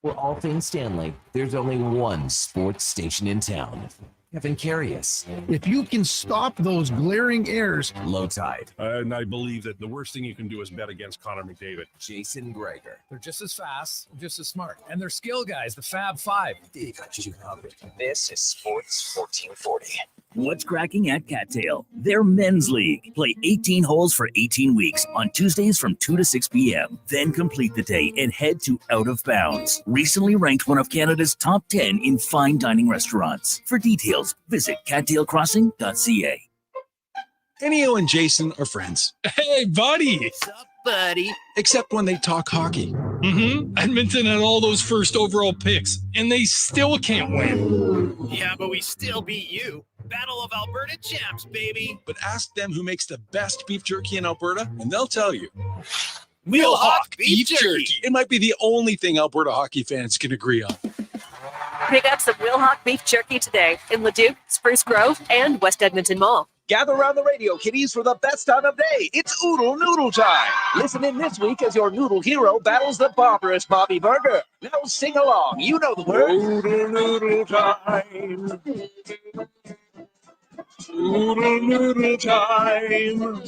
For all things Stanley, there's only one sports station in town. Kevin Carius. If you can stop those glaring errors. Low Tide. And I believe that the worst thing you can do is bet against Connor McDavid. Jason Gregor. They're just as fast, just as smart. And they're skill guys, the Fab Five. They got you covered. This is Sports 1440. What's cracking at Cattail? Their men's league. Play 18 holes for 18 weeks on Tuesdays from 2 to 6 p.m. Then complete the day and head to Out of Bounds, recently ranked one of Canada's top 10 in fine dining restaurants. For details, visit cattailcrossing.ca. Enio and Jason are friends. Hey, buddy. What's up, buddy? Except when they talk hockey. Edmonton had all those first overall picks, and they still can't win. Yeah, but we still beat you. Battle of Alberta champs, baby. But ask them who makes the best beef jerky in Alberta, and they'll tell you. Wheelhawk beef jerky. It might be the only thing Alberta hockey fans can agree on. Pick up some Wheelhawk beef jerky today in Leduc, Spruce Grove, and West Edmonton Mall. Gather around the radio, kiddies, for the best time of day. It's Oodle Noodle time. Listen in this week as your noodle hero battles the barbarous Bobby Burger. Now sing along. You know the words. Oodle Noodle time. Oodle Noodle time.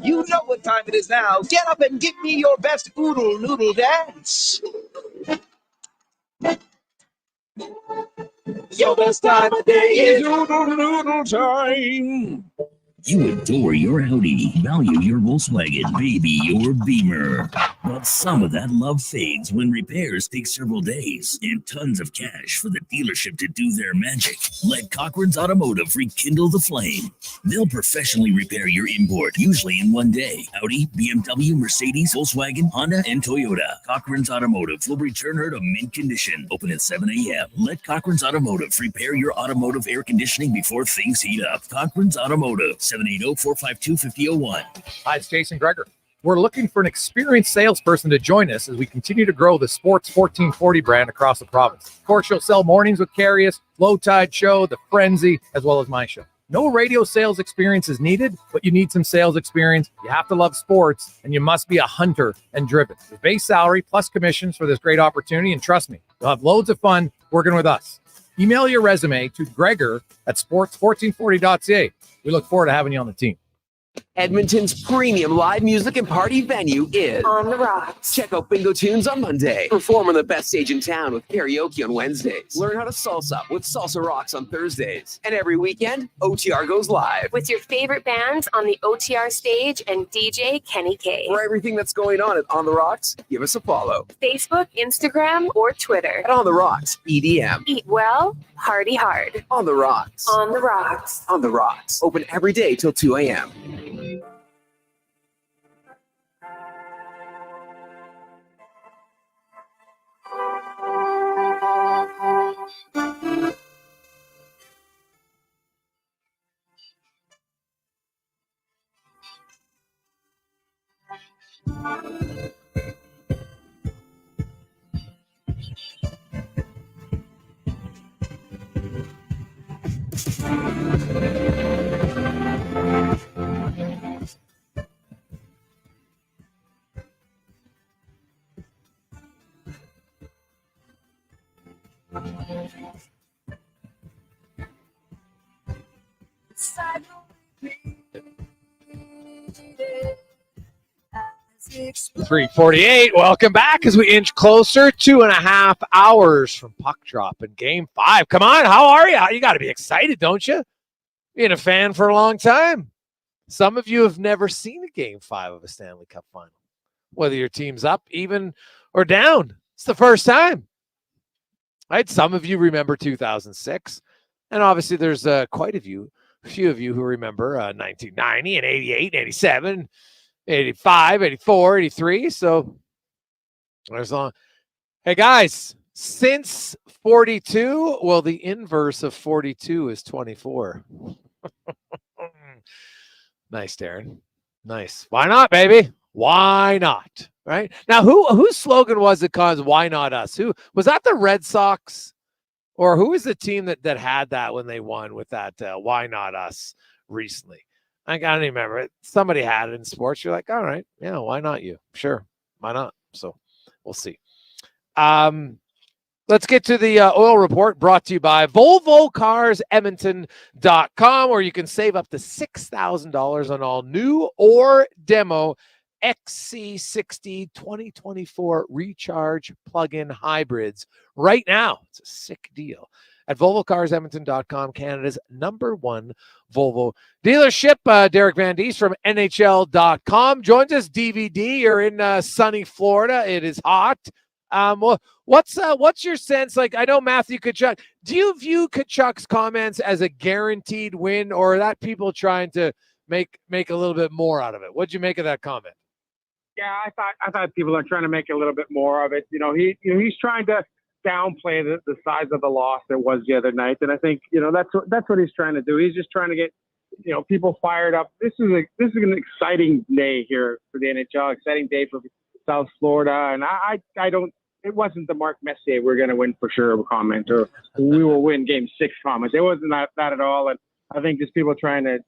You know what time it is now. Get up and give me your best Oodle Noodle dance. Your best time of day is Oodle Noodle time. You adore your Audi, value your Volkswagen, baby your Beamer. But some of that love fades when repairs take several days and tons of cash for the dealership to do their magic. Let Cochran's Automotive rekindle the flame. They'll professionally repair your import, usually in one day. Audi, BMW, Mercedes, Volkswagen, Honda, and Toyota. Cochran's Automotive will return her to mint condition. Open at 7 a.m. Let Cochran's Automotive repair your automotive air conditioning before things heat up. Cochran's Automotive, 780-452-5001. Hi, it's Jason Gregor. We're looking for an experienced salesperson to join us as we continue to grow the Sports 1440 brand across the province. Of course, you'll sell Mornings with Carius, Low Tide Show, The Frenzy, as well as my show. No radio sales experience is needed, but you need some sales experience. You have to love sports, and you must be a hunter and driven. The base salary plus commissions for this great opportunity, and trust me, you'll have loads of fun working with us. Email your resume to gregor@sports1440.ca. We look forward to having you on the team. Edmonton's premium live music and party venue is On the Rocks. Check out Bingo Tunes on Monday. Perform on the best stage in town with karaoke on Wednesdays. Learn how to salsa with Salsa Rocks on Thursdays. And every weekend, OTR goes live. With your favorite bands on the OTR stage and DJ Kenny K. For everything that's going on at On the Rocks, give us a follow. Facebook, Instagram, or Twitter. At On the Rocks, EDM. Eat well, party hard. On the Rocks. On the Rocks. On the Rocks. Open every day till 2 a.m. The 348. Welcome back as we inch closer. 2.5 hours from puck drop in Game 5. Come on, how are you? You got to be excited, don't you? Being a fan for a long time. Some of you have never seen a Game 5 of a Stanley Cup final, whether your team's up, even, or down. It's the first time. Right? Some of you remember 2006. And obviously there's quite a few of you who remember 1990 and 88, 87, 85, 84, 83. So there's long. Hey guys, since 42, well, the inverse of 42 is 24. Nice, Darren. Nice. Why not, baby? Why not? Right now, whose slogan was it? Cause why not us? Who was that? The Red Sox, or who was the team that had that when they won with that? Why not us? Recently, I don't even remember. Somebody had it in sports. You're like, all right, yeah, why not you? Sure, why not? So we'll see. Let's get to the oil report brought to you by VolvoCarsEdmonton.com, where you can save up to $6,000 on all new or demo XC60 2024 recharge plug-in hybrids right now. It's a sick deal at VolvoCarsEdmonton.com, Canada's #1 Volvo dealership. Derek Van Dies from NHL.com joins us. DVD, you're in sunny Florida. It is hot. What's your sense? Like, I know Matthew Tkachuk. Do you view Tkachuk's comments as a guaranteed win, or are that people trying to make a little bit more out of it? What'd you make of that comment? Yeah, I thought people are trying to make a little bit more of it. He's trying to downplay the size of the loss that was the other night, and I think that's what he's trying to do. He's just trying to get people fired up. This is an exciting day here for the NHL. Exciting day for South Florida, and I don't. It wasn't the Mark Messier "we're going to win for sure" comment, or "we will win Game 6" comment. It wasn't that at all. And I think just people trying to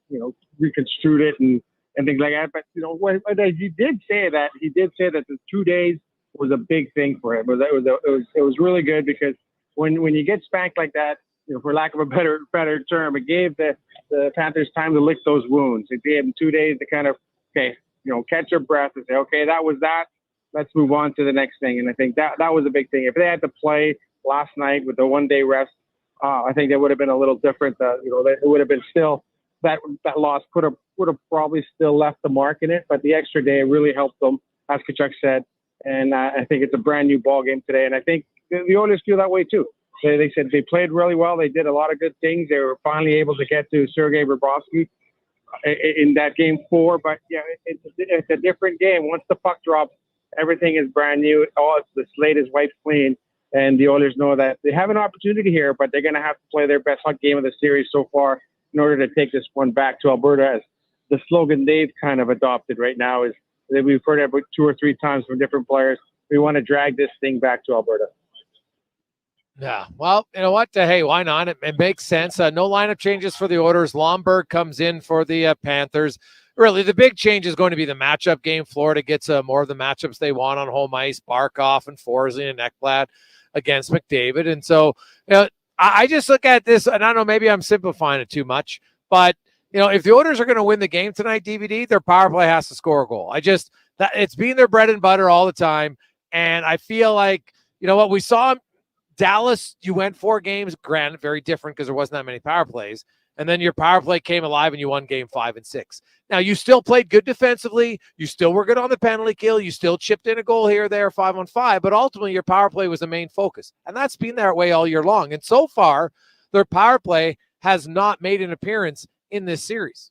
reconstruct it and things like that. But he did say that the 2 days was a big thing for him. It was really good, because when you get spanked like that, for lack of a better term, it gave the Panthers time to lick those wounds. It gave them 2 days to kind of catch their breath and say, okay, that was that. Let's move on to the next thing. And I think that was a big thing. If they had to play last night with the 1 day rest, I think that would have been a little different. It would have been still that loss would have probably still left the mark in it. But the extra day really helped them, as Tkachuk said. And I think it's a brand new ball game today. And I think the Oilers feel that way too. They said they played really well. They did a lot of good things. They were finally able to get to Sergei Bobrovsky in that Game 4. But yeah, it's a different game. Once the puck drops, everything is brand new. The slate is wiped clean, and the Oilers know that they have an opportunity here, but they're going to have to play their best hot game of the series so far in order to take this one back to Alberta. As the slogan they've kind of adopted right now is that we've heard it about 2 or 3 times from different players. We want to drag this thing back to Alberta. Yeah, well, you know what? Hey, why not? It makes sense. No lineup changes for the Oilers. Lomberg comes in for the Panthers. Really, the big change is going to be the matchup game. Florida gets more of the matchups they want on home ice. Barkov and Forsling and Ekblad against McDavid. And so, I just look at this, and I don't know, maybe I'm simplifying it too much, but, if the Oilers are going to win the game tonight, DVD, their power play has to score a goal. It's been their bread and butter all the time. And I feel like, what we saw Dallas, you went 4 games, granted, very different because there wasn't that many power plays. And then your power play came alive and you won Game 5 and 6. Now, you still played good defensively. You still were good on the penalty kill. You still chipped in a goal here or there, 5-on-5. But ultimately, your power play was the main focus. And that's been that way all year long. And so far, their power play has not made an appearance in this series.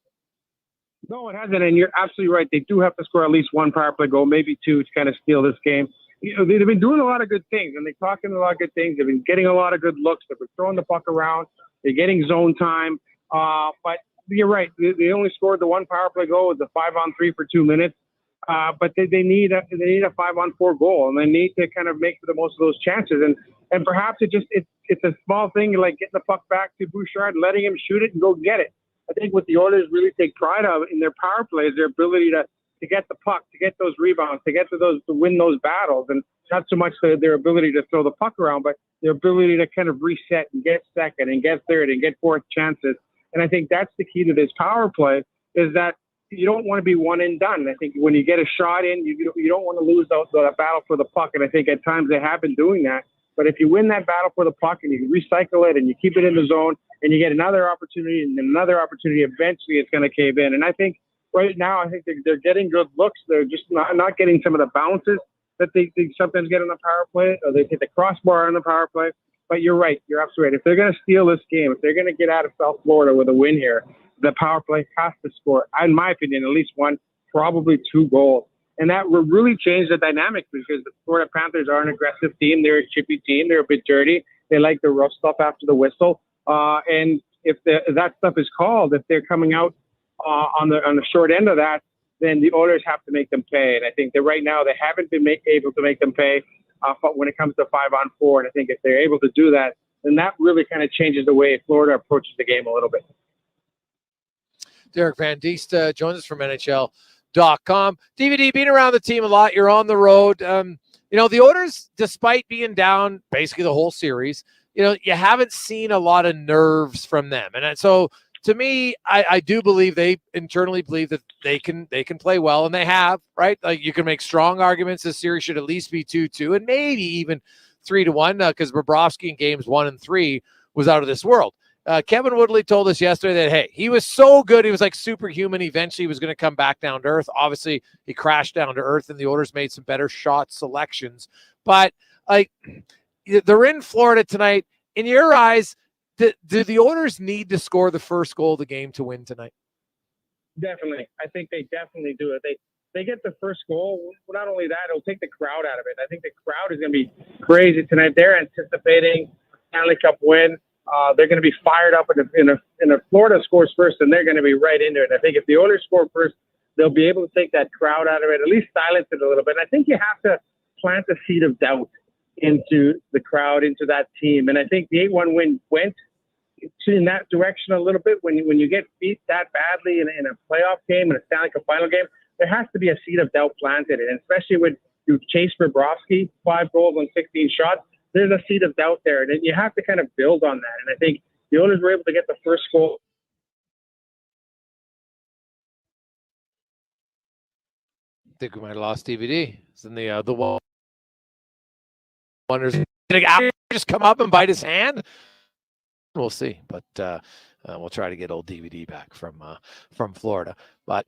No, it hasn't. And you're absolutely right. They do have to score at least 1 power play goal, maybe 2, to kind of steal this game. They've been doing a lot of good things, and they're talking a lot of good things. They've been getting a lot of good looks. They've been throwing the puck around. They're getting zone time. But you're right. They only scored the 1 power play goal with the 5-on-3 for 2 minutes. But they need a 5-on-4 goal, and they need to kind of make the most of those chances. And perhaps it's a small thing, like getting the puck back to Bouchard, letting him shoot it and go get it. I think what the Oilers really take pride of in their power play is their ability to get the puck, to get those rebounds, to win those battles, and not so much their ability to throw the puck around, but their ability to kind of reset and get second and get third and get fourth chances. And I think that's the key to this power play, is that you don't want to be one and done. I think when you get a shot in, you don't want to lose the battle for the puck. And I think at times they have been doing that. But if you win that battle for the puck and you recycle it and you keep it in the zone and you get another opportunity and another opportunity, eventually it's going to cave in. And I think right now, I think they're getting good looks. They're just not getting some of the bounces that they sometimes get on the power play, or they hit the crossbar on the power play. But you're right. You're absolutely right. If they're going to steal this game, if they're going to get out of South Florida with a win here, the power play has to score, in my opinion, at least one, probably 2 goals. And that will really change the dynamic because the Florida Panthers are an aggressive team. They're a chippy team. They're a bit dirty. They like the rough stuff after the whistle. And if that stuff is called, if they're coming out on the short end of that, then the Oilers have to make them pay. And I think that right now they haven't been able to make them pay when it comes to 5-on-4. And I think if they're able to do that, then that really kind of changes the way Florida approaches the game a little bit. Derek Van Diest joins us from NHL.com. DVD, being around the team a lot, you're on the road. The Oilers, despite being down basically the whole series, you haven't seen a lot of nerves from them. And so to me, I do believe they internally believe that they can play well, and they have, right? Like, you can make strong arguments this series should at least be 2-2 and maybe even 3-1 because Bobrovsky in games 1 and 3 was out of this world. Kevin Woodley told us yesterday that, hey, he was so good. He was like superhuman. Eventually, he was going to come back down to earth. Obviously, he crashed down to earth, and the Oilers made some better shot selections. But, like, they're in Florida tonight. In your eyes, do the Oilers need to score the first goal of the game to win tonight? Definitely. I think they definitely do it. They get the first goal. Not only that, it'll take the crowd out of it. I think the crowd is going to be crazy tonight. They're anticipating a Stanley Cup win. They're going to be fired up. If Florida scores first, then they're going to be right into it. I think if the Oilers score first, they'll be able to take that crowd out of it, at least silence it a little bit. And I think you have to plant a seed of doubt into the crowd, into that team. And I think the 8-1 win went in that direction a little bit. When you get beat that badly in a playoff game, in a Stanley Cup final game, there has to be a seed of doubt planted. And especially when you chase Bobrovsky, 5 goals on 16 shots, there's a seed of doubt there. And you have to kind of build on that. And I think the Oilers were able to get the first goal. I think we might have lost DVD. It's in the wonders. Did he just come up and bite his hand? We'll see, but we'll try to get old DVD back from Florida. But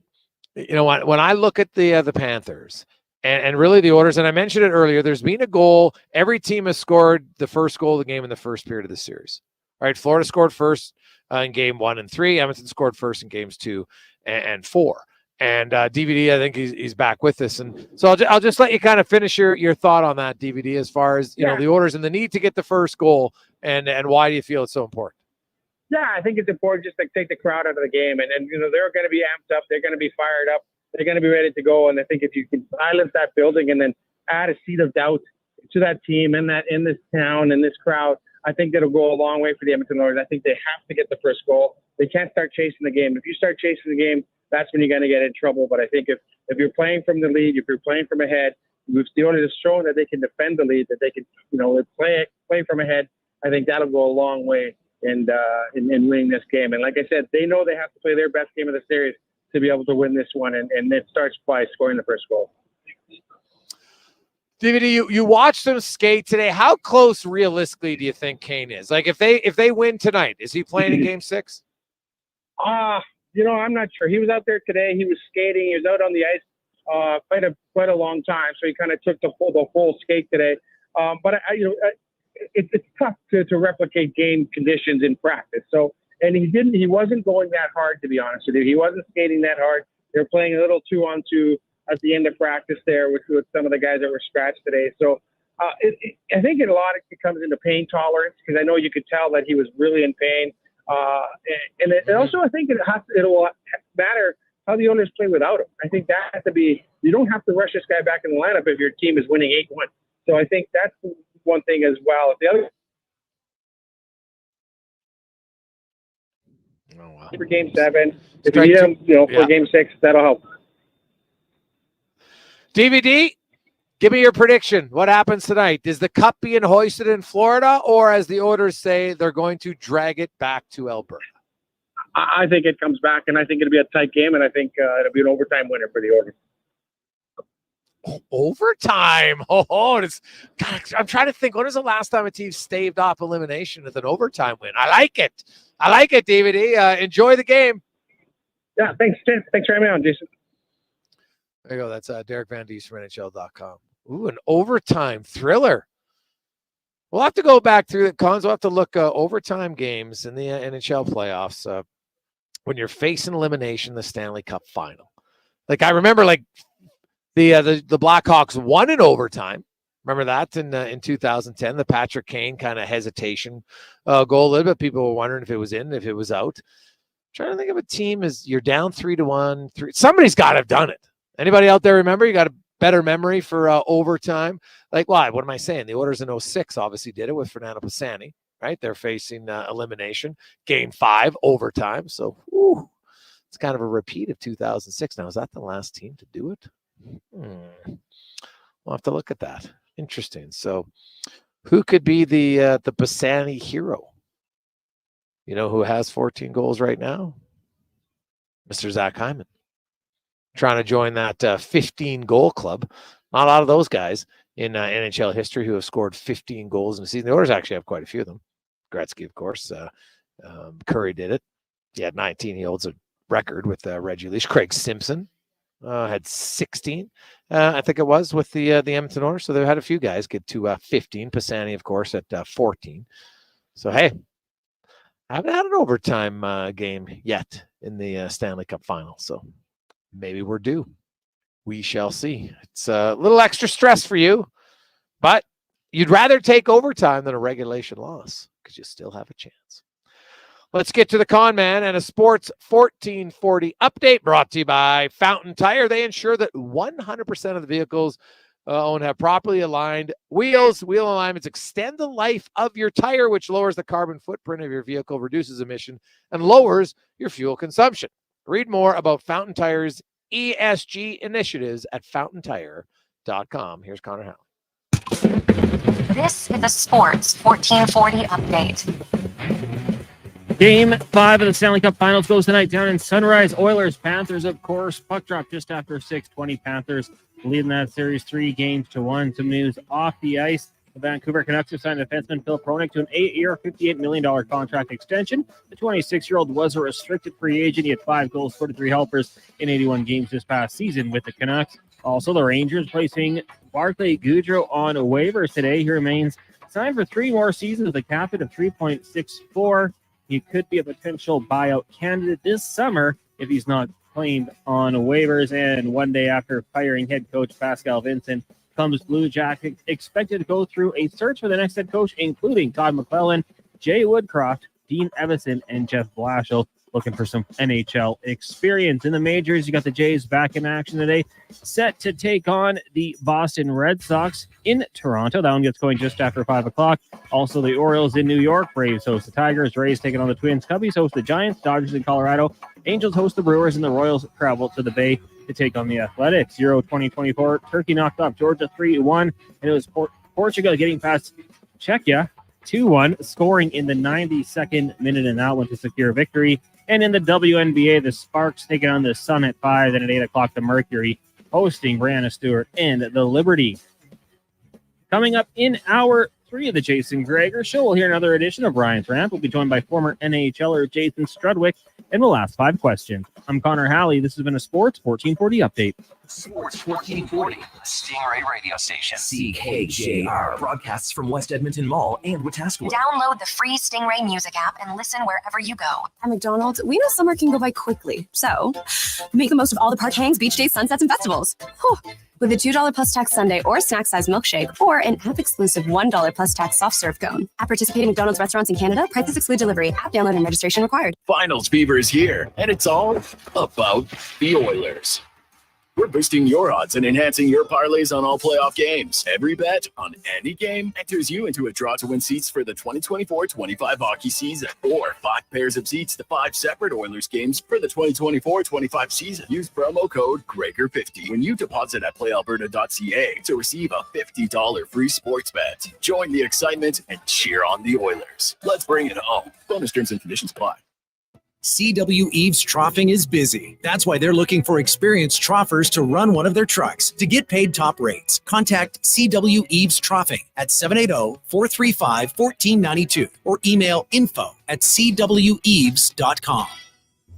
you know what? When I look at the Panthers and really the Oilers, and I mentioned it earlier, there's been a goal. Every team has scored the first goal of the game in the first period of the series. All right, Florida scored first in game 1 and 3. Edmonton scored first in games 2 and 4. And DVD, I think he's back with us. And so I'll just let you kind of finish your thought on that, DVD, as far as you know the Oilers and the need to get the first goal, and why do you feel it's so important? Yeah, I think it's important just to take the crowd out of the game, and they're going to be amped up, they're going to be fired up, they're going to be ready to go. And I think if you can silence that building and then add a seed of doubt to that team and that in this town and this crowd, I think that'll go a long way for the Edmonton Oilers. I think they have to get the first goal. They can't start chasing the game. If you start chasing the game, that's when you're going to get in trouble. But I think if you're playing from the lead, if you're playing from ahead, if the Oilers have shown that they can defend the lead, that they can, play from ahead, I think that'll go a long way in winning this game. And like I said, they know they have to play their best game of the series to be able to win this one. And it starts by scoring the first goal. DVD, you watched them skate today. How close realistically do you think Kane is? Like if they win tonight, is he playing in game 6? I'm not sure. He was out there today. He was skating. He was out on the ice quite a long time. So he kind of took the full skate today. But it's tough to replicate game conditions in practice. So, and he wasn't going that hard, to be honest with you. He wasn't skating that hard. They were playing a little 2-on-2 at the end of practice there with some of the guys that were scratched today. So I think a lot of it comes into pain tolerance, because I know you could tell that he was really in pain. And also I think it'll matter how the Oilers play without him. I think that has to be, you don't have to rush this guy back in the lineup if your team is winning 8-1. So I think that's one thing as well. If the other for game 7, if you need him, for game 6, that'll help. DVD, give me your prediction. What happens tonight? Is the cup being hoisted in Florida, or as the Oilers say, they're going to drag it back to Alberta? I think it comes back, and I think it'll be a tight game, and I think it'll be an overtime winner for the Oilers. Overtime? I'm trying to think. When was the last time a team staved off elimination with an overtime win? I like it, DVD. Enjoy the game. Yeah, thanks for having me on, Jason. There you go. That's Derek Van Diest from NHL.com. Ooh, an overtime thriller. We'll have to go back through the cons. We'll have to look overtime games in the NHL playoffs when you're facing elimination in the Stanley Cup final. Like I remember, like the Blackhawks won in overtime. Remember that in 2010, the Patrick Kane kind of hesitation goal a little bit. People were wondering if it was in, if it was out. Trying to think of a team as you're down 3-1. Somebody's got to have done it. Anybody out there remember? You got a better memory for overtime? Like, why? What am I saying? The Oilers in 06 obviously did it with Fernando Pisani, right? They're facing elimination. Game 5, overtime. So, it's kind of a repeat of 2006. Now, is that the last team to do it? We'll have to look at that. Interesting. So, who could be the Pisani hero? You know who has 14 goals right now? Mr. Zach Hyman. Trying to join that 15-goal club. Not a lot of those guys in NHL history who have scored 15 goals in a season. The Oilers actually have quite a few of them. Gretzky, of course. Curry did it. He had 19. He holds a record with Reggie Leach. Craig Simpson had 16, I think it was, with the Edmonton Oilers. So they had a few guys get to 15. Pisani, of course, at 14. So, hey, I haven't had an overtime game yet in the Stanley Cup final. So maybe we're due. We shall see. It's a little extra stress for you, but you'd rather take overtime than a regulation loss because you still have a chance. Let's get to the con man and a sports 1440 update brought to you by Fountain Tire. They ensure that 100% of the vehicles owned have properly aligned wheels. Wheel alignments extend the life of your tire, which lowers the carbon footprint of your vehicle, reduces emission, and lowers your fuel consumption. Read more about Fountain Tire's ESG initiatives at fountaintire.com. Here's Connor Halley. This is a Sports 1440 update. Game 5 of the Stanley Cup Finals goes tonight down in Sunrise. Oilers, Panthers, of course. Puck drop just after 6:20. Panthers leading that series 3-1. Some news off the ice. The Vancouver Canucks have signed defenseman Phil Pronik to an 8-year, $58 million contract extension. The 26-year-old was a restricted free agent. He had 5 goals, 43 helpers in 81 games this past season with the Canucks. Also, the Rangers placing Barclay Goodrow on waivers today. He remains signed for 3 more seasons with a cap hit of 3.64. He could be a potential buyout candidate this summer if he's not claimed on waivers. And one day after firing head coach Pascal Vincent, comes Blue Jackets expected to go through a search for the next head coach, including Todd McClellan, Jay Woodcroft, Dean Evison, and Jeff Blashill, looking for some NHL experience. In the majors, you got the Jays back in action today, set to take on the Boston Red Sox in Toronto. That one gets going just after 5 o'clock. Also, the Orioles in New York. Braves host the Tigers. Rays taking on the Twins. Cubbies host the Giants. Dodgers in Colorado. Angels host the Brewers, and the Royals travel to the Bay to take on the Athletics. Euro 2024, Turkey knocked off Georgia 3-1, and it was Portugal getting past Czechia 2-1, scoring in the 92nd minute in that one to secure victory. And in the WNBA, the Sparks taking on the Sun at 5, then at 8 o'clock, the Mercury hosting Brianna Stewart and the Liberty. Coming up in hour 3 of the Jason Gregor Show, we'll hear another edition of Ryan's Rant. We'll be joined by former NHLer Jason Strudwick, and we'll ask 5 questions. I'm Connor Halley. This has been a Sports 1440 update. Sports 1440, Stingray radio station. CKJR broadcasts from West Edmonton Mall and Wetaskiwin. Download the free Stingray music app and listen wherever you go. At McDonald's, we know summer can go by quickly, so make the most of all the park hangs, beach days, sunsets, and festivals. Whew. With a $2 plus tax sundae or snack size milkshake or an app-exclusive $1 plus tax soft serve cone. At participating McDonald's restaurants in Canada, prices exclude delivery. App download and registration required. Finals fever is here, and it's all about the Oilers. We're boosting your odds and enhancing your parlays on all playoff games. Every bet on any game enters you into a draw to win seats for the 2024-25 hockey season, or 5 pairs of seats to 5 separate Oilers games for the 2024-25 season. Use promo code Gregor50 when you deposit at playalberta.ca to receive a $50 free sports bet. Join the excitement and cheer on the Oilers. Let's bring it home. Bonus terms and conditions apply. CW Eves Troughing is busy. That's why they're looking for experienced troughers to run one of their trucks. To get paid top rates, contact CW Eves Troughing at 780-435-1492 or email info@cweves.com.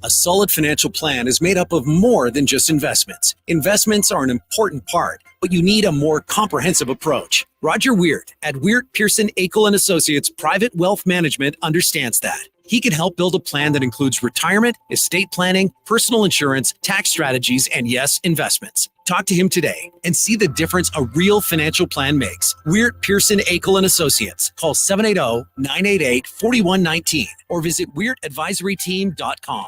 A solid financial plan is made up of more than just investments. Investments are an important part, but you need a more comprehensive approach. Roger Weird at Weird Pearson Akel & Associates Private Wealth Management understands that. He can help build a plan that includes retirement, estate planning, personal insurance, tax strategies, and yes, investments. Talk to him today and see the difference a real financial plan makes. Weird Pearson Akel & Associates. Call 780-988-4119 or visit weirdadvisoryteam.com.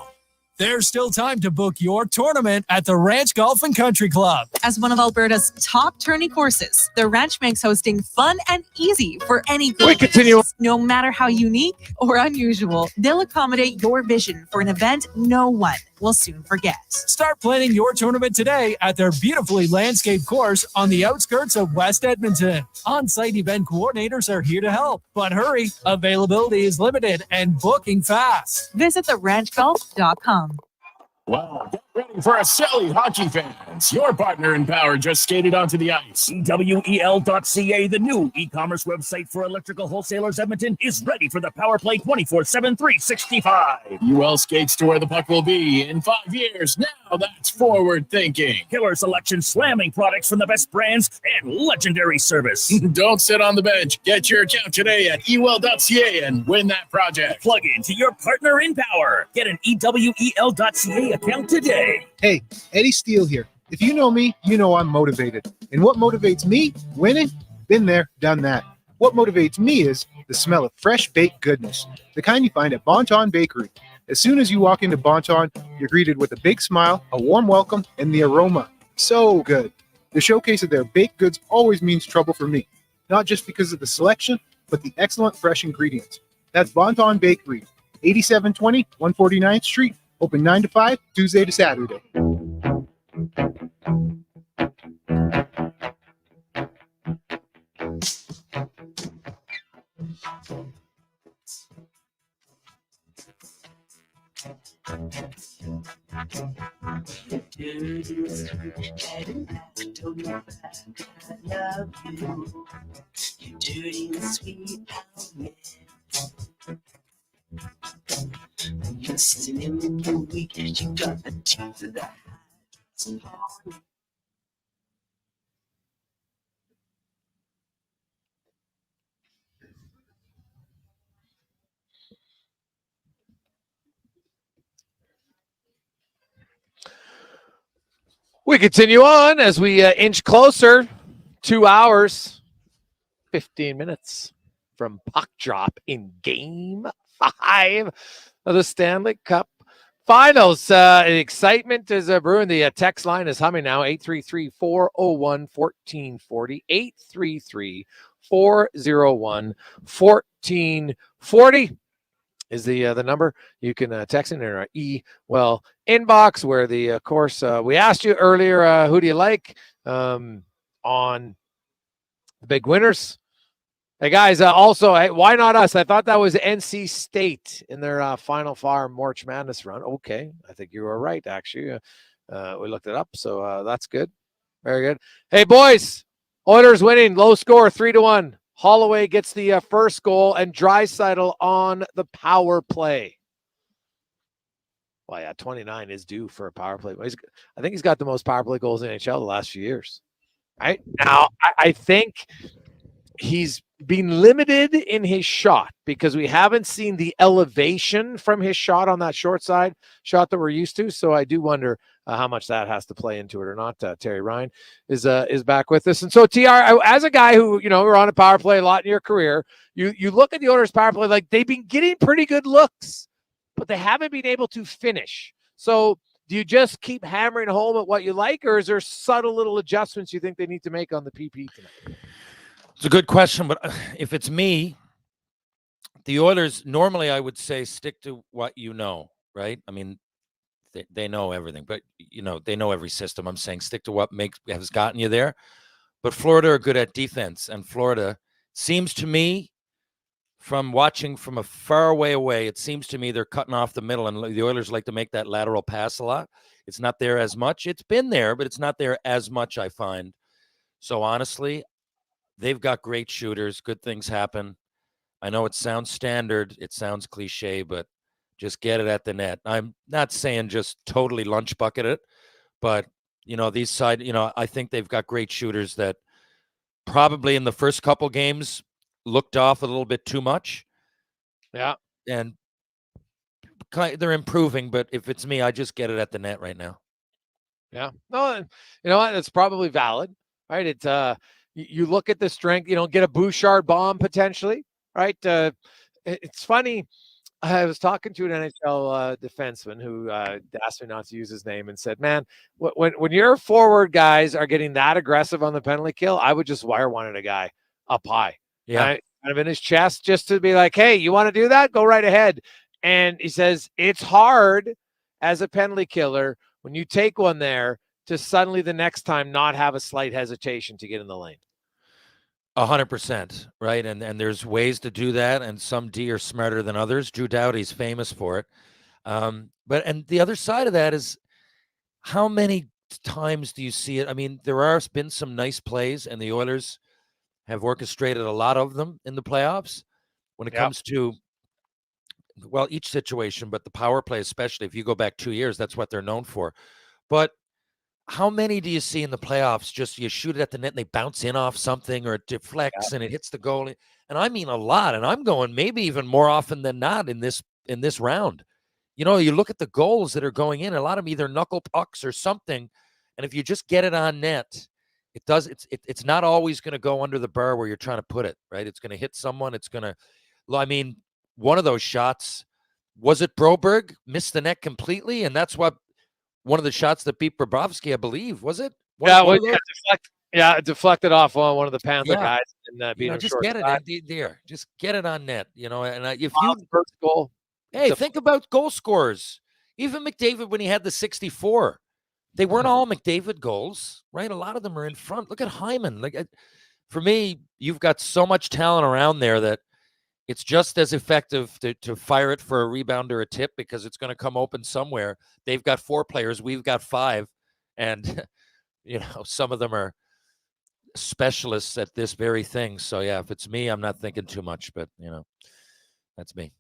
There's still time to book your tournament at the Ranch Golf and Country Club. As one of Alberta's top tourney courses, the Ranch makes hosting fun and easy for any group. We continue. No matter how unique or unusual, they'll accommodate your vision for an event no one will soon forget. Start planning your tournament today at their beautifully landscaped course on the outskirts of West Edmonton. On-site event coordinators are here to help, but hurry, availability is limited and booking fast. Visit theranchgolf.com. Wow, get ready for a Sally hockey fans. Your partner in power just skated onto the ice. EWEL.ca, the new e-commerce website for electrical wholesalers Edmonton, is ready for the power play 24/7, 365. UL skates to where the puck will be in 5 years. Now that's forward thinking. Killer selection, slamming products from the best brands, and legendary service. Don't sit on the bench. Get your account today at EWEL.ca and win that project. Plug into your partner in power. Get an EWEL.ca account today. Hey, Eddie Steele here. If you know me, you know I'm motivated. And what motivates me? Winning? Been there, done that. What motivates me is the smell of fresh baked goodness, the kind you find at Bonton Bakery. As soon as you walk into Bonton, you're greeted with a big smile, a warm welcome, and the aroma. So good. The showcase of their baked goods always means trouble for me, not just because of the selection, but the excellent fresh ingredients. That's Bonton Bakery, 8720 149th Street. Open 9 to 5, Tuesday to Saturday. We continue on as we inch closer. 2 hours, 15 minutes from puck drop in Game 5 of the Stanley Cup Finals. Excitement is brewing. The text line is humming now. 833-401-1440. 833-401-1440 is the number. You can text in our inbox where of course, we asked you earlier, who do you like on the big winners? Hey guys, also, why not us? I thought that was NC State in their Final Four March Madness run. Okay, I think you were right, actually. We looked it up, so that's good. Very good. Hey, boys, Oilers winning, low score, 3-1. Holloway gets the first goal, and Draisaitl on the power play. Well, yeah, 29 is due for a power play. I think he's got the most power play goals in NHL the last few years. Right now, I think he's been limited in his shot because we haven't seen the elevation from his shot on that short side shot that we're used to. So I do wonder how much that has to play into it or not. Terry Ryan is back with us. And so TR, as a guy who, we're on a power play a lot in your career, you look at the Oilers power play, like they've been getting pretty good looks, but they haven't been able to finish. So do you just keep hammering home at what you like, or is there subtle little adjustments you think they need to make on the PP tonight? It's a good question, but if it's me, the Oilers, normally I would say stick to what you know, right? I mean, they know everything, but, they know every system. I'm saying stick to what has gotten you there. But Florida are good at defense, and Florida seems to me, from watching from a far away, it seems to me they're cutting off the middle, and the Oilers like to make that lateral pass a lot. It's not there as much. It's been there, but it's not there as much, I find. So honestly, they've got great shooters. Good things happen. I know it sounds standard. It sounds cliche, but just get it at the net. I'm not saying just totally lunch bucket it, but these side, I think they've got great shooters that probably in the first couple games looked off a little bit too much. Yeah. And they're improving, but if it's me, I just get it at the net right now. Yeah. No, you know what? It's probably valid, right? It's you look at the strength, get a Bouchard bomb potentially, right? It's funny. I was talking to an NHL defenseman who asked me not to use his name and said, man, when your forward guys are getting that aggressive on the penalty kill, I would just wire one at a guy up high. Yeah. Right? Kind of in his chest just to be like, hey, you want to do that? Go right ahead. And he says, it's hard as a penalty killer when you take one there to suddenly the next time not have a slight hesitation to get in the lane. 100%, right? And there's ways to do that, and some D are smarter than others. Drew Doughty's famous for it. But the other side of that is, how many times do you see it? I mean, there have been some nice plays, and the Oilers have orchestrated a lot of them in the playoffs when it comes to, well, each situation, but the power play, especially if you go back 2 years, that's what they're known for. But how many do you see in the playoffs? Just you shoot it at the net and they bounce in off something, or it deflects and it hits the goal. And I mean a lot. And I'm going maybe even more often than not in this round. You look at the goals that are going in, a lot of them either knuckle pucks or something. And if you just get it on net, it's not always going to go under the bar where you're trying to put it, right? It's going to hit someone. One of those shots, was it Broberg missed the net completely? And that's what one of the shots that beat Bobrovsky, I believe, was it? It deflected off one of the Panther guys and beat him just short. get it there. Just get it on net, and if first goal. Hey, think about goal scorers. Even McDavid, when he had the 64, they weren't all McDavid goals, right? A lot of them are in front. Look at Hyman. For me, you've got so much talent around there that it's just as effective to fire it for a rebound or a tip, because it's going to come open somewhere. They've got 4 players. We've got 5. And, some of them are specialists at this very thing. So, yeah, if it's me, I'm not thinking too much, but, that's me.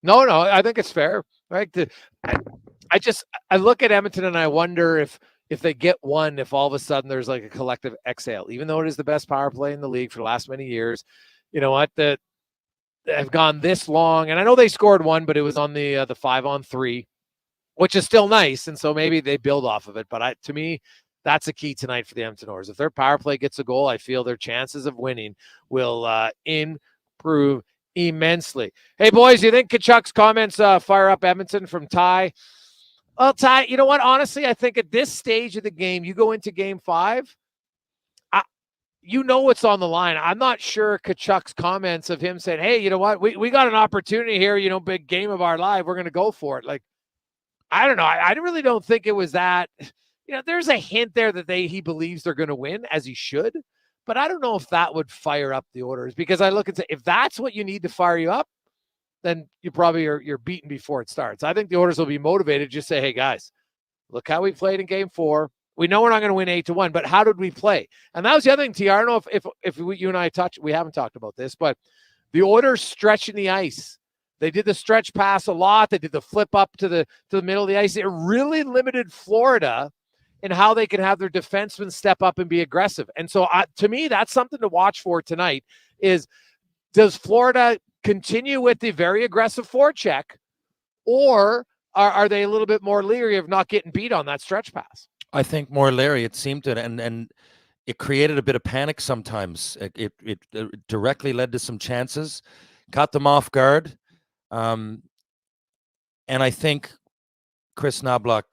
No, I think it's fair, right? I look at Edmonton and I wonder if they get one, if all of a sudden there's like a collective exhale, even though it is the best power play in the league for the last many years. You know what? Have gone this long, and I know they scored one, but it was on the 5-on-3, which is still nice, and so maybe they build off of it. But to me, that's a key tonight for the Edmonton Oilers. If their power play gets a goal, I feel their chances of winning will improve immensely. Hey, boys, do you think Tkachuk's comments fire up Edmonton from Ty? Well, Ty, you know what? Honestly, I think at this stage of the game, you go into Game 5. What's on the line. I'm not sure Tkachuk's comments of him saying, hey, you know what? We got an opportunity here, big game of our life. We're going to go for it. I don't know. I really don't think it was that. There's a hint there that he believes they're going to win, as he should. But I don't know if that would fire up the Oilers, because I look and say, if that's what you need to fire you up, then you probably you're beaten before it starts. I think the Oilers will be motivated. Just say, hey, guys, look how we played in Game 4. We know we're not going to win 8-1, but how did we play? And that was the other thing, TR. I don't know if you and I we haven't talked about this, but the Oilers stretching the ice. They did the stretch pass a lot. They did the flip up to the middle of the ice. It really limited Florida in how they can have their defensemen step up and be aggressive. And so to me, that's something to watch for tonight is, does Florida continue with the very aggressive forecheck, or are they a little bit more leery of not getting beat on that stretch pass? I think more Larry, it seemed to, and it created a bit of panic sometimes. It directly led to some chances, caught them off guard. And I think Chris Knobloch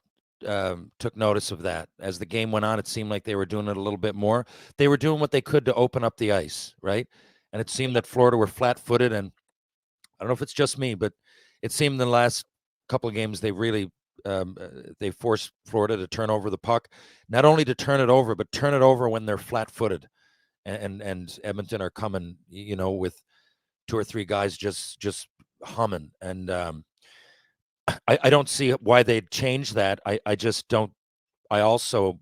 took notice of that. As the game went on, it seemed like they were doing it a little bit more. They were doing what they could to open up the ice, right? And it seemed that Florida were flat-footed, and I don't know if it's just me, but it seemed in the last couple of games they really they forced Florida to turn over the puck, not only to turn it over, but turn it over when they're flat-footed. And Edmonton are coming, with 2 or 3 guys just humming. And I don't see why they'd change that. I just don't. I also,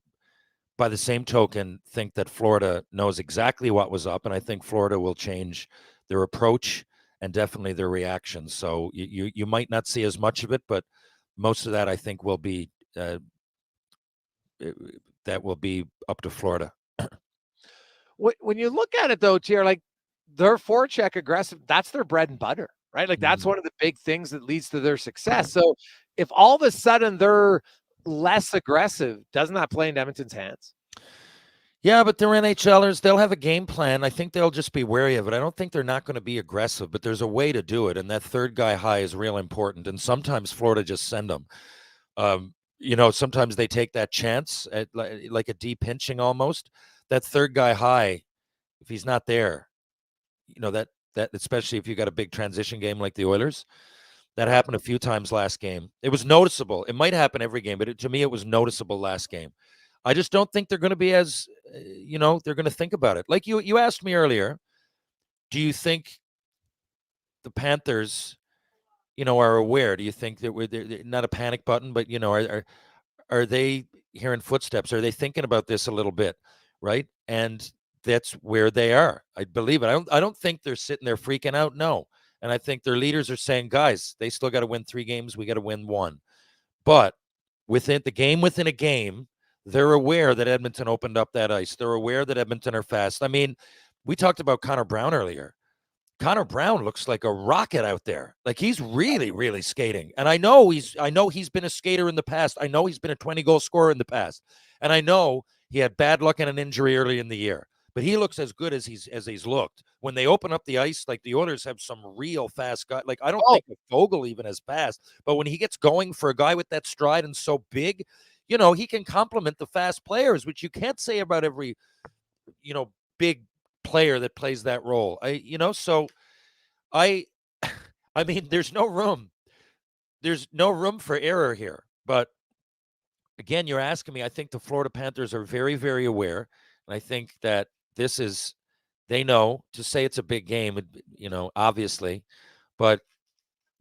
by the same token, think that Florida knows exactly what was up, and I think Florida will change their approach and definitely their reactions. So you might not see as much of it, but most of that, I think, will be that will be up to Florida. When you look at it, though, TR, like their forecheck aggressive, that's their bread and butter, right? Like that's one of the big things that leads to their success. So if all of a sudden they're less aggressive, doesn't that play into Edmonton's hands? Yeah, but they're NHLers. They'll have a game plan. I think they'll just be wary of it. I don't think they're not going to be aggressive, but there's a way to do it. And that third guy high is real important. And sometimes Florida just send them. Sometimes they take that chance at like a deep pinching almost. That third guy high, if he's not there, that especially if you got a big transition game like the Oilers, that happened a few times last game. It was noticeable. It might happen every game, but to me, it was noticeable last game. I just don't think they're going to be as, they're going to think about it. Like you asked me earlier, do you think the Panthers, are aware? Do you think that they're not a panic button, but, are they hearing footsteps? Are they thinking about this a little bit, right? And that's where they are. I believe it. I don't think they're sitting there freaking out. No. And I think their leaders are saying, guys, they still got to win 3 games. We got to win 1. But within a game, they're aware that Edmonton opened up that ice. They're aware that Edmonton are fast. I mean, we talked about Connor Brown earlier. Connor Brown looks like a rocket out there. Like he's really, really skating. And I know he's been a skater in the past. I know he's been a 20-goal scorer in the past. And I know he had bad luck and an injury early in the year. But he looks as good as he's looked. When they open up the ice, like the Oilers have some real fast guys. Like I don't think Vogel even as fast. But when he gets going for a guy with that stride and so big, he can complement the fast players, which you can't say about every, big player that plays that role. I mean, there's no room for error here. But again, you're asking me, I think the Florida Panthers are very, very aware. And I think that they know to say it's a big game, obviously, but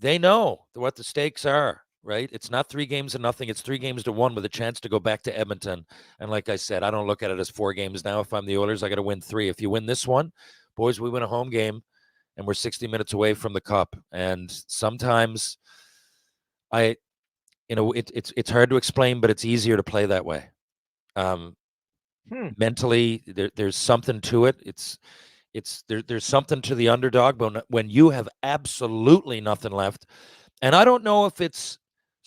they know what the stakes are. Right? It's not 3 games to nothing. It's 3 games to 1 with a chance to go back to Edmonton. And like I said, I don't look at it as 4 games now. If I'm the Oilers, I got to win 3. If you win this one, boys, we win a home game and we're 60 minutes away from the cup. And sometimes it's hard to explain, but it's easier to play that way. Mentally, there's something to it. There's something to the underdog, but when you have absolutely nothing left, and I don't know if it's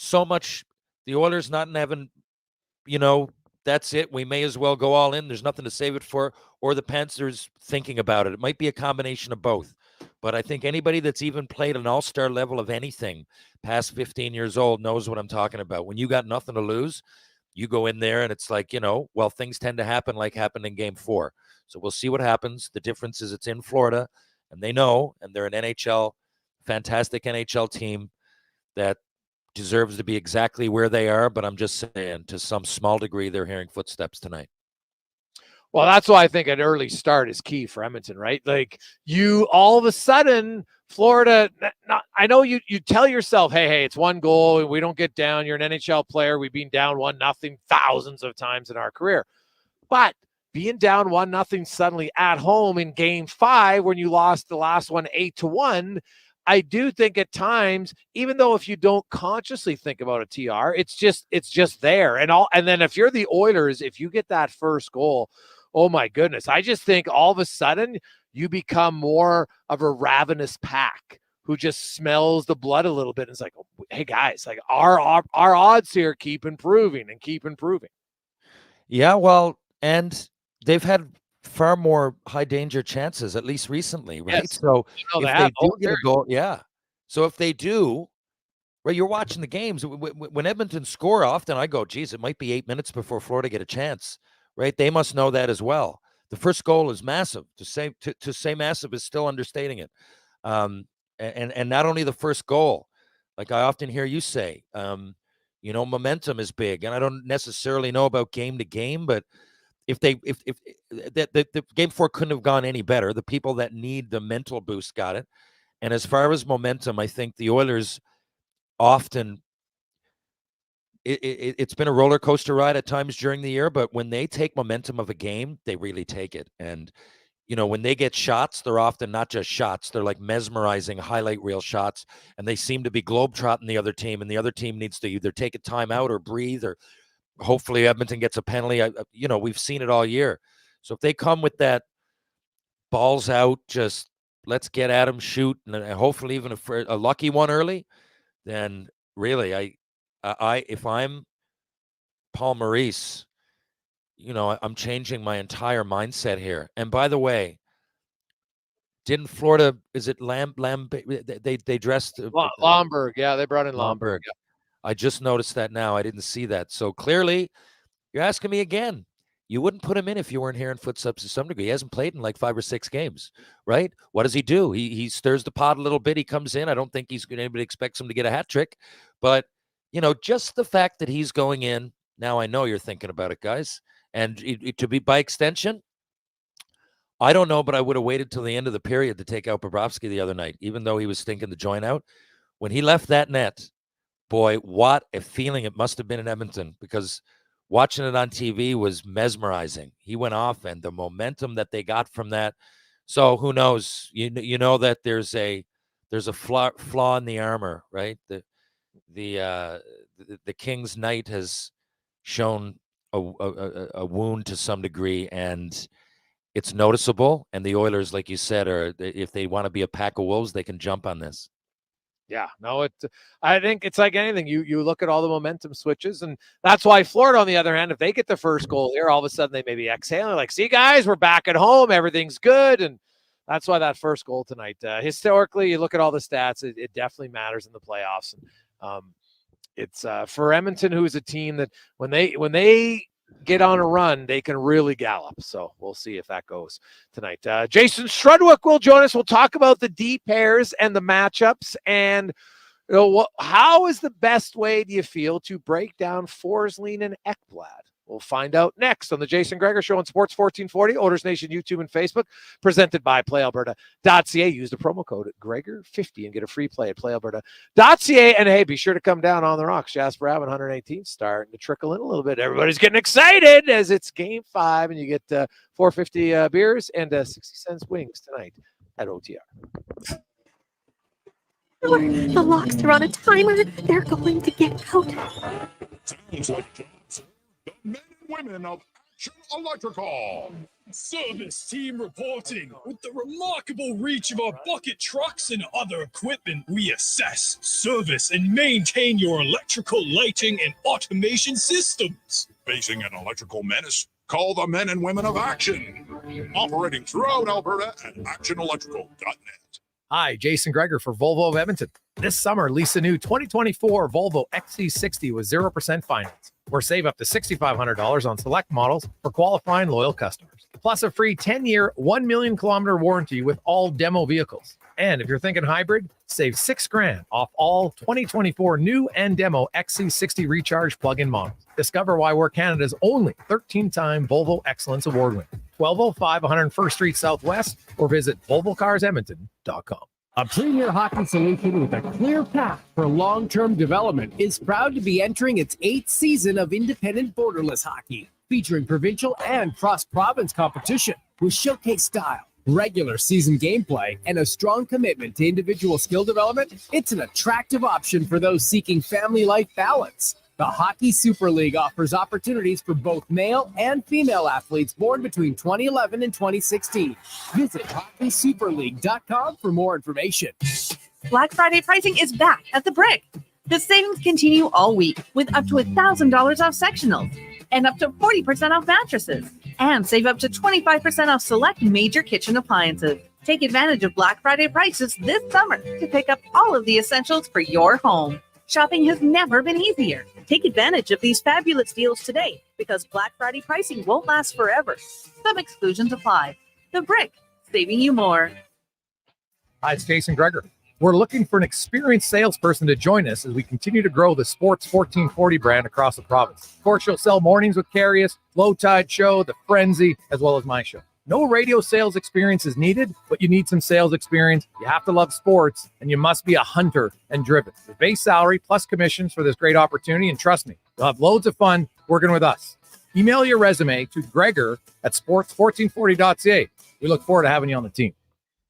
so much the Oilers not having, that's it. We may as well go all in. There's nothing to save it for, or the Panthers thinking about it. It might be a combination of both. But I think anybody that's even played an all-star level of anything past 15 years old knows what I'm talking about. When you got nothing to lose, you go in there and it's like, things tend to happen like happened in Game 4. So we'll see what happens. The difference is it's in Florida, and they know, and they're an fantastic NHL team that deserves to be exactly where they are, but I'm just saying to some small degree they're hearing footsteps tonight. Well, that's why I think an early start is key for Edmonton, right? Like you all of a sudden, Florida, I know you tell yourself, hey, it's 1 goal and we don't get down. You're an NHL player. We've been down 1-0 thousands of times in our career. But being down 1-0 suddenly at home in Game 5 when you lost the last one 8-1, I do think at times, even though if you don't consciously think about a TR, it's just there. And then if you're the Oilers, if you get that first goal, oh my goodness, I just think all of a sudden you become more of a ravenous pack who just smells the blood a little bit. And it's like, hey guys, like our odds here keep improving. Yeah, well, and they've had far more high danger chances, at least recently, right? Yes. So if they do get a goal, so if they do, right, you're watching the games. When Edmonton score often, I go, geez, it might be 8 minutes before Florida get a chance, right? They must know that as well. The first goal is massive. To say massive is still understating it. And not only the first goal, like I often hear you say, momentum is big, and I don't necessarily know about game to game, but if the Game 4 couldn't have gone any better. The people that need the mental boost got it. And as far as momentum, I think the Oilers often, it's been a roller coaster ride at times during the year, but when they take momentum of a game, they really take it. And, when they get shots, they're often not just shots. They're like mesmerizing highlight reel shots, and they seem to be globetrotting the other team, and the other team needs to either take a timeout or breathe or hopefully Edmonton gets a penalty. We've seen it all year. So if they come with that balls out, just let's get at him, shoot, and hopefully even a lucky one early, then really, if I'm Paul Maurice, I'm changing my entire mindset here. And by the way, didn't Florida? Is it They dressed Lomberg. Yeah, they brought in Lomberg. Yeah. I just noticed that now. I didn't see that. So clearly, you're asking me again. You wouldn't put him in if you weren't hearing footsteps to some degree. He hasn't played in like 5 or 6 games, right? What does he do? He stirs the pot a little bit. He comes in. I don't think anybody expects him to get a hat trick. But, just the fact that he's going in, now I know you're thinking about it, guys. And to be by extension, I don't know, but I would have waited till the end of the period to take out Bobrovsky the other night, even though he was stinking the joint out. When he left that net, boy, what a feeling it must have been in Edmonton, because watching it on TV was mesmerizing. He went off, and the momentum that they got from that. So who knows? You know that there's a flaw in the armor, right? The King's Knight has shown a wound to some degree, and it's noticeable. And the Oilers, like you said, if they want to be a pack of wolves, they can jump on this. Yeah, no, I think it's like anything. You look at all the momentum switches, and that's why Florida, on the other hand, if they get the first goal here, all of a sudden they may be exhaling, like, see, guys, we're back at home, everything's good. And that's why that first goal tonight, historically, you look at all the stats, it definitely matters in the playoffs. And it's for Edmonton, who is a team that when they get on a run, they can really gallop. So we'll see if that goes tonight. Jason Strudwick will join us. We'll talk about the D pairs and the matchups, and how is the best way, do you feel, to break down Forsling and Ekblad? We'll find out next on the Jason Gregor Show on Sports 1440, Oilers Nation YouTube and Facebook, presented by PlayAlberta.ca. Use the promo code Gregor50 and get a free play at PlayAlberta.ca. And hey, be sure to come down on the rocks. Jasper Ave 118 starting to trickle in a little bit. Everybody's getting excited as it's Game 5, and you get $4.50 beers and 60 cents wings tonight at OTR. The locks are on a timer. They're going to get out. Sounds like the men and women of Action Electrical. Service team reporting. With the remarkable reach of our bucket trucks and other equipment, we assess, service, and maintain your electrical lighting and automation systems. Facing an electrical menace? Call the men and women of Action. Operating throughout Alberta at actionelectrical.net. Hi, Jason Gregor for Volvo of Edmonton. This summer, lease a new 2024 Volvo XC60 with 0% finance, or save up to $6,500 on select models for qualifying loyal customers. Plus a free 10-year, 1 million kilometer warranty with all demo vehicles. And if you're thinking hybrid, save $6,000 off all 2024 new and demo XC60 Recharge plug-in models. Discover why we're Canada's only 13-time Volvo Excellence Award winner. 1205 101st Street Southwest, or visit volvocarsedmonton.com. A premier hockey solution with a clear path for long-term development is proud to be entering its 8th season of independent borderless hockey, featuring provincial and cross-province competition with showcase style, regular season gameplay, and a strong commitment to individual skill development. It's an attractive option for those seeking family life balance. The Hockey Super League offers opportunities for both male and female athletes born between 2011 and 2016. Visit hockeysuperleague.com for more information. Black Friday pricing is back at the Brick. The savings continue all week with up to $1,000 off sectionals and up to 40% off mattresses, and save up to 25% off select major kitchen appliances. Take advantage of Black Friday prices this summer to pick up all of the essentials for your home. Shopping has never been easier. Take advantage of these fabulous deals today, because Black Friday pricing won't last forever. Some exclusions apply. The Brick, saving you more. Hi, it's Jason Gregor. We're looking for an experienced salesperson to join us as we continue to grow the Sports 1440 brand across the province. Of course, you'll sell Mornings with Carius, Low Tide Show, The Frenzy, as well as my show. No radio sales experience is needed, but you need some sales experience. You have to love sports, and you must be a hunter and driven. The base salary plus commissions for this great opportunity, and trust me, you'll have loads of fun working with us. Email your resume to Gregor at sports1440.ca. We look forward to having you on the team.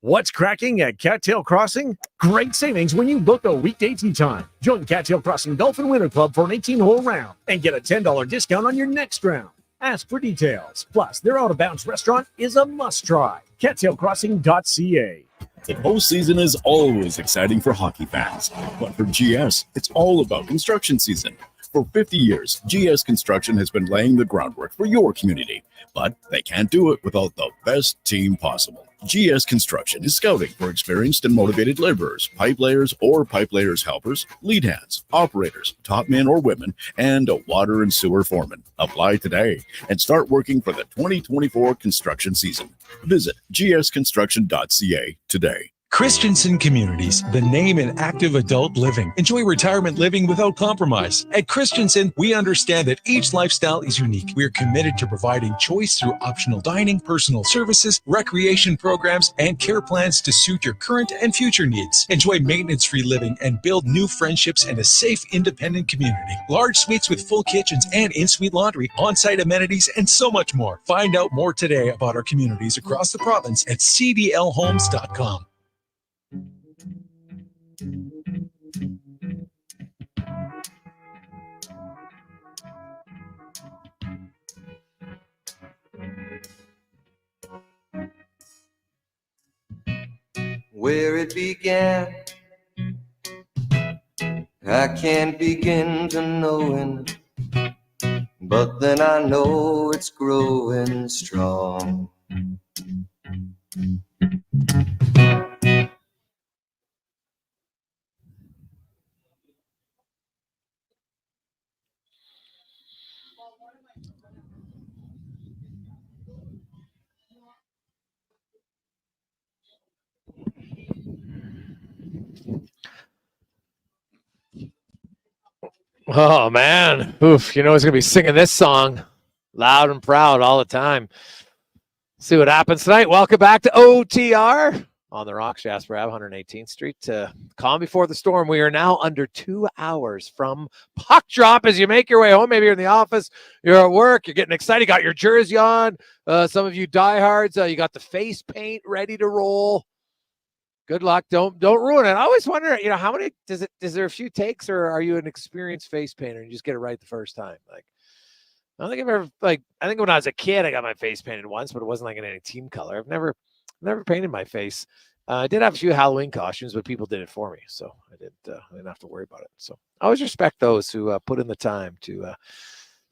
What's cracking at Cattail Crossing? Great savings when you book a weekday tee time. Join Cattail Crossing Golf and Winter Club for an 18-hole round and get a $10 discount on your next round. Ask for details. Plus, their out-of-bounds restaurant is a must-try. CattailCrossing.ca. The postseason is always exciting for hockey fans, but for GS, it's all about construction season. For 50 years, GS Construction has been laying the groundwork for your community, but they can't do it without the best team possible. GS Construction is scouting for experienced and motivated laborers, pipe layers or pipe layers helpers, lead hands, operators, top men or women, and a water and sewer foreman. Apply today and start working for the 2024 construction season. Visit gsconstruction.ca today. Christensen Communities, the name in active adult living. Enjoy retirement living without compromise. At Christensen, we understand that each lifestyle is unique. We are committed to providing choice through optional dining, personal services, recreation programs, and care plans to suit your current and future needs. Enjoy maintenance-free living and build new friendships in a safe, independent community. Large suites with full kitchens and in-suite laundry, on-site amenities, and so much more. Find out more today about our communities across the province at cdlhomes.com. Where it began, I can't begin to knowing, but then I know it's growing strong. Oh man, oof! You know he's gonna be singing this song loud and proud all the time. See what happens tonight. Welcome back to OTR on the Rocks, Jasper Ave, 118th Street. Calm before the storm. We are now under 2 hours from puck drop. As you make your way home, maybe you're in the office, you're at work, you're getting excited, got your jersey on. Some of you diehards, you got the face paint ready to roll. Good luck. Don't ruin it. I always wonder, how many is there a few takes, or are you an experienced face painter and you just get it right the first time? Like, I don't think I've ever, I think when I was a kid, I got my face painted once, but it wasn't like in any team color. I've never painted my face. I did have a few Halloween costumes, but people did it for me, so I didn't have to worry about it. So I always respect those who put in the time to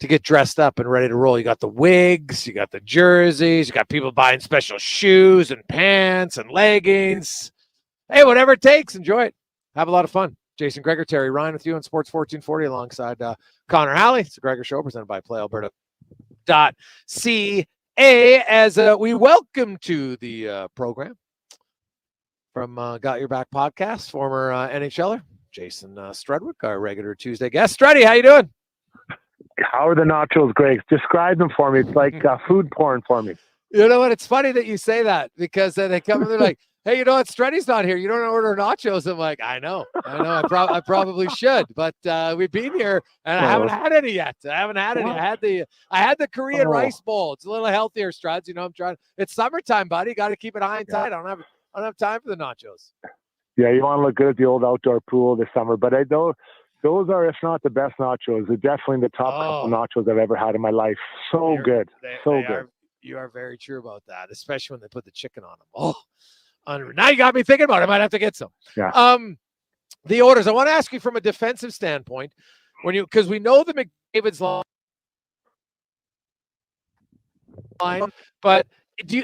get dressed up and ready to roll. You got the wigs, you got the jerseys, you got people buying special shoes and pants and leggings. Hey, whatever it takes, enjoy it. Have a lot of fun. Jason Gregor, Terry Ryan with you on Sports 1440 alongside Connor Halley. It's the Gregor Show presented by PlayAlberta.ca as we welcome to the program from Got Your Back podcast, former NHLer Jason Strudwick, our regular Tuesday guest. Struddy, how you doing? How are the nachos, Greg? Describe them for me. It's like food porn for me. You know what? It's funny that you say that because they come and they're like, hey, you know what? Struddy's not here. You don't order nachos. I'm like, I know. I probably should, but we've been here and I haven't had any yet. I haven't had any. I had the Korean rice bowl. It's a little healthier, Struds. I'm trying. It's summertime, buddy. Got to keep it high and tight. I don't have time for the nachos. Yeah, you want to look good at the old outdoor pool this summer, but those are, if not the best nachos, they're definitely the top couple nachos I've ever had in my life. So good. You are very true about that, especially when they put the chicken on them. Oh. Now you got me thinking about it. I might have to get some. Yeah. The orders. I want to ask you from a defensive standpoint, because we know the McDavid's line, but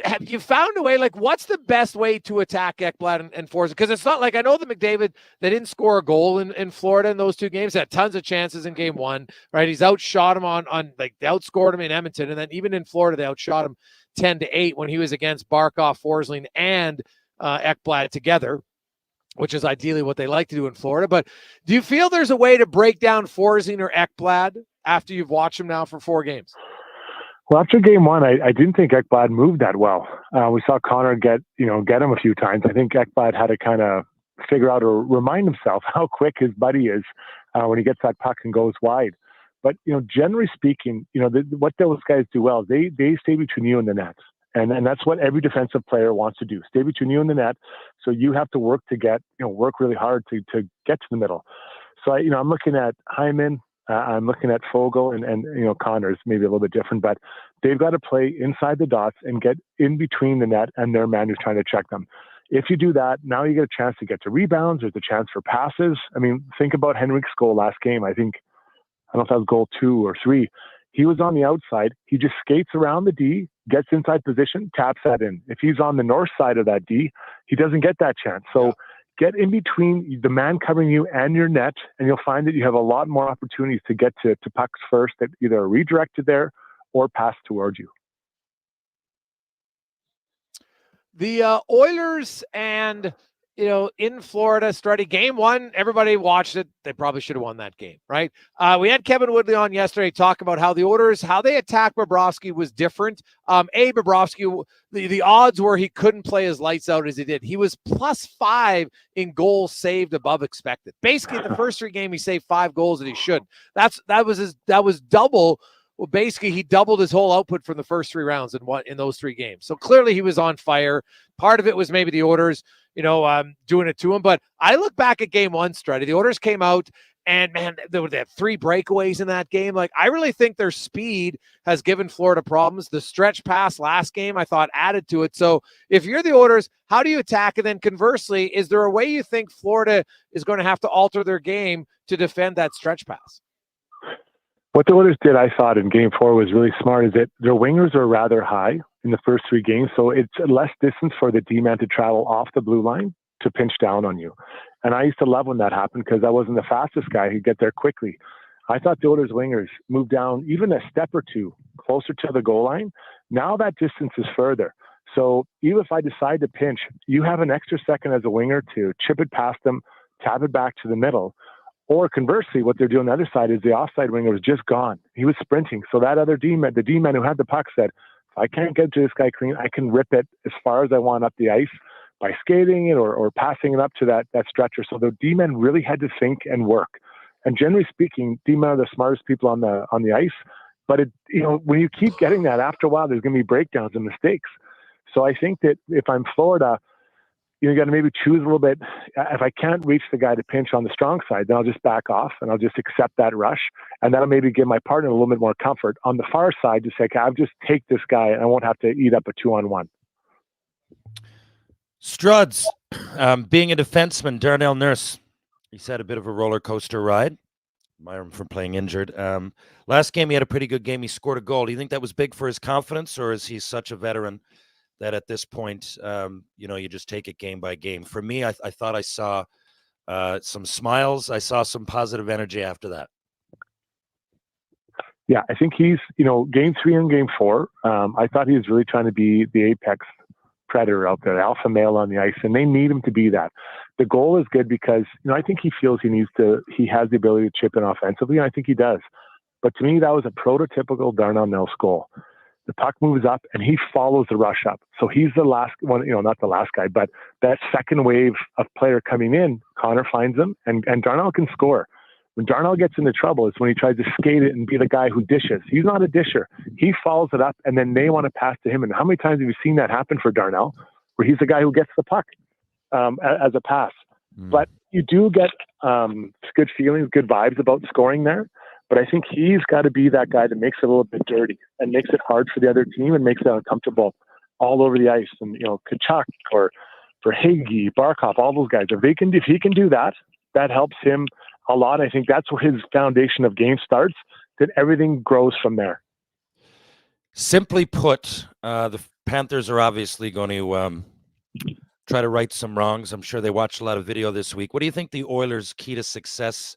have you found a way? Like, what's the best way to attack Ekblad and Forza? Because it's not like I know the McDavid, they didn't score a goal in Florida in those two games. They had tons of chances in game one, right? He's outshot him on they outscored him in Edmonton, and then even in Florida they outshot him 10-8 when he was against Barkov, Forsling, and Ekblad together, which is ideally what they like to do in Florida. But do you feel there's a way to break down Forsling or Ekblad after you've watched him now for 4 games? Well, after game one, I didn't think Ekblad moved that well. We saw Connor get him a few times. I think Ekblad had to kind of figure out or remind himself how quick his buddy is when he gets that puck and goes wide. But, generally speaking, what those guys do well, they stay between you and the net. And that's what every defensive player wants to do. Stay between you and the net. So you have to work work really hard to get to the middle. So I'm looking at Hyman, I'm looking at Fogle and Connor's maybe a little bit different, but they've got to play inside the dots and get in between the net and their man who's trying to check them. If you do that, now you get a chance to get to rebounds. There's a chance for passes. I mean, think about Henrik's goal last game. I don't know if that was goal 2 or 3. He was on the outside. He just skates around the D, gets inside position, taps that in. If he's on the north side of that D, he doesn't get that chance. So get in between the man covering you and your net, and you'll find that you have a lot more opportunities to get to pucks first that either are redirected there or pass towards you. The Oilers and, in Florida, Struddy, game 1, everybody watched it. They probably should have won that game, right? We had Kevin Woodley on yesterday talk about how the Oilers, how they attacked Bobrovsky was different. Bobrovsky, the odds were he couldn't play his lights out as he did. He was +5 in goals saved above expected. Basically, in the first 3 games, he saved 5 goals that he shouldn't. That was double. Well, basically, he doubled his whole output from the first 3 rounds in those 3 games. So clearly, he was on fire. Part of it was maybe the Oilers, doing it to him. But I look back at game 1, Struddy. The Oilers came out, and man, they had 3 breakaways in that game. Like, I really think their speed has given Florida problems. The stretch pass last game, I thought, added to it. So if you're the Oilers, how do you attack? And then conversely, is there a way you think Florida is going to have to alter their game to defend that stretch pass? What the Oilers did, I thought, in Game 4 was really smart, is that their wingers are rather high in the first 3 games, so it's less distance for the D-man to travel off the blue line to pinch down on you. And I used to love when that happened because I wasn't the fastest guy who'd get there quickly. I thought the Oilers wingers moved down even a step or 2 closer to the goal line. Now that distance is further. So even if I decide to pinch, you have an extra second as a winger to chip it past them, tap it back to the middle. Or conversely, what they're doing on the other side is the offside winger was just gone. He was sprinting. So that other D-man, the D-man who had the puck said, if I can't get to this guy clean, I can rip it as far as I want up the ice by skating it or passing it up to that stretcher. So the D-men really had to think and work. And generally speaking, D-men are the smartest people on the ice. But when you keep getting that, after a while, there's going to be breakdowns and mistakes. So I think that if I'm Florida, you got to maybe choose a little bit. If I can't reach the guy to pinch on the strong side, then I'll just back off and I'll just accept that rush. And that'll maybe give my partner a little bit more comfort. On the far side, to say, okay, I'll just take this guy and I won't have to eat up a 2-on-1. Struds, being a defenseman, Darnell Nurse, he's had a bit of a roller coaster ride. Admire him for playing injured. Last game, he had a pretty good game. He scored a goal. Do you think that was big for his confidence, or is he such a veteran that at this point, you just take it game by game? For me, I thought I saw some smiles. I saw some positive energy after that. Yeah, I think he's, game 3 and game 4, I thought he was really trying to be the apex predator out there, alpha male on the ice, and they need him to be that. The goal is good because, I think he feels he has the ability to chip in offensively, and I think he does. But to me, that was a prototypical Darnell Nurse goal. The puck moves up and he follows the rush up. So he's the last one, not the last guy, but that second wave of player coming in, Connor finds him and Darnell can score. When Darnell gets into trouble, it's when he tries to skate it and be the guy who dishes. He's not a disher. He follows it up and then they want to pass to him. And how many times have you seen that happen for Darnell, where he's the guy who gets the puck as a pass? But you do get good feelings, good vibes about scoring there. But I think he's got to be that guy that makes it a little bit dirty and makes it hard for the other team and makes it uncomfortable all over the ice. And, Kachuk or for Hagee, Barkov, all those guys, if he can do that, that helps him a lot. I think that's where his foundation of game starts, that everything grows from there. Simply put, the Panthers are obviously going to try to right some wrongs. I'm sure they watched a lot of video this week. What do you think the Oilers' key to success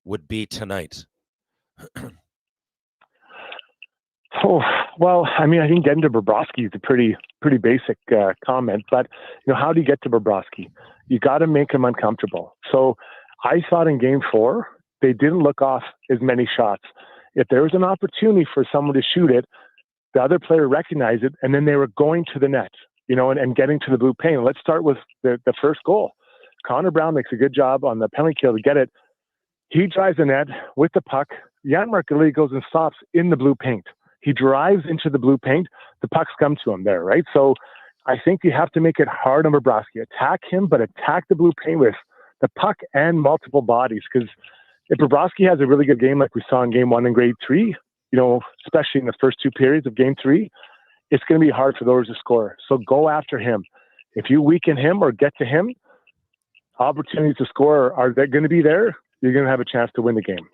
would be tonight? Oh, well, I think getting to Bobrovsky is a pretty basic comment, but how do you get to Bobrovsky? You got to make him uncomfortable. So I thought in game 4, they didn't look off as many shots. If there was an opportunity for someone to shoot it, the other player recognized it, and then they were going to the net, and getting to the blue paint. Let's start with the first goal. Connor Brown makes a good job on the penalty kill to get it. He drives the net with the puck. Janmark goes and stops in the blue paint. he drives into the blue paint, the pucks come to him there, right? So I think you have to make it hard on Bobrovsky. Attack him, but attack the blue paint with the puck and multiple bodies. Because if Bobrovsky has a really good game like we saw in Game 1 and Grade 3, especially in the first 2 periods of Game 3, it's going to be hard for those to score. So go after him. If you weaken him or get to him, opportunities to score are they going to be there. You're going to have a chance to win the game.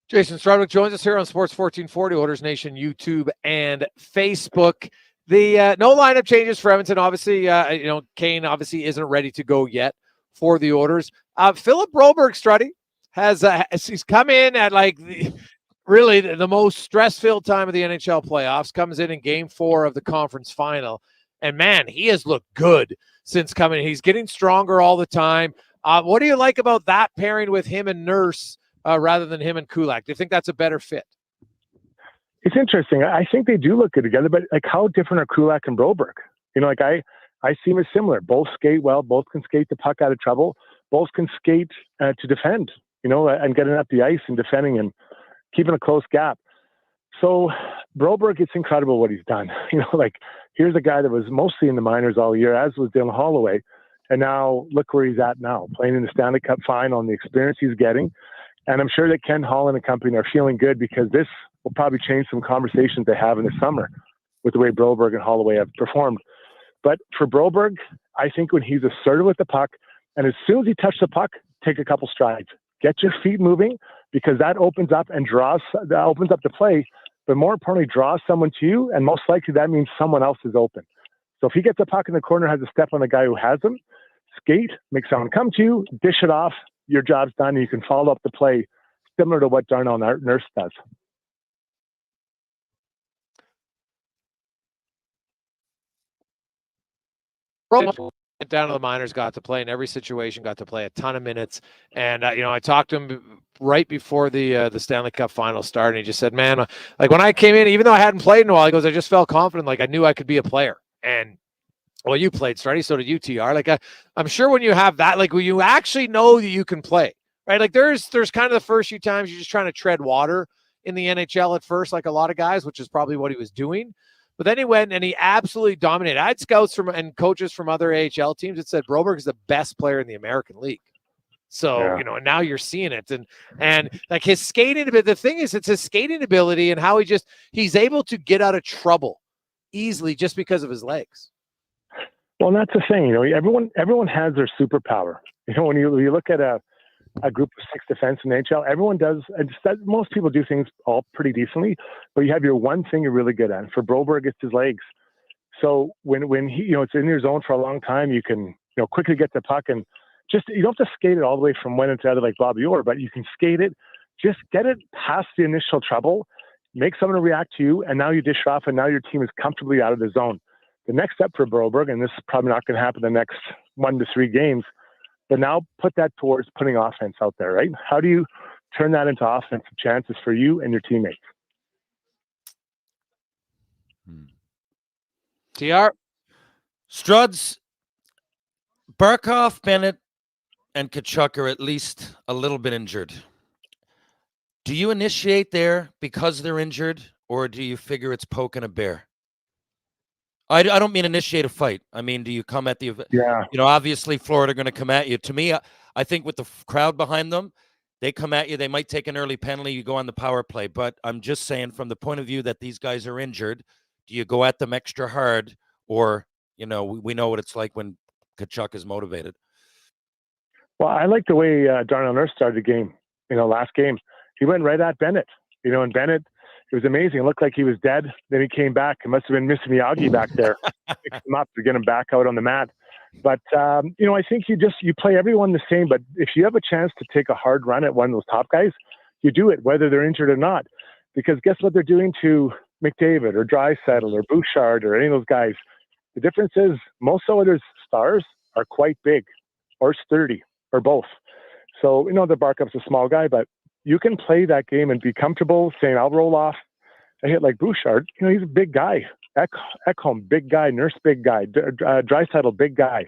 Jason Strudwick joins us here on Sports 1440, Oilers Nation, YouTube and Facebook. The no lineup changes for Edmonton. Obviously, Kane obviously isn't ready to go yet for the Oilers. Philip Broberg, Struddy, he's come in at really the most stress-filled time of the NHL playoffs, comes in Game 4 of the conference final. And, man, he has looked good since coming. He's getting stronger all the time. What do you like about that pairing with him and Nurse rather than him and Kulak? Do you think that's a better fit? It's interesting. I think they do look good together, but how different are Kulak and Broberg? I see them as similar. Both skate well. Both can skate the puck out of trouble. Both can skate to defend, and getting up the ice and defending and keeping a close gap. So Broberg, it's incredible what he's done. Here's a guy that was mostly in the minors all year, as was Dylan Holloway. And now look where he's at now, playing in the Stanley Cup final and the experience he's getting. And I'm sure that Ken Holland and company are feeling good because this will probably change some conversations they have in the summer with the way Broberg and Holloway have performed. But for Broberg, I think when he's assertive with the puck, and as soon as he touches the puck, take a couple strides. Get your feet moving because that opens up the play, but more importantly, draws someone to you, and most likely that means someone else is open. So if he gets a puck in the corner, has a step on the guy who has him, skate, make someone come to you, dish it off, your job's done, and you can follow up the play similar to what Darnell Nurse does. Down to the minors, got to play in every situation, got to play a ton of minutes. And, I talked to him right before the Stanley Cup final started. And he just said, man, when I came in, even though I hadn't played in a while, he goes, I just felt confident. I knew I could be a player. And, well, you played, Struddy, so did you, TR. I'm sure when you have that, when you actually know that you can play, right? There's kind of the first few times you're just trying to tread water in the NHL at first, like a lot of guys, which is probably what he was doing. But then he went and he absolutely dominated. I had scouts and coaches from other AHL teams that said Broberg is the best player in the American League. So, and now you're seeing it. And his skating, the thing is, it's his skating ability and how he's able to get out of trouble easily just because of his legs. Well, and that's the thing, everyone has their superpower. When you look at a group of 6 defense in the NHL, everyone does, most people do things all pretty decently, but you have your one thing you're really good at. And for Broberg, it's his legs. So when he, it's in your zone for a long time, you can, quickly get the puck and you don't have to skate it all the way from one end to the other like Bobby Orr, but you can skate it, just get it past the initial trouble, make someone react to you, and now you dish off, and now your team is comfortably out of the zone. The next step for Broberg, and this is probably not going to happen the next 1 to 3 games, but now put that towards putting offense out there, right? How do you turn that into offensive chances for you and your teammates? TR, Struds, Barkov, Bennett, and Tkachuk are at least a little bit injured. Do you initiate there because they're injured, or do you figure it's poking a bear? I don't mean initiate a fight. I mean, do you come at the obviously Florida are going to come at you. To me, I think with the crowd behind them, they come at you. They might take an early penalty. You go on the power play. But I'm just saying from the point of view that these guys are injured, do you go at them extra hard, or, we know what it's like when Tkachuk is motivated? Well, I like the way Darnell Nurse started the game, last game. He went right at Bennett, and Bennett, it was amazing. It looked like he was dead. Then he came back. It must have been Mr. Miyagi back there. Picked him up to get him back out on the mat. But, I think you play everyone the same. But if you have a chance to take a hard run at one of those top guys, you do it, whether they're injured or not. Because guess what they're doing to McDavid or Draisaitl or Bouchard or any of those guys? The difference is most Oilers stars are quite big or sturdy or both. So, the Barkov's a small guy, but you can play that game and be comfortable saying, I'll roll off a hit like Bouchard. He's a big guy. Ekholm, big guy. Nurse, big guy. Draisaitl, big guy.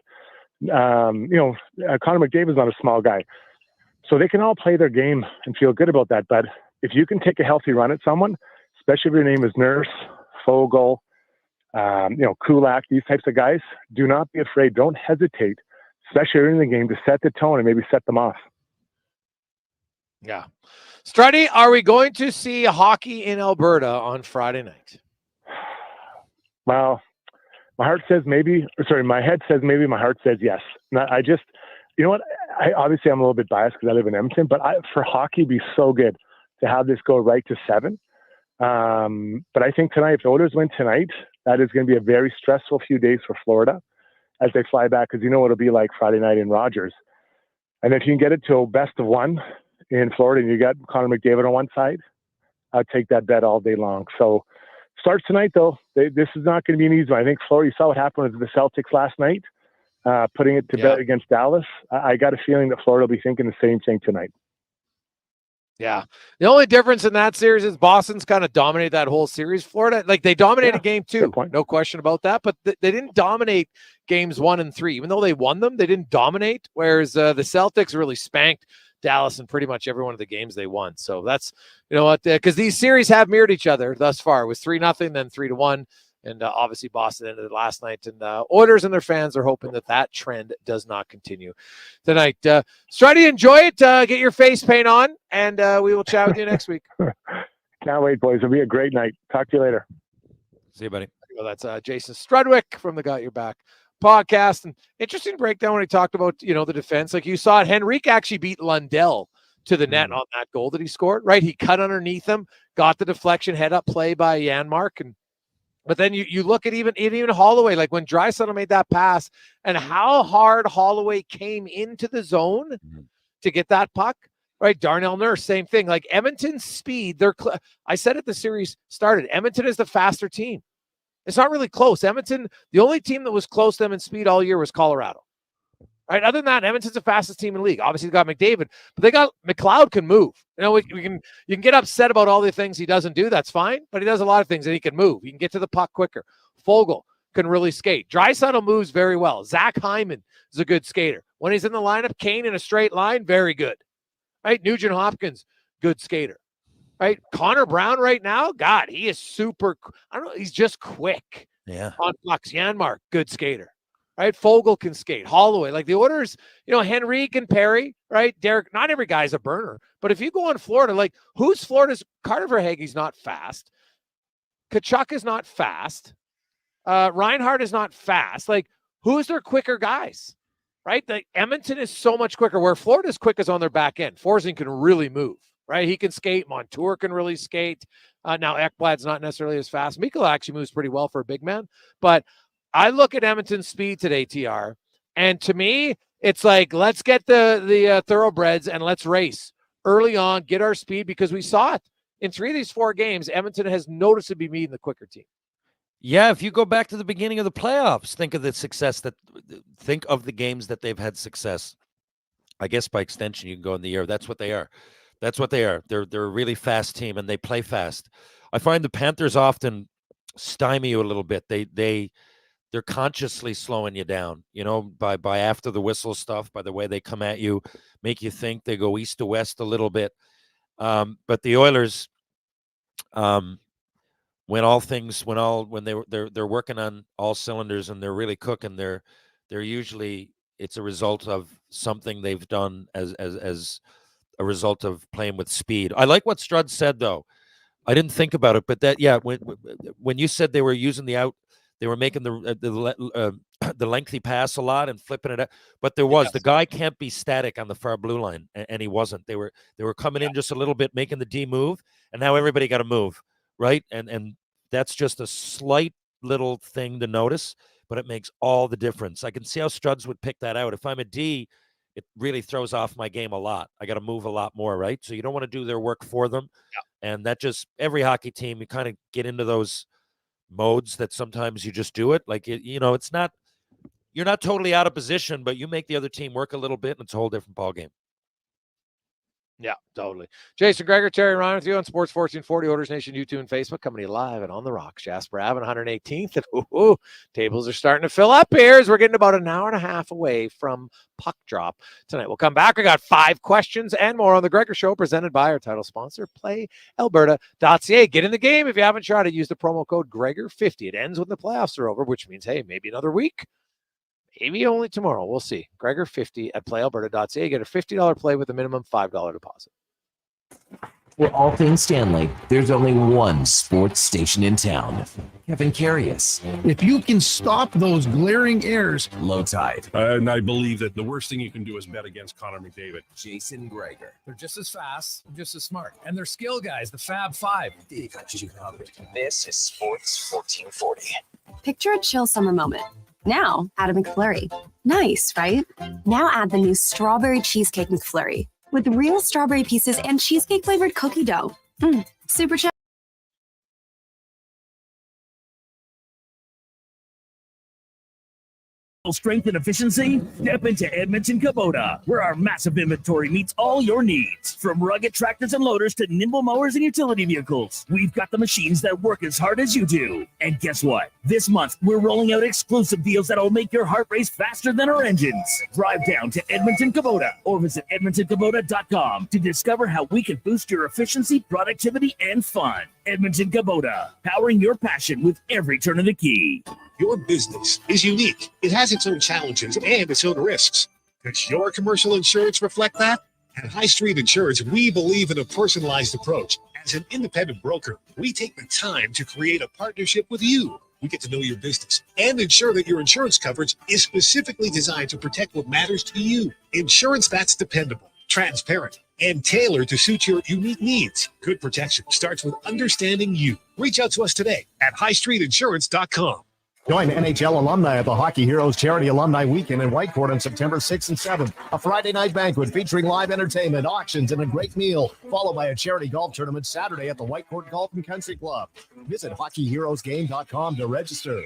Connor McDavid's not a small guy. So they can all play their game and feel good about that. But if you can take a healthy run at someone, especially if your name is Nurse, Fogle, Kulak, these types of guys, do not be afraid. Don't hesitate, especially early in the game, to set the tone and maybe set them off. Yeah. Struddy, are we going to see hockey in Alberta on Friday night? Well, my heart says maybe. Sorry, my head says maybe. My heart says yes. I just, you know what? Obviously, I'm a little bit biased because I live in Edmonton, but for hockey, it'd be so good to have this go right to 7. But I think tonight, if the Oilers win tonight, that is going to be a very stressful few days for Florida as they fly back, because you know what it'll be like Friday night in Rogers. And if you can get it to a best of 1 in Florida and you got Connor McDavid on one side, I'd take that bet all day long. So starts tonight, though. This is not going to be an easy one. I think Florida, you saw what happened with the Celtics last night, putting it to bed against Dallas. I got a feeling that Florida will be thinking the same thing tonight. Yeah. The only difference in that series is Boston's kind of dominated that whole series. Florida, like, they dominated game 2. No question about that. But they didn't dominate games 1 and 3. Even though they won them, they didn't dominate. Whereas the Celtics really spanked Dallas in pretty much every one of the games they won. So that's, you know what, because these series have mirrored each other thus far. It was 3-0, then 3-1. And obviously Boston ended it last night. And Oilers and their fans are hoping that trend does not continue tonight. Try to enjoy it. Get your face paint on, and we will chat with you next week. Can't wait, boys. It'll be a great night. Talk to you later. See you, buddy. Well, that's Jason Strudwick from the Got Your Back podcast. And interesting breakdown when he talked about, the defense. Like you saw it, Henrique actually beat Lundell to the net on that goal that he scored, right? He cut underneath him, got the deflection, head up play by Janmark, but then you look at even Holloway, like when Draisaitl made that pass and how hard Holloway came into the zone to get that puck, right? Darnell Nurse, same thing. Like Edmonton's speed, I said it, the series started. Edmonton is the faster team. It's not really close. Edmonton, the only team that was close to them in speed all year was Colorado. Right? Other than that, Edmonton's the fastest team in the league. Obviously, they got McDavid, but they got McLeod can move. You can get upset about all the things he doesn't do. That's fine, but he does a lot of things and he can move. He can get to the puck quicker. Fogle can really skate. Draisaitl moves very well. Zach Hyman is a good skater. When he's in the lineup, Kane in a straight line, very good. Right? Nugent Hopkins, good skater. Right? Connor Brown right now, God, he is super. I don't know. He's just quick. Yeah. On pucks. Janmark, good skater. Right? Fogle can skate. Holloway, like the Oilers, Henrique and Perry, right? Derek, not every guy's a burner. But if you go on Florida, like who's Florida's? Carter Verhaeghe's not fast. Kachuk is not fast. Reinhardt is not fast. Like who's their quicker guys? Right? Like Edmonton is so much quicker, where Florida's quick is on their back end. Forsing can really move. Right? He can skate. Montour can really skate. Now Ekblad's not necessarily as fast. Mikkola actually moves pretty well for a big man. But I look at Edmonton's speed today, TR, and to me, it's like, let's get the thoroughbreds and let's race early on, get our speed, because we saw it in 3 of these 4 games. Edmonton has noticeably been the quicker team. Yeah, if you go back to the beginning of the playoffs, think of the games that they've had success. I guess by extension, you can go in the year. That's what they are. That's what they are. They're a really fast team, and they play fast. I find the Panthers often stymie you a little bit. They're consciously slowing you down, by after the whistle stuff, by the way they come at you, make you think. They go east to west a little bit. But the Oilers, when they're working on all cylinders and they're really cooking, they're usually, it's a result of something they've done as a result of playing with speed. I like what Strud said, though. I didn't think about it, but when you said they were using they were making the lengthy pass a lot and flipping it up, but the guy can't be static on the far blue line, and he wasn't. They were coming in just a little bit, making the D move, and now everybody got to move, right? And that's just a slight little thing to notice, but it makes all the difference. I can see how Struds would pick that out. If I'm a D, it really throws off my game a lot. I got to move a lot more, right? So you don't want to do their work for them, and that just every hockey team, you kind of get into those modes that sometimes you just do it. Like, it's not, you're not totally out of position, but you make the other team work a little bit and it's a whole different ball game. Yeah, totally. Jason Gregor, Terry Ryan with you on Sports 1440, Orders Nation, YouTube, and Facebook, coming to you live and on the rocks. Jasper Ave, 118th. And tables are starting to fill up here as we're getting about an hour and a half away from puck drop tonight. We'll come back. We got 5 questions and more on the Gregor Show, presented by our title sponsor, PlayAlberta.ca. Get in the game. If you haven't tried it, use the promo code Gregor50. It ends when the playoffs are over, which means, hey, maybe another week. Maybe only tomorrow. We'll see. Gregor50 at playalberta.ca. Get a $50 play with a minimum $5 deposit. For all things Stanley, there's only one sports station in town. Kevin Carius. If you can stop those glaring errors. Low Tide. And I believe that the worst thing you can do is bet against Connor McDavid. Jason Gregor. They're just as fast, just as smart. And they're skill guys, the Fab Five. They got you covered. This is Sports 1440. Picture a chill summer moment. Now, add a McFlurry. Nice, right? Now add the new Strawberry Cheesecake McFlurry with real strawberry pieces and cheesecake-flavored cookie dough. Super chill. Strength and efficiency? Step into Edmonton Kubota, where our massive inventory meets all your needs. From rugged tractors and loaders to nimble mowers and utility vehicles, we've got the machines that work as hard as you do. And guess what? This month, we're rolling out exclusive deals that'll make your heart race faster than our engines. Drive down to Edmonton Kubota or visit EdmontonKubota.com to discover how we can boost your efficiency, productivity, and fun. Edmonton Kubota, powering your passion with every turn of the key. Your business is unique. It has its own challenges and its own risks. Does your commercial insurance reflect that? At High Street Insurance, we believe in a personalized approach. As an independent broker, we take the time to create a partnership with you. We get to know your business and ensure that your insurance coverage is specifically designed to protect what matters to you. Insurance that's dependable, transparent, and tailored to suit your unique needs. Good protection starts with understanding you. Reach out to us today at highstreetinsurance.com. Join NHL alumni at the Hockey Heroes Charity Alumni Weekend in Whitecourt on September 6th and 7th. A Friday night banquet featuring live entertainment, auctions, and a great meal, followed by a charity golf tournament Saturday at the Whitecourt Golf and Country Club. Visit hockeyheroesgame.com to register.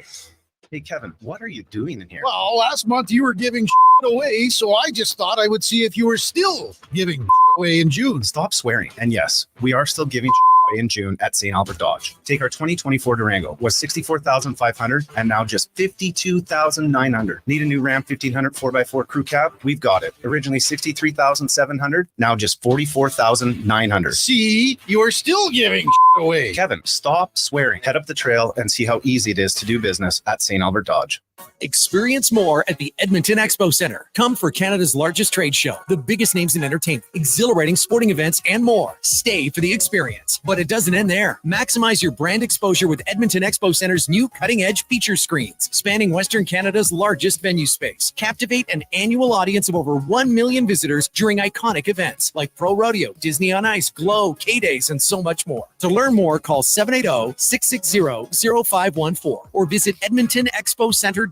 Hey, Kevin, what are you doing in here? Well, last month you were giving away, so I just thought I would see if you were still giving away in June. Stop swearing. And yes, we are still giving away in June at St. Albert Dodge. Take our 2024 Durango. Was $64,500 and now just $52,900. Need a new Ram 1500 4x4 crew cab? We've got it. Originally $63,700, now just $44,900. See, you're still giving away. Kevin, stop swearing. Head up the trail and see how easy it is to do business at St. Albert Dodge. Experience more at the Edmonton Expo Center. Come for Canada's largest trade show, the biggest names in entertainment, exhilarating sporting events, and more. Stay for the experience. But it doesn't end there. Maximize your brand exposure with Edmonton Expo Center's new cutting-edge feature screens, spanning Western Canada's largest venue space. Captivate an annual audience of over 1 million visitors during iconic events like Pro Rodeo, Disney on Ice, Glow, K-Days, and so much more. To learn more, call 780-660-0514 or visit EdmontonExpoCenter.com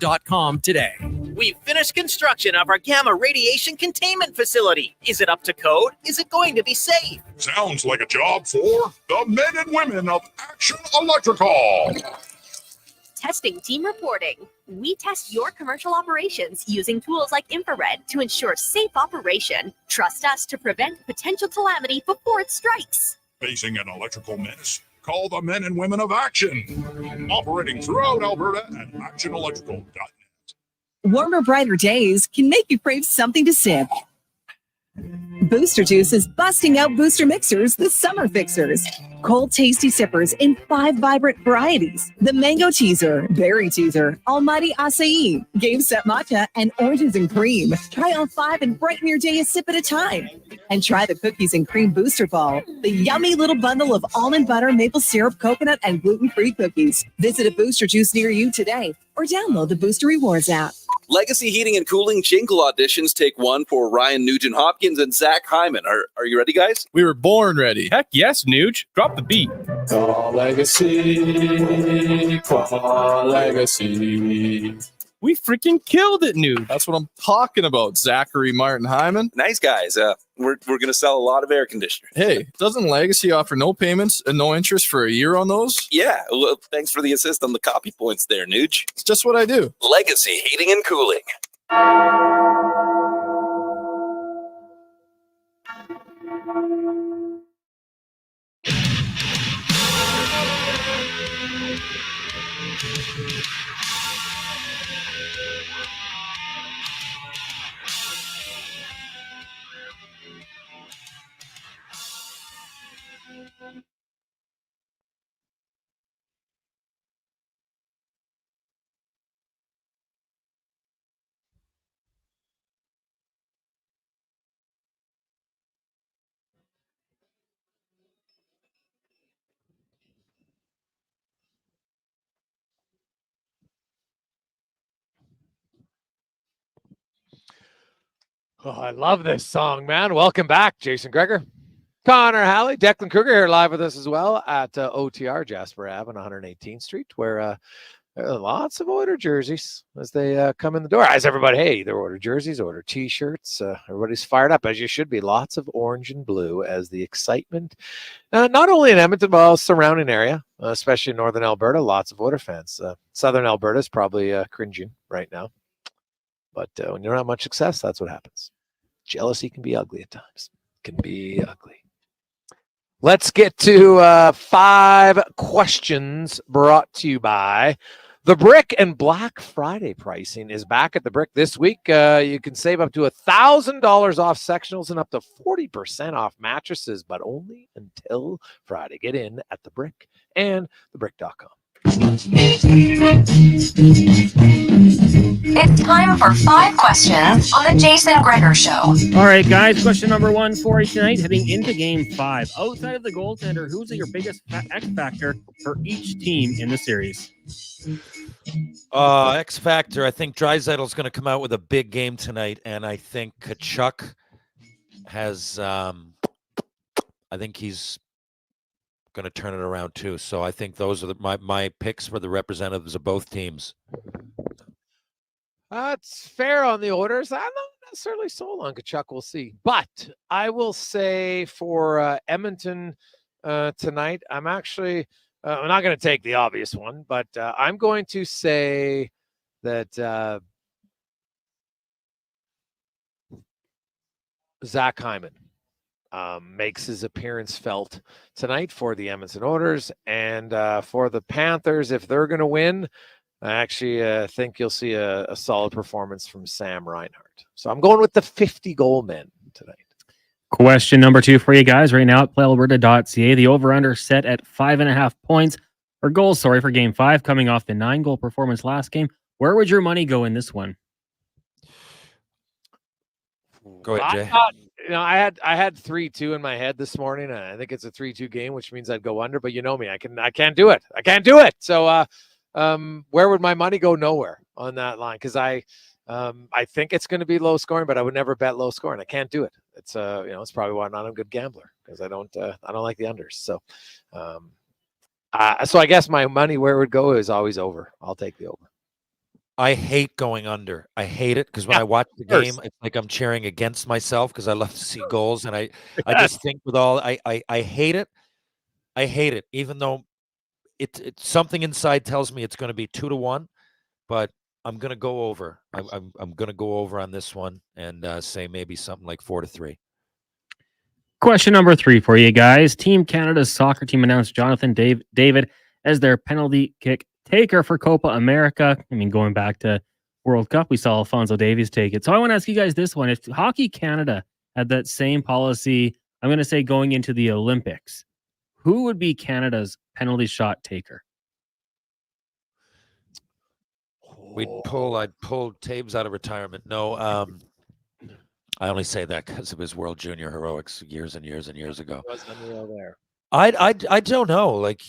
today. We've finished construction of our gamma radiation containment facility. Is it up to code? Is it going to be safe? Sounds like a job for the men and women of Action Electrical. Testing team reporting. We test your commercial operations using tools like infrared to ensure safe operation. Trust us to prevent potential calamity before it strikes. Facing an electrical menace? Call the men and women of Action. Operating throughout Alberta at actionelectrical.net. Warmer, brighter days can make you crave something to sip. Booster Juice is busting out booster mixers, the summer fixers. Cold, tasty sippers in 5 vibrant varieties. The Mango Teaser, Berry Teaser, Almighty Acai, Game Set Matcha, and Oranges and Cream. Try all 5 and brighten your day a sip at a time. And try the Cookies and Cream Booster Ball, the yummy little bundle of almond butter, maple syrup, coconut, and gluten-free cookies. Visit a Booster Juice near you today or download the Booster Rewards app. Legacy Heating and Cooling Jingle auditions take one for Ryan Nugent-Hopkins and Zach Hyman. Are you ready, guys? We were born ready. Heck yes, Nuge. Drop the beat. Call Legacy. Call Legacy. We freaking killed it, Nuge. That's what I'm talking about, Zachary Martin Hyman. Nice guys. We're going to sell a lot of air conditioners. Hey, doesn't Legacy offer no payments and no interest for a year on those? Yeah. Well, thanks for the assist on the copy points there, Nuge. It's just what I do. Legacy Heating and Cooling. Oh, I love this song, man. Welcome back, Jason Gregor. Connor Halley, Declan Kruger here live with us as well at OTR Jasper Ave on 118th Street, where there are lots of Oiler jerseys as they come in the door. As everybody, hey, they're Oiler jerseys, Oiler T-shirts. Everybody's fired up, as you should be. Lots of orange and blue as the excitement, not only in Edmonton, but also surrounding area, especially in northern Alberta. Lots of Oiler fans. Southern Alberta is probably cringing right now. But when you don't have much success, that's what happens. Jealousy can be ugly at times. Can be ugly. Let's get to 5 questions brought to you by The Brick, and Black Friday pricing is back at The Brick this week. You can save up to $1,000 off sectionals and up to 40% off mattresses, but only until Friday. Get in at The Brick and thebrick.com. It's time for 5 questions on the Jason Gregor Show. All right, guys. Question number 1 for you tonight. Heading into Game 5, outside of the goaltender, who's your biggest X factor for each team in the series? X factor. I think Draisaitl's going to come out with a big game tonight, and I think Tkachuk has. I think he's going to turn it around too. So I think those are my picks for the representatives of both teams. That's fair on the orders. I'm not necessarily sold on Tkachuk. We'll see. But I will say for Edmonton tonight, I'm actually I'm not going to take the obvious one, but I'm going to say that Zach Hyman makes his appearance felt tonight for the Edmonton Oilers. And for the Panthers, if they're going to win, I actually think you'll see a solid performance from Sam Reinhart. So I'm going with the 50-goal men tonight. Question number 2 for you guys right now at playalberta.ca. The over-under set at 5.5 points or goals, for Game 5, coming off the 9-goal performance last game. Where would your money go in this one? Go ahead, Jay. I had 3-2 in my head this morning, and I think it's a 3-2 game, which means I'd go under. But you know me, I can't do it. I can't do it. So where would my money go? Nowhere on that line, because I think it's going to be low scoring, but I would never bet low scoring. I can't do it. It's it's probably why I'm not a good gambler, because I don't like the unders. So so I guess my money where it would go is always over. I'll take the over. I hate going under. I hate it because when I watch the game, it's like I'm cheering against myself because I love to see goals, and I just think with all I hate it. I hate it, even though it's something inside tells me it's going to be 2-1, but I'm going to go over. I'm going to go over on this one and say maybe something like 4-3. Question number 3 for you guys. Team Canada's soccer team announced Jonathan David as their penalty kick taker for Copa America. I mean, going back to World Cup, we saw Alphonso Davies take it. So I want to ask you guys this one. If Hockey Canada had that same policy, I'm going to say going into the Olympics, who would be Canada's penalty shot taker? I'd pull Taves out of retirement. No, I only say that because of his World Junior heroics years and years and years ago. Was unreal there. I don't know. Like,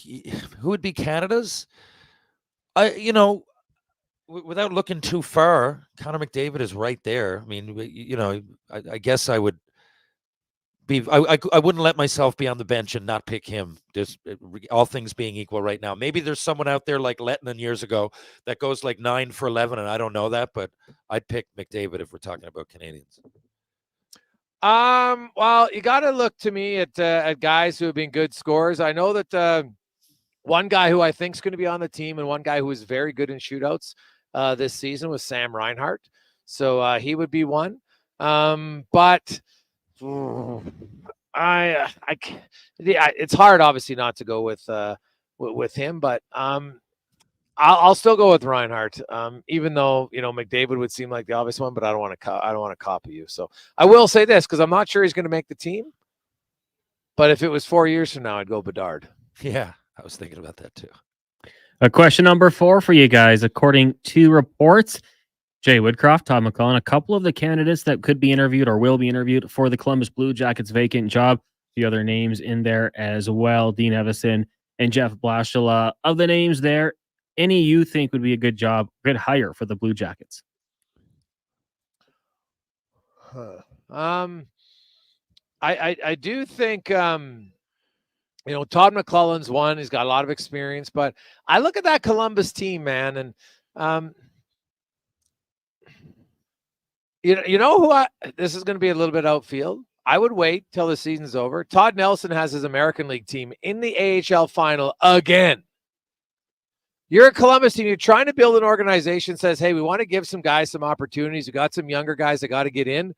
who would be Canada's? Without looking too far, Connor McDavid is right there. I mean, I guess I would be. I wouldn't let myself be on the bench and not pick him. Just all things being equal right now. Maybe there's someone out there like Lettinen years ago that goes like 9 for 11, and I don't know that, but I'd pick McDavid if we're talking about Canadians. Well, you got to look to me at guys who have been good scorers. I know that one guy who I think is going to be on the team and one guy who is very good in shootouts this season was Sam Reinhart. So he would be one. But It's hard, obviously, not to go with him, but I'll still go with Reinhardt, even though McDavid would seem like the obvious one, but I don't want to copy you. So I will say this because I'm not sure he's going to make the team. But if it was 4 years from now, I'd go Bedard. Yeah, I was thinking about that too. Question number 4 for you guys. According to reports, Jay Woodcroft, Todd McClellan, a couple of the candidates that could be interviewed or will be interviewed for the Columbus Blue Jackets vacant job. The other names in there as well, Dean Evison and Jeff Blashill. Of the names there, any you think would be a good hire for the Blue Jackets? I do think Todd McClellan's one. He's got a lot of experience, but I look at that Columbus team, man, and this is going to be a little bit outfield. I would wait till the season's over. Todd Nelson has his American League team in the AHL final again. You're a Columbus team. You're trying to build an organization, says, hey, we want to give some guys some opportunities. We got some younger guys that got to get in.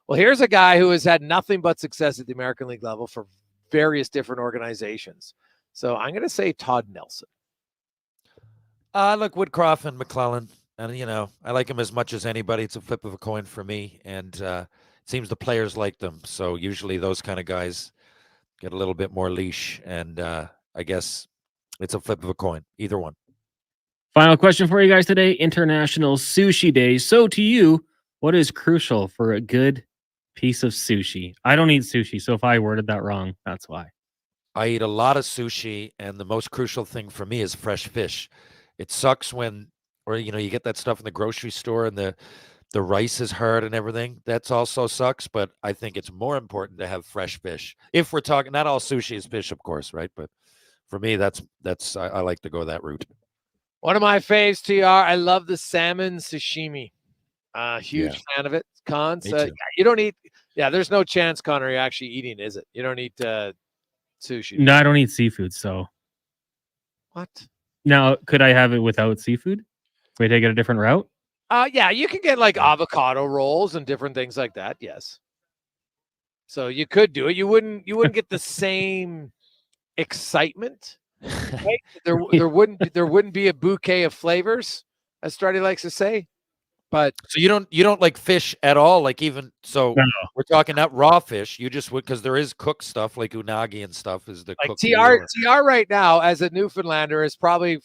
Well, here's a guy who has had nothing but success at the American League level for various different organizations. So I'm going to say Todd Nelson. Look, Woodcroft and McClellan, and I like him as much as anybody. It's a flip of a coin for me, and it seems the players like them. So usually those kind of guys get a little bit more leash, and I guess it's a flip of a coin, either one. Final question for you guys today: International Sushi Day. So to you, what is crucial for a good piece of sushi? I don't eat sushi, so if I worded that wrong, that's why. I eat a lot of sushi, and the most crucial thing for me is fresh fish. It sucks when, you get that stuff in the grocery store and the rice is hard and everything. That's also sucks, but I think it's more important to have fresh fish. If we're talking, not all sushi is fish, of course, right? But for me, that's I like to go that route. One of my faves, TR. I love the salmon sashimi. Huge fan of it. Cons, you don't eat. Yeah, there's no chance, Connor, you're actually eating, is it? You don't eat sushi. No, I don't eat seafood. So what? Now, could I have it without seafood? Can we take it a different route? Yeah, you can get like avocado rolls and different things like that. Yes. So you could do it. You wouldn't get the same excitement. Right? There wouldn't be a bouquet of flavors, as Struddy likes to say. But so you don't like fish at all, like even so. No. We're talking not raw fish. You just would, because there is cooked stuff like unagi and stuff. Is the like TR right now as a Newfoundlander is probably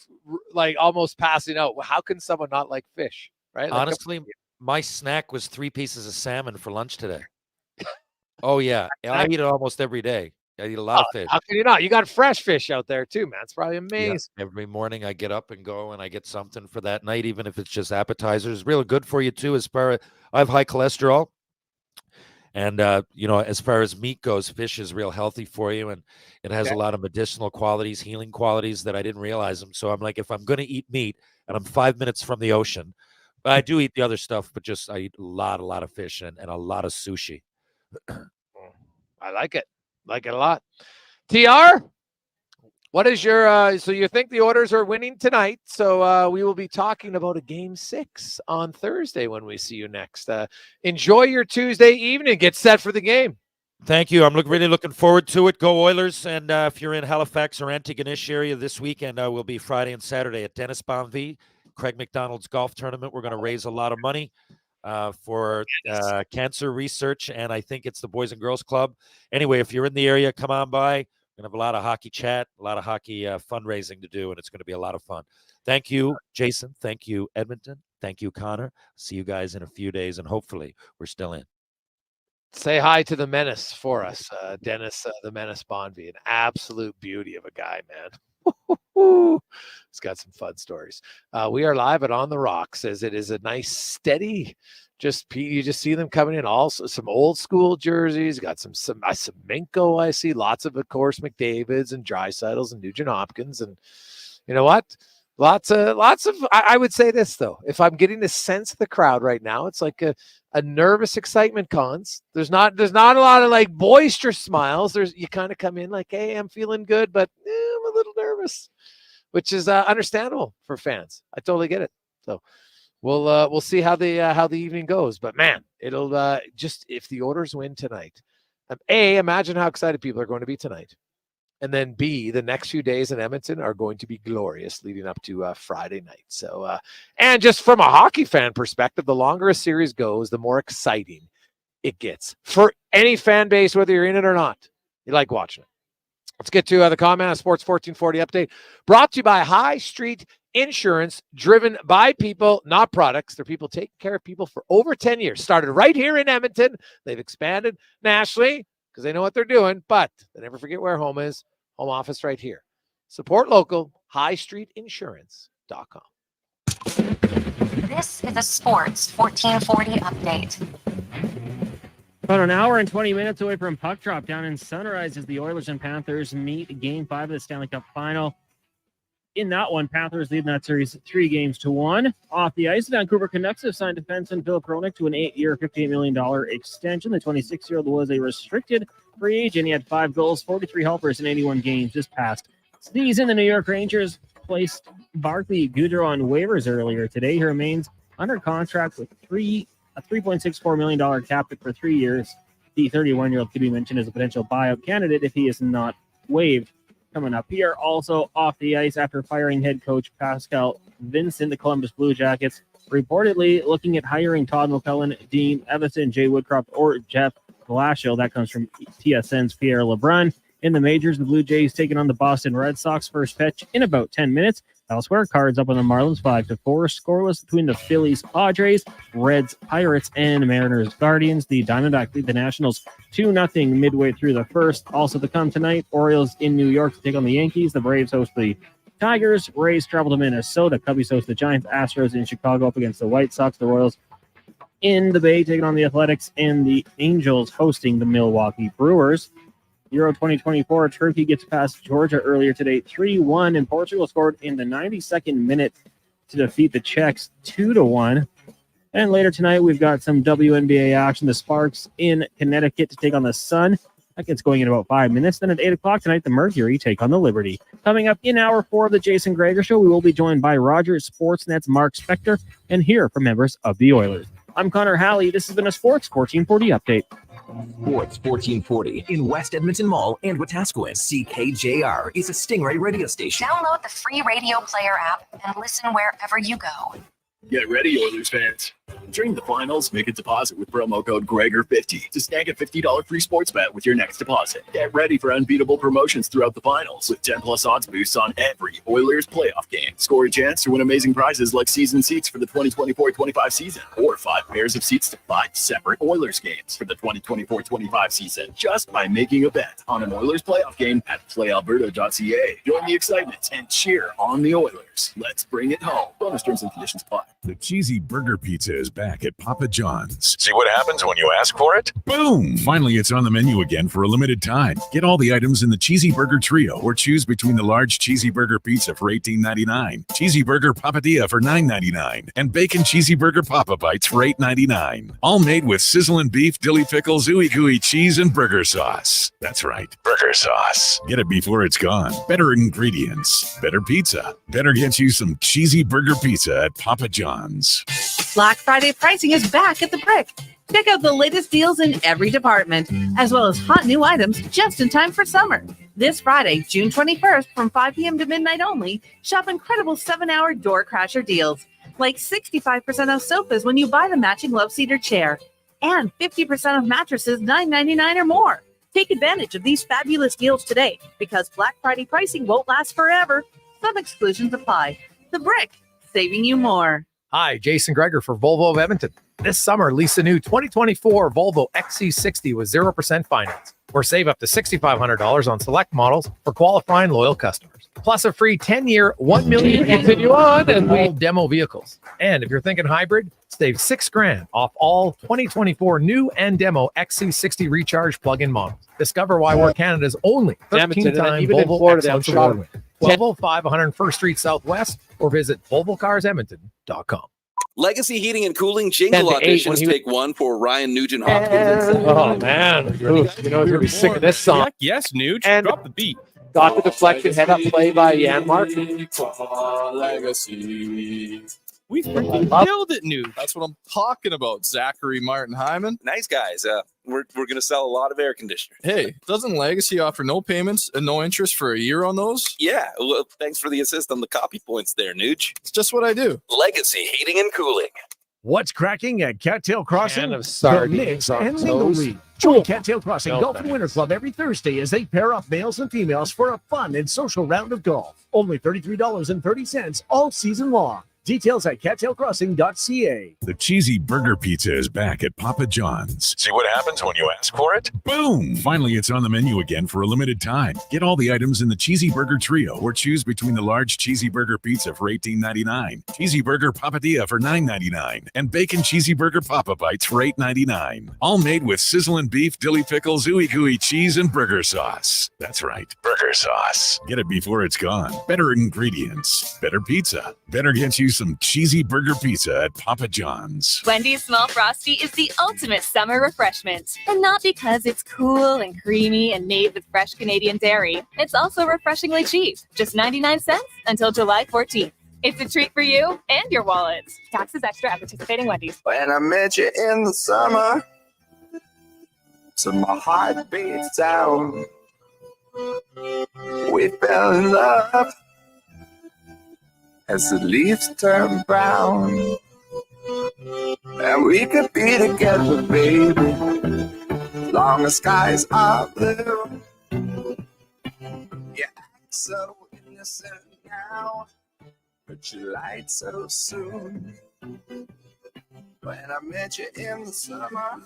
like almost passing out. How can someone not like fish? Right? Like, honestly, my snack was 3 pieces of salmon for lunch today. Oh yeah, I eat it almost every day. I eat a lot of fish. How can you not? You got fresh fish out there too, man. It's probably amazing. Yeah. Every morning I get up and go and I get something for that night, even if it's just appetizers. Really good for you too. As far as I have high cholesterol, and as far as meat goes, fish is real healthy for you, and it has a lot of medicinal qualities, healing qualities that I didn't realize them. So I'm like, if I'm going to eat meat and I'm 5 minutes from the ocean, I do eat the other stuff, but just I eat a lot of fish and a lot of sushi. I like it. Like it a lot. TR, what is your so you think the Oilers are winning tonight? So we will be talking about a game 6 on Thursday when we see you next. Enjoy your Tuesday evening. Get set for the game. Thank you. I'm really looking forward to it. Go Oilers. And if you're in Halifax or Antigonish area this weekend, we'll be Friday and Saturday at Dennis Bonvie, Craig McDonald's golf tournament. We're going to raise a lot of money for cancer research, and I think it's the Boys and Girls Club. Anyway, if you're in the area, come on by. We're going to have a lot of hockey chat, a lot of hockey fundraising to do, and it's going to be a lot of fun. Thank you, Jason. Thank you, Edmonton. Thank you, Connor. See you guys in a few days, and hopefully we're still in. Say hi to the menace for us, Dennis, the Menace Bonvie. An absolute beauty of a guy, man. He's got some fun stories. We are live at On the Rocks, as it is a nice, steady, you just see them coming in. Also, some old school jerseys. Got some Minko. I see lots of course, McDavid's and Dreisaitl's and Nugent Hopkins. And you know what? Lots of. I would say this though. If I'm getting the sense of the crowd right now, it's like a nervous excitement. Cons. There's not a lot of like boisterous smiles. You kind of come in like, hey, I'm feeling good, but I'm a little nervous, which is understandable for fans. I totally get it. So we'll see how the evening goes. But man, it'll just if the Oilers win tonight, A, imagine how excited people are going to be tonight. And then B, the next few days in Edmonton are going to be glorious leading up to Friday night. So, and just from a hockey fan perspective, the longer a series goes, the more exciting it gets for any fan base, whether you're in it or not. You like watching it. Let's get to the comment on Sports 1440 update, brought to you by High Street Insurance, driven by people, not products. They're people taking care of people for over 10 years. Started right here in Edmonton. They've expanded nationally because they know what they're doing, but they never forget where home is. Home office right here. Support local, highstreetinsurance.com. This is a Sports 1440 update. About an hour and 20 minutes away from puck drop down in Sunrise as the Oilers and Panthers meet Game 5 of the Stanley Cup Final. In that one, Panthers lead that series 3-1. Off the ice, the Vancouver Canucks have signed defenseman Philip Hronek to an 8-year, $58 million extension. The 26-year-old was a restricted free agent. He had 5 goals, 43 helpers in 81 games this past season. The New York Rangers placed Barclay Goodrow on waivers earlier today. He remains under contract with a $3.64 million cap hit for 3 years. The 31-year-old could be mentioned as a potential buyout candidate if he is not waived. Coming up here, also off the ice after firing head coach Pascal Vincent, the Columbus Blue Jackets reportedly looking at hiring Todd McClellan, Dean Evason, Jay Woodcroft, or Jeff Blashill. That comes from TSN's Pierre Lebrun. In the majors, the Blue Jays taking on the Boston Red Sox. First pitch in about 10 minutes. Elsewhere, Cards up on the Marlins 5-4. Scoreless between the Phillies, Padres, Reds, Pirates, and Mariners, Guardians. The Diamondbacks lead the Nationals 2-0 midway through the first. Also to come tonight, Orioles in New York to take on the Yankees. The Braves host the Tigers. Rays travel to Minnesota. Cubbies host the Giants. Astros in Chicago up against the White Sox. The Royals in the Bay taking on the Athletics. And the Angels hosting the Milwaukee Brewers. Euro 2024, Turkey gets past Georgia earlier today, 3-1, and Portugal scored in the 92nd minute to defeat the Czechs 2-1. And later tonight, we've got some WNBA action. The Sparks in Connecticut to take on the Sun. That gets going in about 5 minutes. Then at 8 o'clock tonight, the Mercury take on the Liberty. Coming up in hour 4 of the Jason Gregor Show, we will be joined by Rogers Sportsnet's Mark Spector and hear from members of the Oilers. I'm Connor Halley. This has been a Sports 1440 update. Sports 1440 in West Edmonton Mall and Wetaskiwin. CKJR is a Stingray radio station. Download the free radio player app and listen wherever you go. Get ready, Oilers fans. During the finals, make a deposit with promo code Gregor50 to snag a $50 free sports bet with your next deposit. Get ready for unbeatable promotions throughout the finals with 10+ odds boosts on every Oilers playoff game. Score a chance to win amazing prizes like season seats for the 2024-25 season or 5 pairs of seats to 5 separate Oilers games for the 2024-25 season just by making a bet on an Oilers playoff game at playalberta.ca. Join the excitement and cheer on the Oilers. Let's bring it home. Bonus terms and conditions apply. The cheesy burger pizza is back at Papa John's. See what happens when you ask for it? Boom! Finally, it's on the menu again for a limited time. Get all the items in the Cheesy Burger Trio or choose between the large Cheesy Burger Pizza for $18.99, Cheesy Burger Papadilla for $9.99, and Bacon Cheesy Burger Papa Bites for $8.99. All made with sizzling beef, dilly pickles, ooey gooey cheese, and burger sauce. That's right, burger sauce. Get it before it's gone. Better ingredients, better pizza. Better get you some Cheesy Burger Pizza at Papa John's. Black Friday pricing is back at the Brick. Check out the latest deals in every department, as well as hot new items just in time for summer. This Friday, June 21st, from 5 p.m. to midnight only, shop incredible 7-hour door crasher deals, like 65% off sofas when you buy the matching love seater chair, and 50% off mattresses $9.99 or more. Take advantage of these fabulous deals today, because Black Friday pricing won't last forever. Some exclusions apply. The Brick, saving you more. Hi, Jason Gregor for Volvo of Edmonton. This summer, lease a new 2024 Volvo XC60 with 0% finance, or save up to $6,500 on select models for qualifying loyal customers. Plus a free 10-year, $1 million Continue on, and all demo vehicles. And if you're thinking hybrid, save $6,000 off all 2024 new and demo XC60 recharge plug-in models. Discover why we're Canada's only 13-time Volvo Excellence Award winner. 1205 101st Street Southwest, or visit volvocarsedmonton.com. Legacy Heating and Cooling jingle auditions take one for Ryan Nugent Hopkins. Oh, man. Oof, you know he's going to be sick of this song. Yes, Nuge. And drop the beat. Got the deflection, head up play by Janmark. Legacy. We freaking killed it, Nude. That's what I'm talking about, Zachary Martin Hyman. Nice guys. We're going to sell a lot of air conditioners. Hey, doesn't Legacy offer no payments and no interest for a year on those? Yeah, well, thanks for the assist on the copy points there, Nooch. It's just what I do. Legacy Heating and Cooling. What's cracking at Cattail Crossing? Can of The sardines Mix on and Mingle toast. League. Join Cattail Crossing No Golf thanks. and Winter Club every Thursday as they pair up males and females for a fun and social round of golf. Only $33.30 all season long. Details at cattailcrossing.ca. The cheesy burger pizza is back at Papa John's. See what happens when you ask for it? Boom! Finally, it's on the menu again for a limited time. Get all the items in the cheesy burger trio or choose between the large cheesy burger pizza for $18.99, cheesy burger papadilla for $9.99, and bacon cheesy burger papa bites for $8.99. All made with sizzling beef, dilly pickles, ooey gooey cheese, and burger sauce. That's right, burger sauce. Get it before it's gone. Better ingredients, better pizza. Better get you some cheesy burger pizza at Papa John's. Wendy's Small Frosty is the ultimate summer refreshment. And not because it's cool and creamy and made with fresh Canadian dairy. It's also refreshingly cheap, just 99 cents until July 14th. It's a treat for you and your wallet. Taxes extra at participating Wendy's. When I met you in the summer, so my heart beats down. We fell in love as the leaves turn brown. And we could be together, baby, as long as skies are blue. You act so innocent now, but you lied so soon. When I met you in the summer,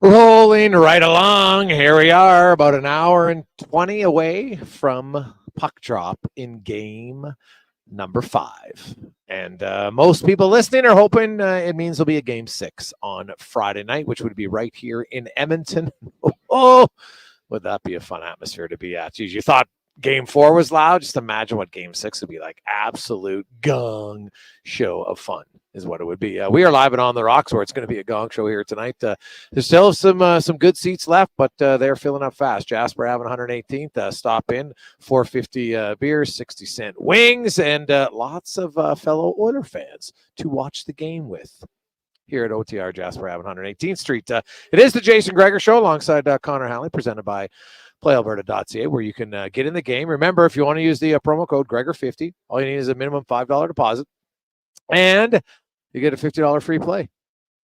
Rolling right along. Here we are, about an hour and 20 away from puck drop in game number 5. And most people listening are hoping it means there'll be a game 6 on Friday night, which would be right here in Edmonton. Oh, would that be a fun atmosphere to be at? Geez, you thought game 4 was loud? Just imagine what game 6 would be like. Absolute gong show of fun is what it would be. We are live and on the rocks, where it's going to be a gong show here tonight. There's still some good seats left, but they're filling up fast. Jasper Ave 118th. Stop in, $4.50 beers, 60-cent wings, and lots of fellow Oiler fans to watch the game with here at OTR Jasper Ave 118th Street. It is the Jason Gregor Show alongside Connor Halley, presented by PlayAlberta.ca, where you can get in the game. Remember, if you want to use the promo code Gregor50, all you need is a minimum $5 deposit, and you get a $50 free play.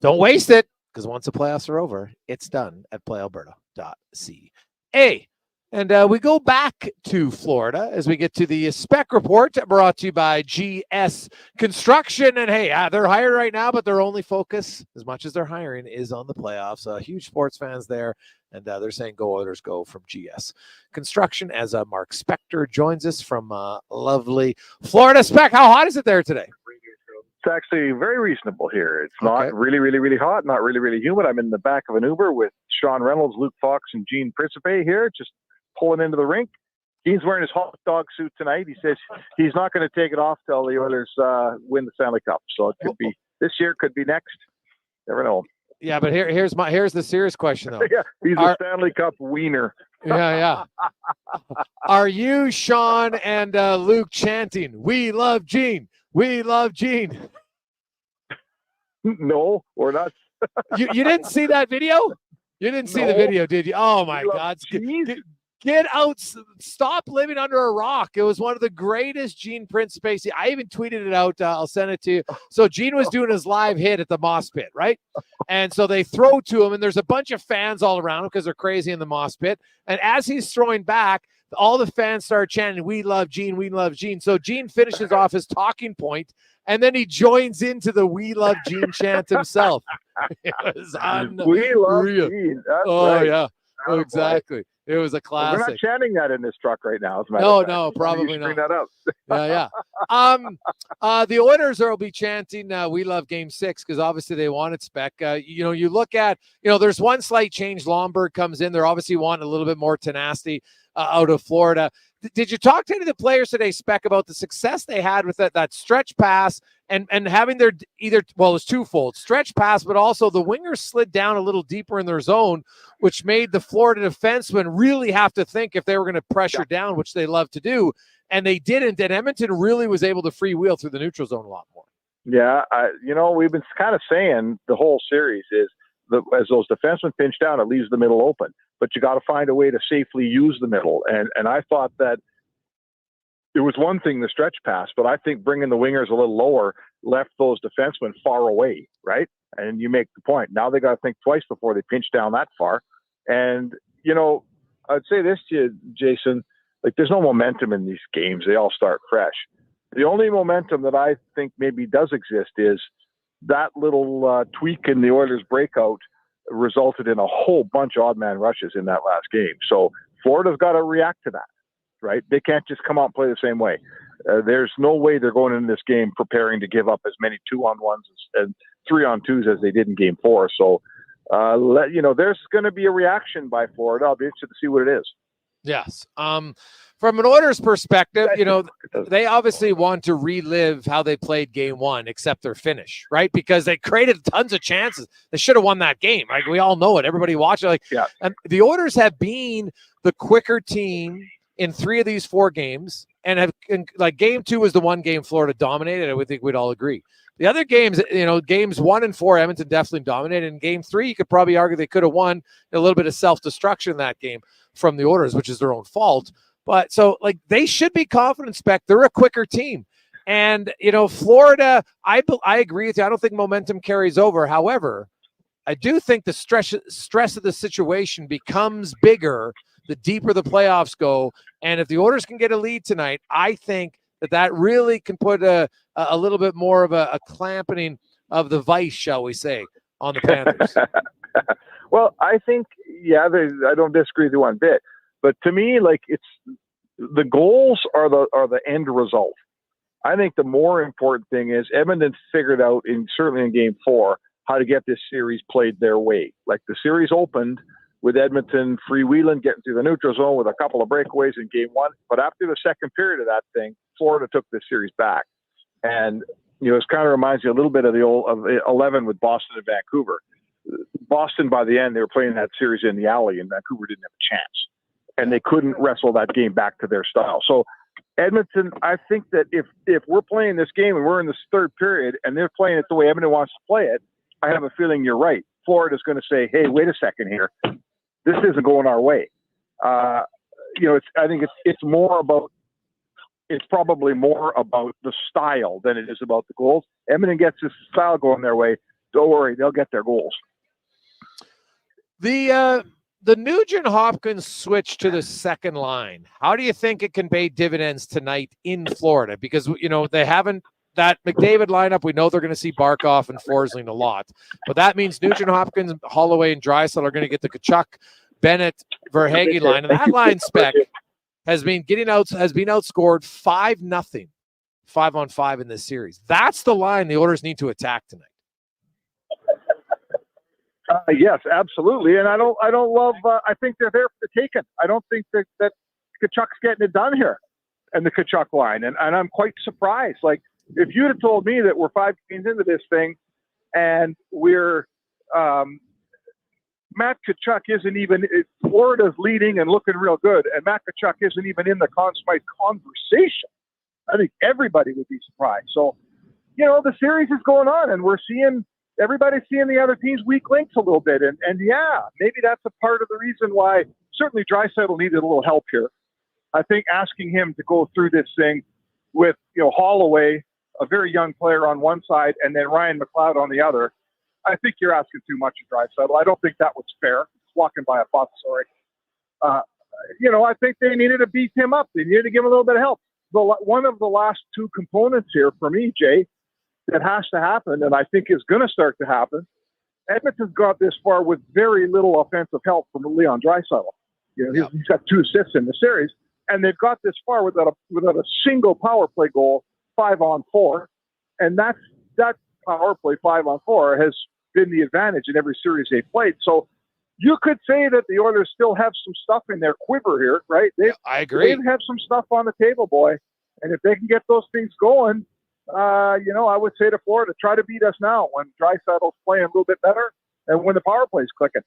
Don't waste it, because once the playoffs are over, it's done at PlayAlberta.ca. And we go back to Florida as we get to the Spec Report, brought to you by GS Construction. And hey, they're hiring right now, but their only focus, as much as they're hiring, is on the playoffs. Huge sports fans there, and they're saying go Oilers go from GS Construction, as Mark Spector joins us from lovely Florida. Spec, how hot is it there today? It's actually very reasonable here. It's not really, really, really hot, not really, really humid. I'm in the back of an Uber with Sean Reynolds, Luke Fox, and Gene Principe here, just pulling into the rink. Gene's wearing his hot dog suit tonight. He says he's not going to take it off till the Oilers win the Stanley Cup. So it could be this year, could be next. Never know. Yeah, but here's the serious question, though. Yeah, he's a Stanley Cup wiener. Yeah. Are you, Sean, and Luke chanting, "We love Gene, we love Gene"? No, we're not. You didn't see that video? You didn't see the video, did you? Oh, my God. Get out. Stop living under a rock. It was one of the greatest Gene Principe. I even tweeted it out. I'll send it to you. So Gene was doing his live hit at the Moss Pit, right? And so they throw to him, and there's a bunch of fans all around him because they're crazy in the Moss Pit. And as he's throwing back, all the fans start chanting, "We love Gene, we love Gene." So Gene finishes off his talking point, and then he joins into the "We love Gene" chant himself. It was unreal. We love Gene. That's oh, right. yeah. Attaboy. Exactly. It was a We're not classic. chanting that in this truck right now. As a matter No, of fact. no, probably Bring not. that up. The Oilers will be chanting, we love Game 6, because obviously they wanted spec. You look at, there's one slight change. Lomberg comes in. They're obviously wanting a little bit more tenacity out of Florida. Did you talk to any of the players today, Spec, about the success they had with that stretch pass and having their it was twofold, stretch pass, but also the wingers slid down a little deeper in their zone, which made the Florida defensemen really have to think if they were going to pressure down, which they love to do, and they didn't. And Edmonton really was able to freewheel through the neutral zone a lot more. Yeah, we've been kind of saying the whole series is as those defensemen pinch down, it leaves the middle open. But you got to find a way to safely use the middle. And I thought that it was one thing, the stretch pass, but I think bringing the wingers a little lower left those defensemen far away, right? And you make the point. Now they got to think twice before they pinch down that far. And, I'd say this to you, Jason, like there's no momentum in these games. They all start fresh. The only momentum that I think maybe does exist is that little tweak in the Oilers' breakout resulted in a whole bunch of odd man rushes in that last game. So Florida's got to react to that, right? They can't just come out and play the same way. There's no way they're going into this game preparing to give up as many 2-on-1s and 3-on-2s as they did in Game 4. So, there's going to be a reaction by Florida. I'll be interested to see what it is. Yes. From an Oilers perspective, they obviously want to relive how they played Game 1, except their finish, right? Because they created tons of chances. They should have won that game. Like we all know it. Everybody watching, and the Oilers have been the quicker team in 3 of these 4 games, and Game 2 was the one game Florida dominated. I would think we'd all agree. The other games, games 1 and 4, Edmonton definitely dominated. In Game 3, you could probably argue they could have won a little bit of self-destruction in that game from the Oilers, which is their own fault. But so they should be confident, Spec. They're a quicker team. And, Florida, I agree with you. I don't think momentum carries over. However, I do think the stress of the situation becomes bigger the deeper the playoffs go. And if the Oilers can get a lead tonight, I think that really can put a little bit more of a clamping of the vice, shall we say, on the Panthers. Well, I think, I don't disagree with you one bit. But to me, it's the goals are the end result. I think the more important thing is Edmonton figured out, certainly in Game 4, how to get this series played their way. Like the series opened with Edmonton freewheeling, getting through the neutral zone with a couple of breakaways in Game 1. But after the second period of that thing, Florida took this series back. And, it kind of reminds you a little bit of the old 11 with Boston and Vancouver. Boston, by the end, they were playing that series in the alley, and Vancouver didn't have a chance. And they couldn't wrestle that game back to their style. So Edmonton, I think that if we're playing this game and we're in this third period and they're playing it the way Edmonton wants to play it, I have a feeling you're right. Florida's going to say, hey, wait a second here. This isn't going our way. I think it's probably more about the style than it is about the goals. Edmonton gets this style going their way. Don't worry, they'll get their goals. The Nugent-Hopkins switch to the second line, how do you think it can pay dividends tonight in Florida? Because, they haven't that McDavid lineup. We know they're going to see Barkov and Forsling a lot. But that means Nugent-Hopkins, Holloway, and Draisaitl are going to get the Tkachuk, Bennett, Verhaeghe line. And that line, Spec, has been outscored 5-0, 5-on-5 in this series. That's the line the Oilers need to attack tonight. Yes, absolutely. And I don't love, I think they're there for the taking. I don't think that Tkachuk's getting it done here and the Tkachuk line. And I'm quite surprised. Like, if you'd have told me that we're 5 games into this thing and we're, Matt Tkachuk isn't even, Florida's leading and looking real good, and Matt Tkachuk isn't even in the Conn Smythe conversation, I think everybody would be surprised. So, the series is going on and everybody's seeing the other team's weak links a little bit. And maybe that's a part of the reason why certainly Draisaitl needed a little help here. I think asking him to go through this thing with, Holloway, a very young player on one side, and then Ryan McLeod on the other, I think you're asking too much of Draisaitl. I don't think that was fair. It's walking by a bus, sorry. I think they needed to beef him up. They needed to give him a little bit of help. One of the last 2 components here for me, Jay, that has to happen, and I think is going to start to happen, Edmonton's got this far with very little offensive help from Leon Draisaitl. He's got 2 assists in the series, and they've got this far without a single power play goal, 5-on-4, and that power play 5-on-4 has been the advantage in every series they played. So you could say that the Oilers still have some stuff in their quiver here, right? I agree. They have some stuff on the table, boy, and if they can get those things going, I would say to Florida, try to beat us now when Draisaitl's playing a little bit better and when the power play's clicking.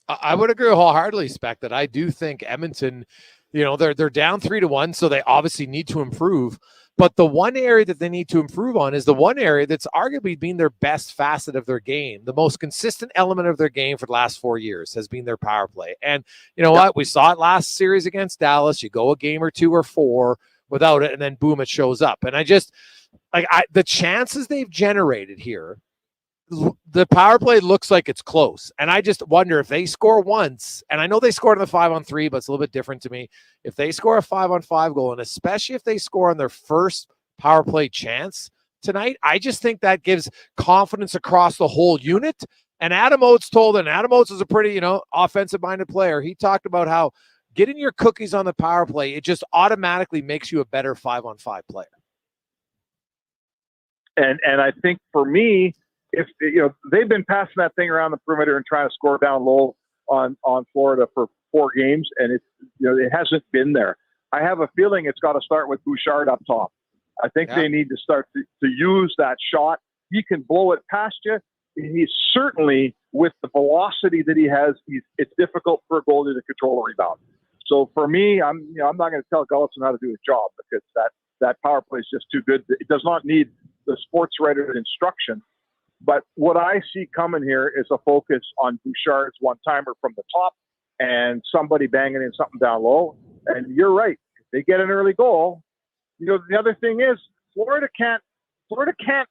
I would agree wholeheartedly, Spec, that I do think Edmonton, they're down 3-1, so they obviously need to improve. But the one area that they need to improve on is the one area that's arguably been their best facet of their game. The most consistent element of their game for the last 4 years has been their power play. And you know what? We saw it last series against Dallas. You go a game or 2 or 4 without it, and then boom, it shows up. And the chances they've generated here, the power play looks like it's close. And I just wonder if they score once, and I know they scored on the 5-on-3, but it's a little bit different to me. If they score a 5-on-5 goal, and especially if they score on their first power play chance tonight, I just think that gives confidence across the whole unit. And Adam Oates is a pretty, offensive-minded player. He talked about how getting your cookies on the power play, it just automatically makes you a better 5-on-5 player. And I think for me, if they've been passing that thing around the perimeter and trying to score down low on Florida for 4 games, and it hasn't been there. I have a feeling it's got to start with Bouchard up top. I think they need to start to use that shot. He can blow it past you. He's certainly, with the velocity that he has, it's difficult for a goalie to control a rebound. So for me, I'm not going to tell Gulletson how to do his job, because that power play is just too good. It does not need the sports writer's instruction. But what I see coming here is a focus on Bouchard's one-timer from the top and somebody banging in something down low. And you're right. If they get an early goal, the other thing is Florida can't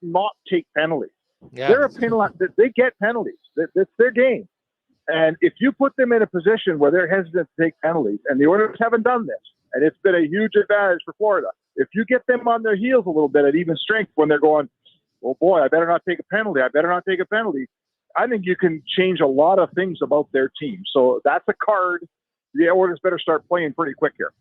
not take penalties. Yeah. They're a penalty. They get penalties. That's their game. And if you put them in a position where they're hesitant to take penalties, and the Oilers haven't done this, and it's been a huge advantage for Florida, if you get them on their heels a little bit at even strength when they're going, oh boy, I better not take a penalty. I think you can change a lot of things about their team. So that's a card the Oilers better start playing pretty quick here.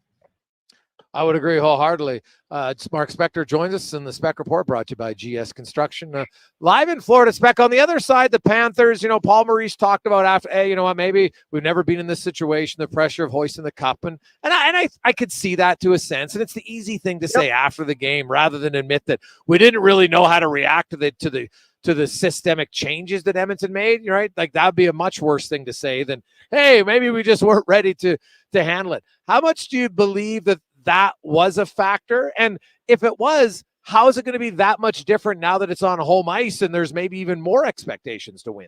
I would agree wholeheartedly. Mark Spector joins us in the Spec Report, brought to you by GS Construction. Live in Florida, Spec. On the other side, the Panthers, Paul Maurice talked about after, hey, you know what, maybe we've never been in this situation, the pressure of hoisting the cup. And I could see that to a sense. And it's the easy thing to say after the game, rather than admit that we didn't really know how to react to the systemic changes that Edmonton made, right? Like, that would be a much worse thing to say than, hey, maybe we just weren't ready to handle it. How much do you believe that was a factor? And if it was, how is it going to be that much different now that it's on home ice and there's maybe even more expectations to win?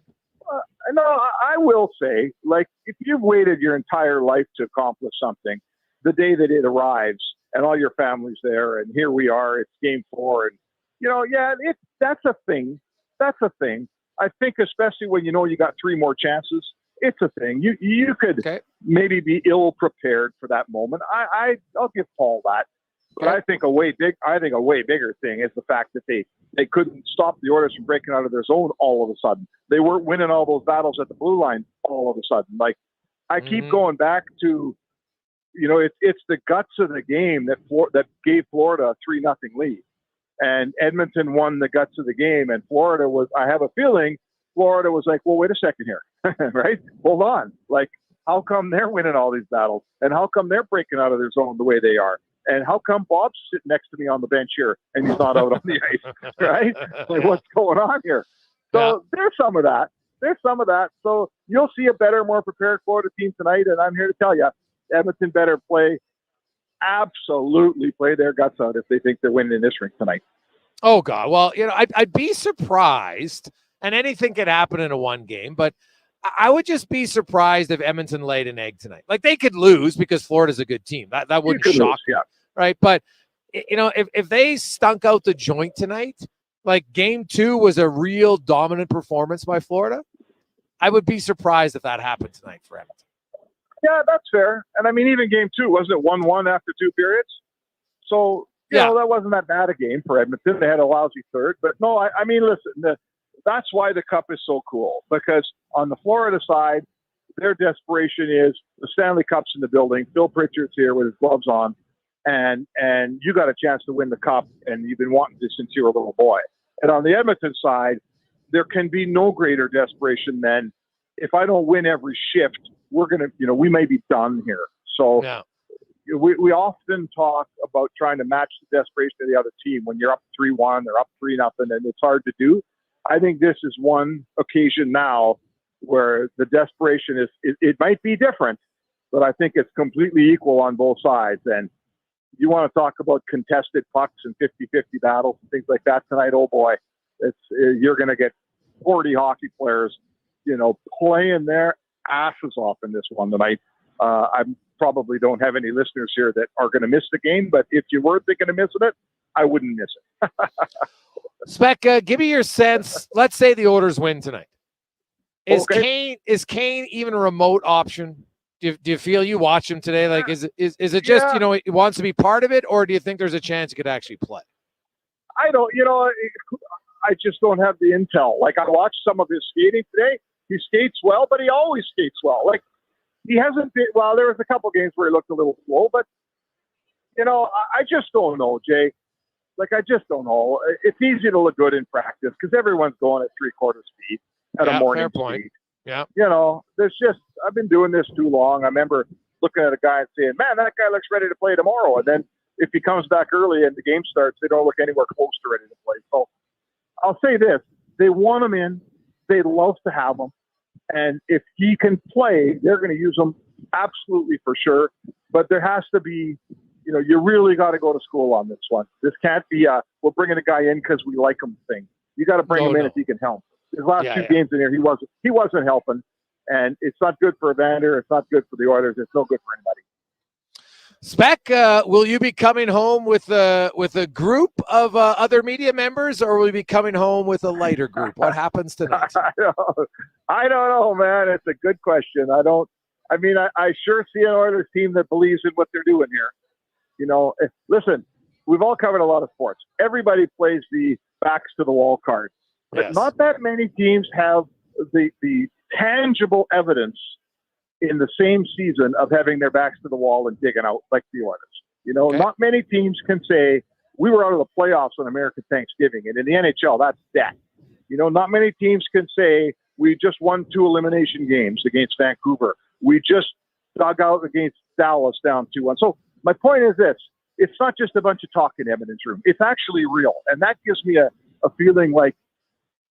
No, I will say, like, if you've waited your entire life to accomplish something, the day that it arrives and all your family's there and here we are, it's game 4, and that's a thing. That's a thing. I think especially when you got 3 more chances, it's a thing. You could maybe be ill prepared for that moment. I'll give Paul that. But I think a way bigger thing is the fact that they couldn't stop the Oilers from breaking out of their zone all of a sudden. They weren't winning all those battles at the blue line all of a sudden. Like, I keep going back to, it's the guts of the game that gave Florida a 3-0 lead. And Edmonton won the guts of the game, and Florida I have a feeling Florida was like, well, wait a second here, right? Hold on. Like, how come they're winning all these battles? And how come they're breaking out of their zone the way they are? And how come Bob's sitting next to me on the bench here and he's not out on the ice, right? Like, what's going on here? So there's some of that. So you'll see a better, more prepared Florida team tonight, and I'm here to tell you, Edmonton better absolutely play their guts out if they think they're winning in this rink tonight. Oh, God. Well, I'd be surprised, and anything could happen in a one game, but I would just be surprised if Edmonton laid an egg tonight. Like, they could lose because Florida's a good team. That wouldn't shock me, right? But, if they stunk out the joint tonight, like game 2 was a real dominant performance by Florida, I would be surprised if that happened tonight for Edmonton. Yeah, that's fair. And I mean, even game 2, wasn't it 1-1 after 2 periods? So, that wasn't that bad a game for Edmonton. They had a lousy third. But no, I mean, listen, that's why the Cup is so cool, because on the Florida side, their desperation is the Stanley Cup's in the building. Phil Pritchard's here with his gloves on, and you got a chance to win the Cup, and you've been wanting this since you were a little boy. And on the Edmonton side, there can be no greater desperation than, if I don't win every shift, we're going to, we may be done here. So we often talk about trying to match the desperation of the other team when you're up 3-1 or up 3-0, and it's hard to do. I think this is one occasion now where the desperation is, it might be different, but I think it's completely equal on both sides. And you want to talk about contested pucks and 50-50 battles and things like that tonight, oh boy, you're going to get 40 hockey players, playing their asses off in this one tonight. I probably don't have any listeners here that are going to miss the game, but if you were thinking of missing it, I wouldn't miss it. Specca, give me your sense. Let's say the Oilers win tonight. Is Kane even a remote option? Do you feel you watch him today? Like, is it just, he wants to be part of it, or do you think there's a chance he could actually play? I don't, I just don't have the intel. Like, I watched some of his skating today. He skates well, but he always skates well. Like, he hasn't been, well, there was a couple games where he looked a little slow, but, I just don't know, Jay. Like, I just don't know. It's easy to look good in practice because everyone's going at 3/4 speed at a morning speed. Yeah. There's just, I've been doing this too long. I remember looking at a guy and saying, man, that guy looks ready to play tomorrow. And then if he comes back early and the game starts, they don't look anywhere close to ready to play. So I'll say this, they want him in. They love to have him. And if he can play, they're going to use him absolutely for sure. But there has to be, you really got to go to school on this one. This can't be we're bringing a guy in because we like him thing. You got to bring him in if he can help. His last two games in here, he wasn't helping, and it's not good for Evander. It's not good for the Oilers. It's no good for anybody. Spec, will you be coming home with a group of other media members, or will you be coming home with a lighter group? What happens tonight? I don't know, man. It's a good question. I sure see an Oilers team that believes in what they're doing here. Listen, we've all covered a lot of sports. Everybody plays the backs to the wall card. But not that many teams have the tangible evidence in the same season of having their backs to the wall and digging out like the Oilers. Not many teams can say, we were out of the playoffs on American Thanksgiving. And in the NHL, that's death. Not many teams can say, we just won 2 elimination games against Vancouver. We just dug out against Dallas down 2-1. So my point is this. It's not just a bunch of talk in Edmonton's room. It's actually real. And that gives me a feeling like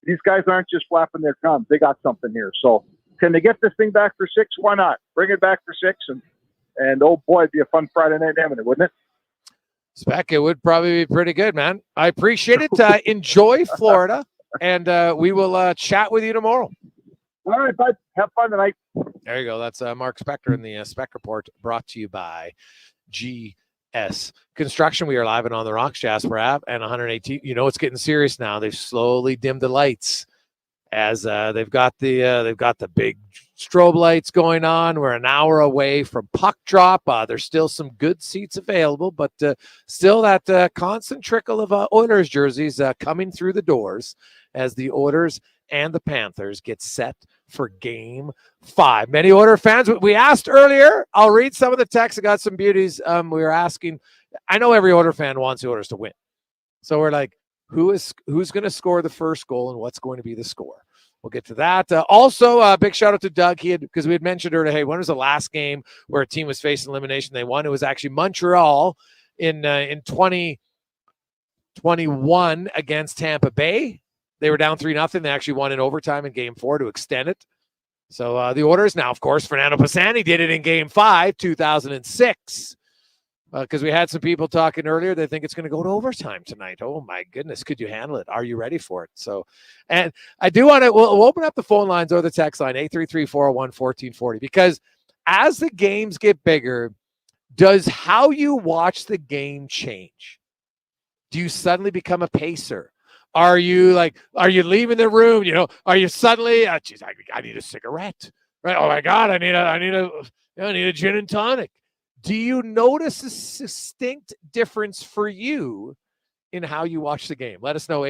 these guys aren't just flapping their gums. They got something here. So can they get this thing back for 6? Why not? Bring it back for 6. And oh boy, it'd be a fun Friday night in Edmonton, wouldn't it? Spec, it would probably be pretty good, man. I appreciate it. Enjoy Florida, and we will chat with you tomorrow. All right, bud. Have fun tonight. There you go. That's Mark Spector in the Spec Report, brought to you by GS Construction. We are live and on the Rocks, Jasper Ave, and 118. It's getting serious now. They've slowly dimmed the lights as they've got the big strobe lights going on. We're an hour away from puck drop. There's still some good seats available, but still that constant trickle of Oilers jerseys coming through the doors as the Oilers and the Panthers get set for Game 5. Many Oilers fans, we asked earlier, I'll read some of the texts. I got some beauties. We were asking, I know every Oilers fan wants the Oilers to win. So we're like, who's going to score the first goal and what's going to be the score? We'll get to that. Also, big shout out to Doug. Because we had mentioned earlier, hey, when was the last game where a team was facing elimination? They won. It was actually Montreal in 2021 against Tampa Bay. They were down 3-0. They actually won in overtime in Game 4 to extend it. So the Oilers now, of course, Fernando Pisani did it in Game 5, 2006. Because we had some people talking earlier, they think it's going to go to overtime tonight. Oh my goodness, could you handle it? Are you ready for it? So, and I do want to, we'll open up the phone lines or the text line, 833-401-1440, because as the games get bigger, does how you watch the game change? Do you suddenly become a pacer? Are you leaving the room? Are you suddenly, I need a cigarette, right? Oh my God, I need a gin and tonic. Do you notice a distinct difference for you in how you watch the game? Let us know,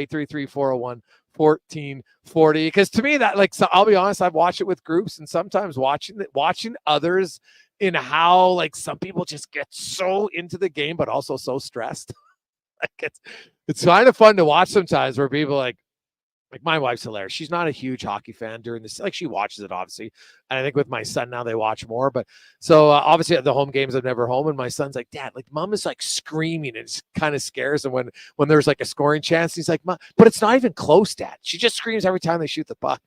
1440. Because to me, that, like, so I'll be honest, I've watched it with groups, and sometimes watching others in how, like, some people just get so into the game, but also so stressed. Like, it's kind of fun to watch sometimes where people like my wife's hilarious. She's not a huge hockey fan during this. Like, she watches it, obviously. And I think with my son now, they watch more. But so obviously at the home games, I'm never home. And my son's like, Dad, like, Mom is like screaming, and it kind of scares him when there's like a scoring chance. He's like, Mom, but it's not even close, Dad. She just screams every time they shoot the puck.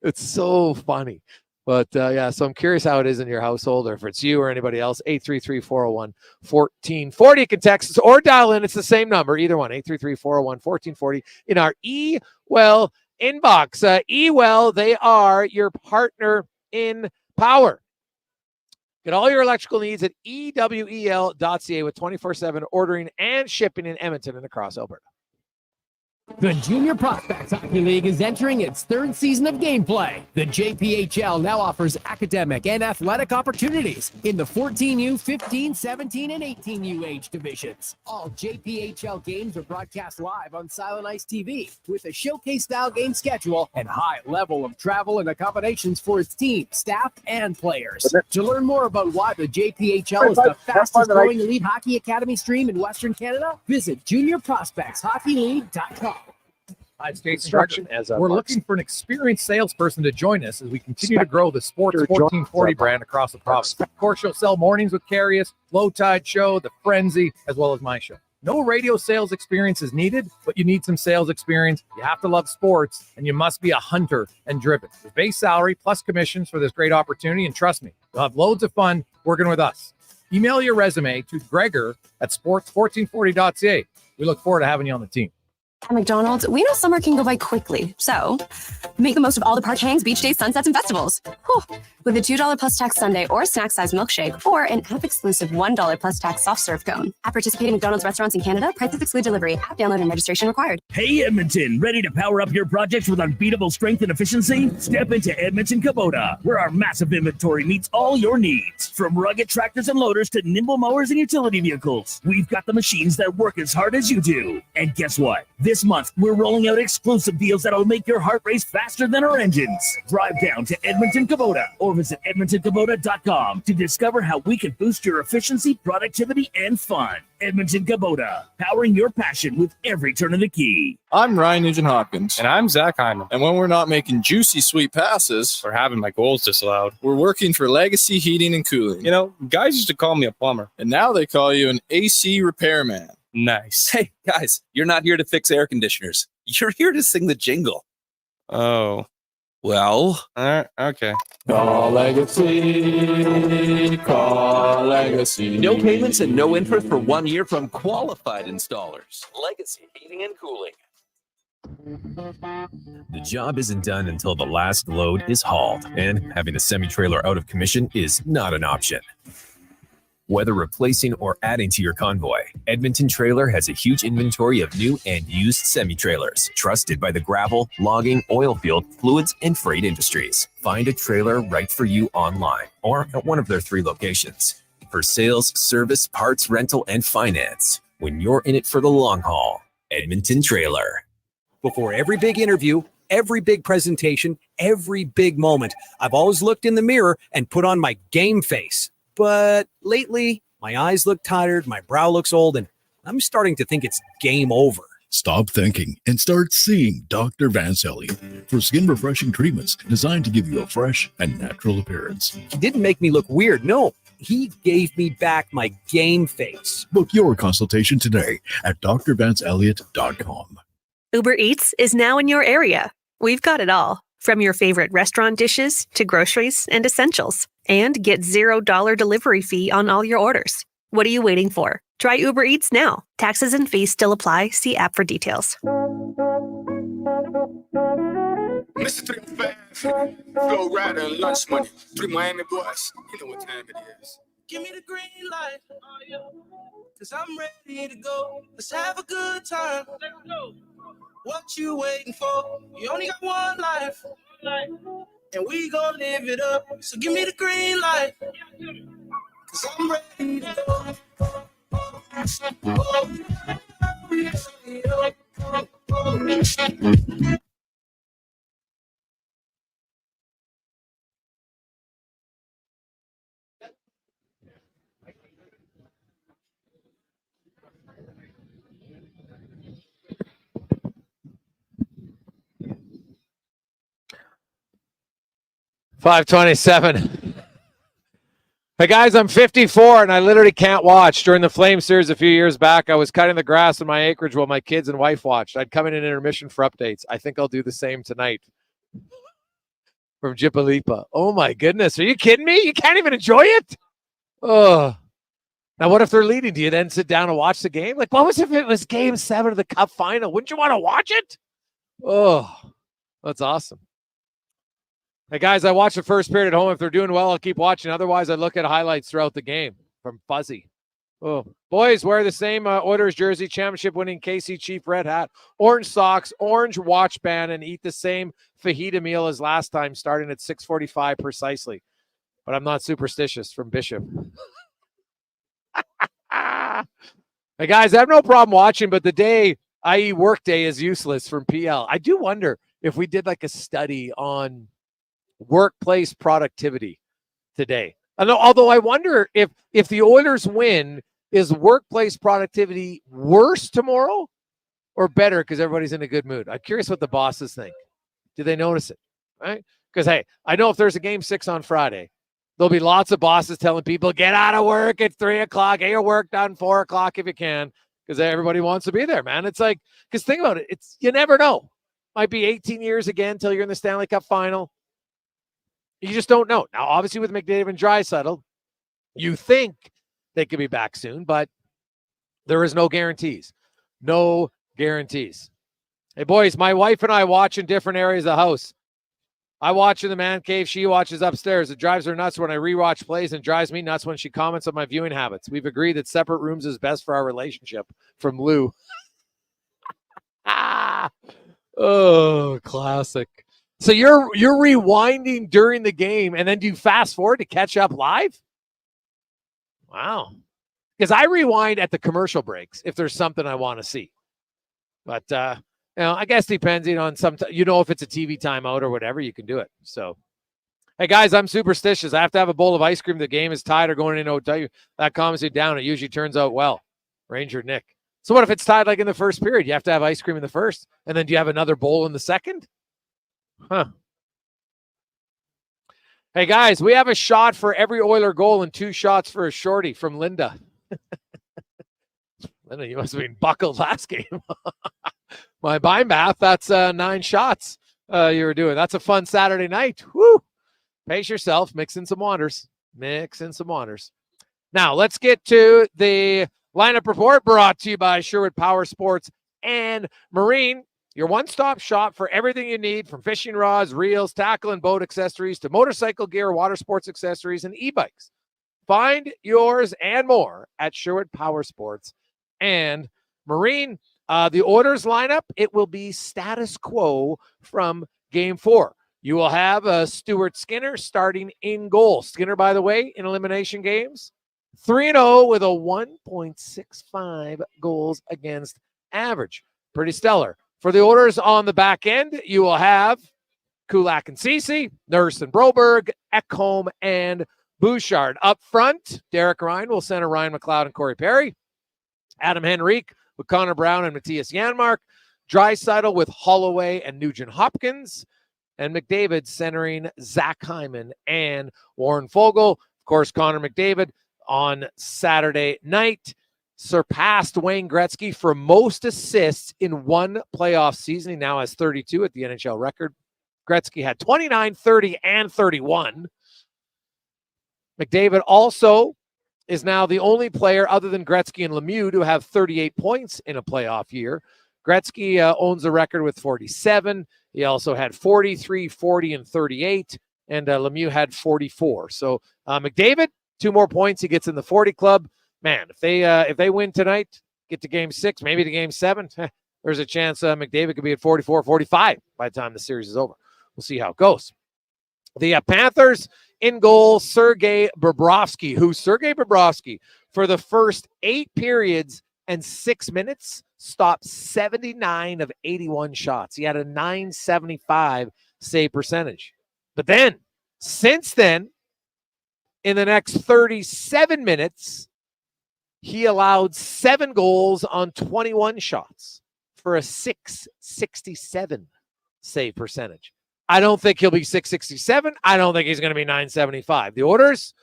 It's so funny. But yeah, so I'm curious how it is in your household, or if it's you or anybody else. 833-401-1440. You can text us or dial in. It's the same number, either one. 833-401-1440 in our eWell inbox. eWell, they are your partner in power. Get all your electrical needs at ewel.ca with 24/7 ordering and shipping in Edmonton and across Alberta. The Junior Prospects Hockey League is entering its third season of gameplay. The JPHL now offers academic and athletic opportunities in the 14U, 15, 17, and 18U age divisions. All JPHL games are broadcast live on Silent Ice TV with a showcase-style game schedule and high level of travel and accommodations for its team, staff, and players. To learn more about why the JPHL is the fastest-growing elite hockey academy stream in Western Canada, visit juniorprospectshockeyleague.com. Hi, it's Jason Gregor. We're looking for an experienced salesperson to join us as we continue to grow the Sports 1440 brand across the province. Of course, you'll sell Mornings with Carius, Low Tide Show, The Frenzy, as well as my show. No radio sales experience is needed, but you need some sales experience. You have to love sports, and you must be a hunter and driven. The base salary plus commissions for this great opportunity, and trust me, you'll have loads of fun working with us. Email your resume to gregor@sports1440.ca. We look forward to having you on the team. At McDonald's, we know summer can go by quickly, so make the most of all the park hangs, beach days, sunsets, and festivals. Whew. With a $2 plus tax sundae or snack-sized milkshake, or an app-exclusive $1 plus tax soft serve cone. At participating McDonald's restaurants in Canada, prices exclude delivery. App download and registration required. Hey, Edmonton, ready to power up your projects with unbeatable strength and efficiency? Step into Edmonton Kubota, where our massive inventory meets all your needs. From rugged tractors and loaders to nimble mowers and utility vehicles, we've got the machines that work as hard as you do. And guess what? This month, we're rolling out exclusive deals that'll make your heart race faster than our engines. Drive down to Edmonton Kubota or visit EdmontonKubota.com to discover how we can boost your efficiency, productivity, and fun. Edmonton Kubota, powering your passion with every turn of the key. I'm Ryan Nugent-Hopkins. And I'm Zach Hyman. And when we're not making juicy, sweet passes or having my goals disallowed, we're working for Legacy Heating and Cooling. You know, guys used to call me a plumber, and now they call you an AC repairman. Nice. Hey, guys, you're not here to fix air conditioners. You're here to sing the jingle. Oh. Well. Okay. Call Legacy. Call Legacy. No payments and no interest for 1 year from qualified installers. Legacy Heating and Cooling. The job isn't done until the last load is hauled, and having a semi-trailer out of commission is not an option. Whether replacing or adding to your convoy, Edmonton Trailer has a huge inventory of new and used semi-trailers, trusted by the gravel, logging, oil field, fluids, and freight industries. Find a trailer right for you online or at one of their 3 locations. For sales, service, parts, rental, and finance, when you're in it for the long haul, Edmonton Trailer. Before every big interview, every big presentation, every big moment, I've always looked in the mirror and put on my game face. But lately, my eyes look tired, my brow looks old, and I'm starting to think it's game over. Stop thinking and start seeing Dr. Vance Elliott for skin refreshing treatments designed to give you a fresh and natural appearance. He didn't make me look weird. No, he gave me back my game face. Book your consultation today at drvanceelliott.com. Uber Eats is now in your area. We've got it all, from your favorite restaurant dishes to groceries and essentials. And get $0 delivery fee on all your orders. What are you waiting for? Try Uber Eats now. Taxes and fees still apply. See app for details. Mr. 305, Flow Rider and Lunch Money. 3 Miami boys, you know what time it is. Give me the green light, cause I'm ready to go. Let's have a good time. Let's go. What you waiting for? You only got one life. And we gon' live it up. So give me the green light, cause I'm ready to go. .527. Hey guys, I'm 54 and I literally can't watch. During the Flame series a few years back, I was cutting the grass in my acreage while my kids and wife watched. I'd come in an intermission for updates. I think I'll do the same tonight. From Jipalipa. Oh my goodness. Are you kidding me? You can't even enjoy it? Oh. Now what if they're leading? Do you then sit down and watch the game? Like, what was if it was game 7 of the Cup final? Wouldn't you want to watch it? Oh, that's awesome. Hey, guys, I watch the first period at home. If they're doing well, I'll keep watching. Otherwise, I look at highlights throughout the game. From Fuzzy. Oh, boys, wear the same Oilers jersey, championship-winning KC Chief red hat, orange socks, orange watch band, and eat the same fajita meal as last time, starting at 6:45 precisely. But I'm not superstitious. From Bishop. Hey, guys, I have no problem watching, but the day, i.e. work day, is useless. From PL. I do wonder if we did like a study on workplace productivity today. Although I wonder if the Oilers win, is workplace productivity worse tomorrow or better because everybody's in a good mood? I'm curious what the bosses think. Do they notice it? Right? Because, hey, I know if there's a game 6 on Friday, there'll be lots of bosses telling people, get out of work at 3 o'clock, get your work done 4 o'clock if you can, because everybody wants to be there, man. It's like, because think about it, it's you never know. Might be 18 years again until you're in the Stanley Cup final. You just don't know. Now, obviously, with McDavid and Draisaitl, you think they could be back soon, but there is no guarantees. No guarantees. Hey, boys, my wife and I watch in different areas of the house. I watch in the man cave. She watches upstairs. It drives her nuts when I rewatch plays and drives me nuts when she comments on my viewing habits. We've agreed that separate rooms is best for our relationship. From Lou. Oh, classic. So you're rewinding during the game, and then do you fast forward to catch up live? Wow. Because I rewind at the commercial breaks if there's something I want to see. But, I guess depending on if it's a TV timeout or whatever, you can do it. So, hey, guys, I'm superstitious. I have to have a bowl of ice cream. The game is tied or going in. That calms you down. It usually turns out well. Ranger Nick. So what if it's tied like in the first period? You have to have ice cream in the first, and then do you have another bowl in the second? Huh. Hey, guys, we have a shot for every Oiler goal and 2 shots for a shorty. From Linda. Linda, you must have been buckled last game. My math, that's 9 shots you were doing. That's a fun Saturday night. Woo! Pace yourself. Mix in some waters. Now, let's get to the lineup report brought to you by Sherwood Power Sports and Marine. Your one-stop shop for everything you need, from fishing rods, reels, tackle, and boat accessories to motorcycle gear, water sports accessories, and e-bikes. Find yours and more at Sherwood Power Sports and Marine. The Oilers lineup, it will be status quo from Game 4. You will have Stuart Skinner starting in goal. Skinner, by the way, in elimination games, 3-0 with a 1.65 goals against average. Pretty stellar. For the Oilers on the back end, you will have Kulak and Ceci, Nurse and Broberg, Ekholm, and Bouchard. Up front, Derek Ryan will center Ryan McLeod and Corey Perry. Adam Henrique with Connor Brown and Matias Janmark. Draisaitl with Holloway and Nugent Hopkins. And McDavid centering Zach Hyman and Warren Foegele. Of course, Connor McDavid on Saturday night surpassed Wayne Gretzky for most assists in one playoff season. He now has 32 at the NHL record. Gretzky had 29, 30, and 31. McDavid also is now the only player other than Gretzky and Lemieux to have 38 points in a playoff year. Gretzky owns the record with 47. He also had 43, 40, and 38. And Lemieux had 44. So McDavid, 2 more points. He gets in the 40 club. Man, if they win tonight, get to Game 6, maybe to Game 7, there's a chance McDavid could be at 44, 45 by the time the series is over. We'll see how it goes. The Panthers in goal, Sergei Bobrovsky, for the first 8 periods and 6 minutes stopped 79 of 81 shots. He had a .975 save percentage. But then, since then, in the next 37 minutes, he allowed 7 goals on 21 shots for a .667 save percentage. I don't think he'll be .667. I don't think he's going to be .975. The Oilers,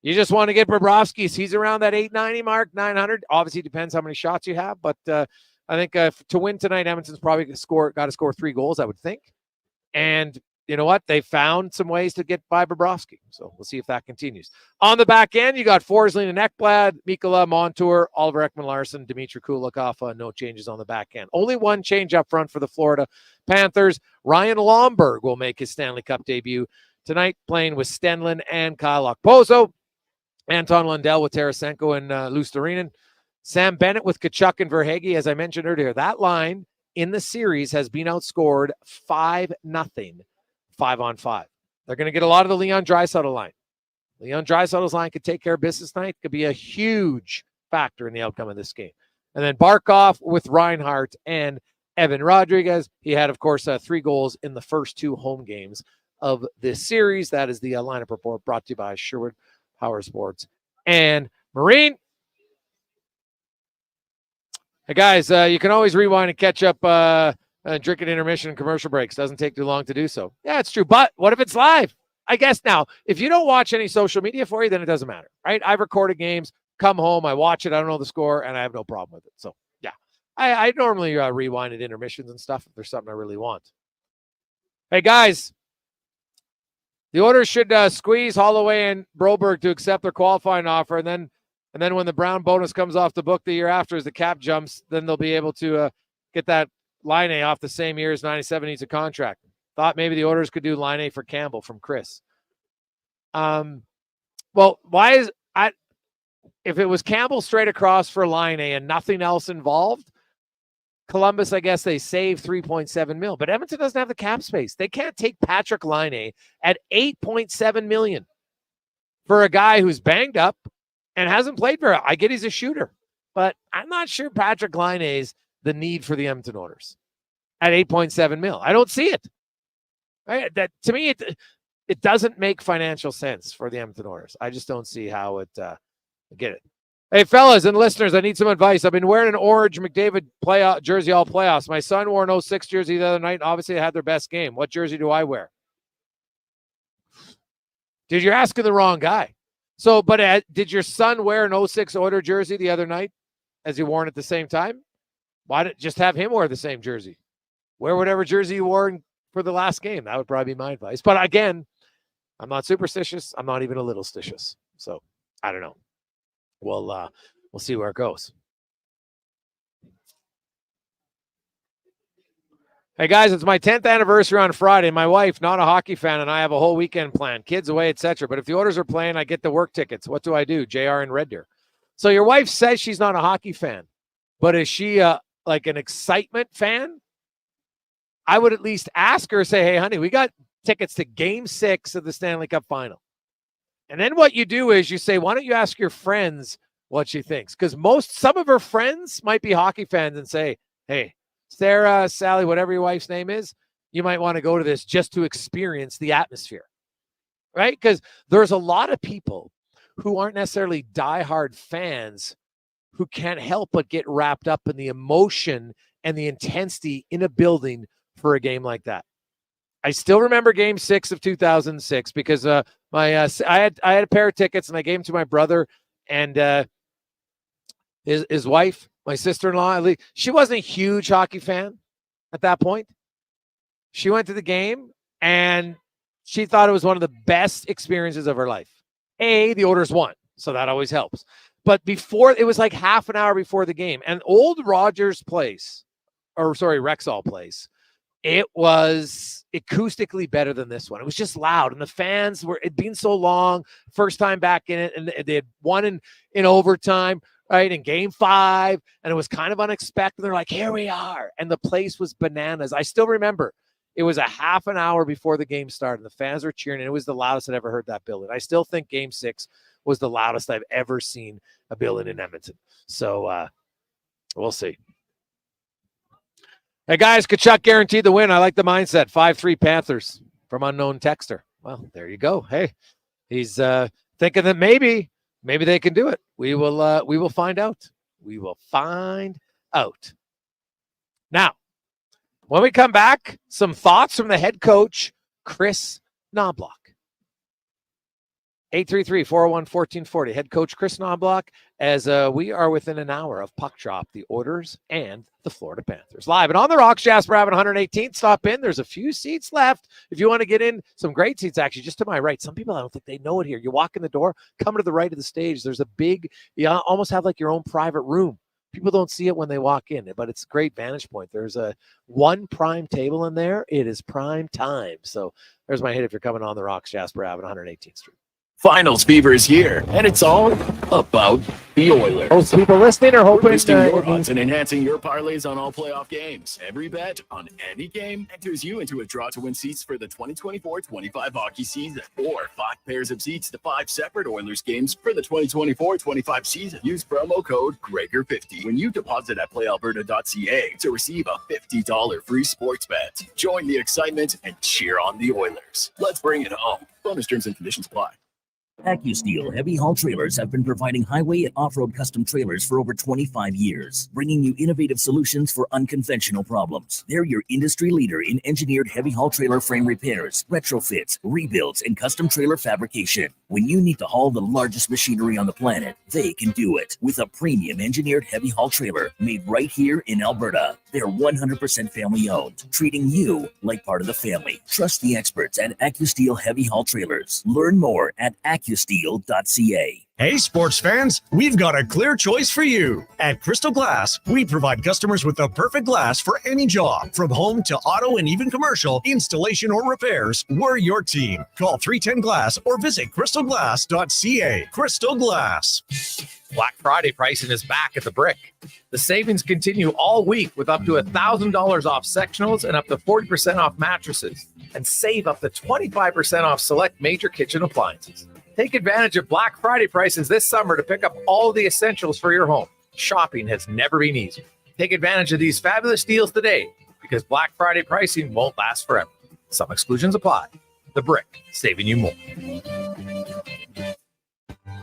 you just want to get Bobrovsky. He's around that .890 mark, .900. Obviously, depends how many shots you have. But I think to win tonight, Edmonton's probably got to score 3 goals, I would think. And you know what? They found some ways to get by Bobrovsky. So we'll see if that continues. On the back end, you got Forsling and Ekblad, Mikkola, Montour, Oliver Ekman-Larsson, Dmitry Kulikov. No changes on the back end. Only one change up front for the Florida Panthers. Ryan Lomberg will make his Stanley Cup debut tonight, playing with Stenlund and Kyle Okposo. Anton Lundell with Tarasenko and Luostarinen. Sam Bennett with Tkachuk and Verhaeghe. As I mentioned earlier, that line in the series has been outscored 5-0. 5-on-5. They're going to get a lot of the Leon Draisaitl line. Leon Draisaitl's line could take care of business tonight. Could be a huge factor in the outcome of this game. And then Barkov with Reinhart and Evan Rodriguez. He had, of course, 3 goals in the first 2 home games of this series. That is the lineup report brought to you by Sherwood Power Sports and Marine. Hey, guys, you can always rewind and catch up drinking intermission and commercial breaks. Doesn't take too long to do so. Yeah, it's true. But what if it's live? I guess now, if you don't watch any social media for you, then it doesn't matter, right? I've recorded games, come home, I watch it, I don't know the score, and I have no problem with it. So, yeah. I normally rewind at intermissions and stuff if there's something I really want. Hey, guys, the Oilers should squeeze Holloway and Broberg to accept their qualifying offer, and then when the Brown bonus comes off the book the year after as the cap jumps, then they'll be able to get that Laine off the same year as 97 needs a contract. Thought maybe the Oilers could do Laine for Campbell from Chris. Well, why is if it was Campbell straight across for Laine and nothing else involved, Columbus, I guess they save 3.7 million, but Edmonton doesn't have the cap space. They can't take Patrick Laine at 8.7 million for a guy who's banged up and hasn't played very. I get he's a shooter, but I'm not sure Patrick Laine is the need for the Edmonton Oilers at 8.7 mil. I don't see it. Right? That to me, it doesn't make financial sense for the Edmonton Oilers. I just don't see how it get it. Hey, fellas and listeners, I need some advice. I've been wearing an orange McDavid jersey all playoffs. My son wore an 06 jersey the other night, and obviously they had their best game. What jersey do I wear? Dude, you're asking the wrong guy. So, but did your son wear an 06 Oiler jersey the other night as he wore it at the same time? Why didn't just have him wear the same jersey? Wear whatever jersey you wore for the last game. That would probably be my advice. But again, I'm not superstitious. I'm not even a little stitious. So I don't know. We'll see where it goes. Hey guys, it's my 10th anniversary on Friday. My wife, not a hockey fan, and I have a whole weekend planned. Kids away, etc. But if the Oilers are playing, I get the work tickets. What do I do? JR in Red Deer. So your wife says she's not a hockey fan, but is she like an excitement fan? I would at least ask her, say, hey, honey, we got tickets to Game 6 of the Stanley Cup Final. And then what you do is you say, why don't you ask your friends what she thinks? Because some of her friends might be hockey fans and say, hey, Sarah, Sally, whatever your wife's name is, you might want to go to this just to experience the atmosphere, right? Because there's a lot of people who aren't necessarily diehard fans who can't help but get wrapped up in the emotion and the intensity in a building for a game like that. I still remember Game 6 of 2006 because I had a pair of tickets and I gave them to my brother and his wife, my sister-in-law. She wasn't a huge hockey fan at that point. She went to the game and she thought it was one of the best experiences of her life. The Oilers won, so that always helps. But before, it was like half an hour before the game, and old Rogers Place, Rexall Place, it was acoustically better than this one. It was just loud, and the fans it'd been so long, first time back in it, and they had won in overtime, right, in Game 5, and it was kind of unexpected. They're like, here we are, and the place was bananas. I still remember it was a half an hour before the game started, and the fans were cheering, and it was the loudest I'd ever heard that building. I still think Game 6 was the loudest I've ever seen a building in Edmonton. So we'll see. Hey, guys, Kachuk guaranteed the win. I like the mindset. 5-3 Panthers from unknown texter. Well, there you go. Hey, he's thinking that maybe they can do it. We will find out. We will find out. Now, when we come back, some thoughts from the head coach, Chris Knobloch. 833-401-1440. Head coach Chris Knobloch, as we are within an hour of puck drop, the Orders and the Florida Panthers. Live and on the Rocks, Jasper Abbott 118th. Stop in. There's a few seats left. If you want to get in, some great seats, actually, just to my right. Some people, I don't think they know it here. You walk in the door, come to the right of the stage. There's a big, you almost have like your own private room. People don't see it when they walk in, but it's a great vantage point. There's one prime table in there. It is prime time. So there's my hit if you're coming on the Rocks, Jasper Abbott 118th Street. Finals fever is here, and it's all about the Oilers. Most people listening are hoping boosting your odds and enhancing your parlays on all playoff games. Every bet on any game enters you into a draw to win seats for the 2024-25 hockey season, or 5 pairs of seats to 5 separate Oilers games for the 2024-25 season. Use promo code Gregor50 when you deposit at playalberta.ca to receive a $50 free sports bet. Join the excitement and cheer on the Oilers. Let's bring it home. Bonus terms and conditions apply. AccuSteel Heavy Haul Trailers have been providing highway and off-road custom trailers for over 25 years, bringing you innovative solutions for unconventional problems. They're your industry leader in engineered heavy haul trailer frame repairs, retrofits, rebuilds, and custom trailer fabrication. When you need to haul the largest machinery on the planet, they can do it with a premium engineered heavy haul trailer made right here in Alberta. They're 100% family owned, treating you like part of the family. Trust the experts at AccuSteel Heavy Haul Trailers. Learn more at accusteel.ca. Hey, sports fans, we've got a clear choice for you. At Crystal Glass, we provide customers with the perfect glass for any job. From home to auto and even commercial, installation or repairs, we're your team. Call 310-GLASS or visit crystalglass.ca. Crystal Glass. Black Friday pricing is back at the Brick. The savings continue all week with up to $1,000 off sectionals and up to 40% off mattresses, and save up to 25% off select major kitchen appliances. Take advantage of Black Friday prices this summer to pick up all the essentials for your home. Shopping has never been easier. Take advantage of these fabulous deals today, because Black Friday pricing won't last forever. Some exclusions apply. The Brick, saving you more.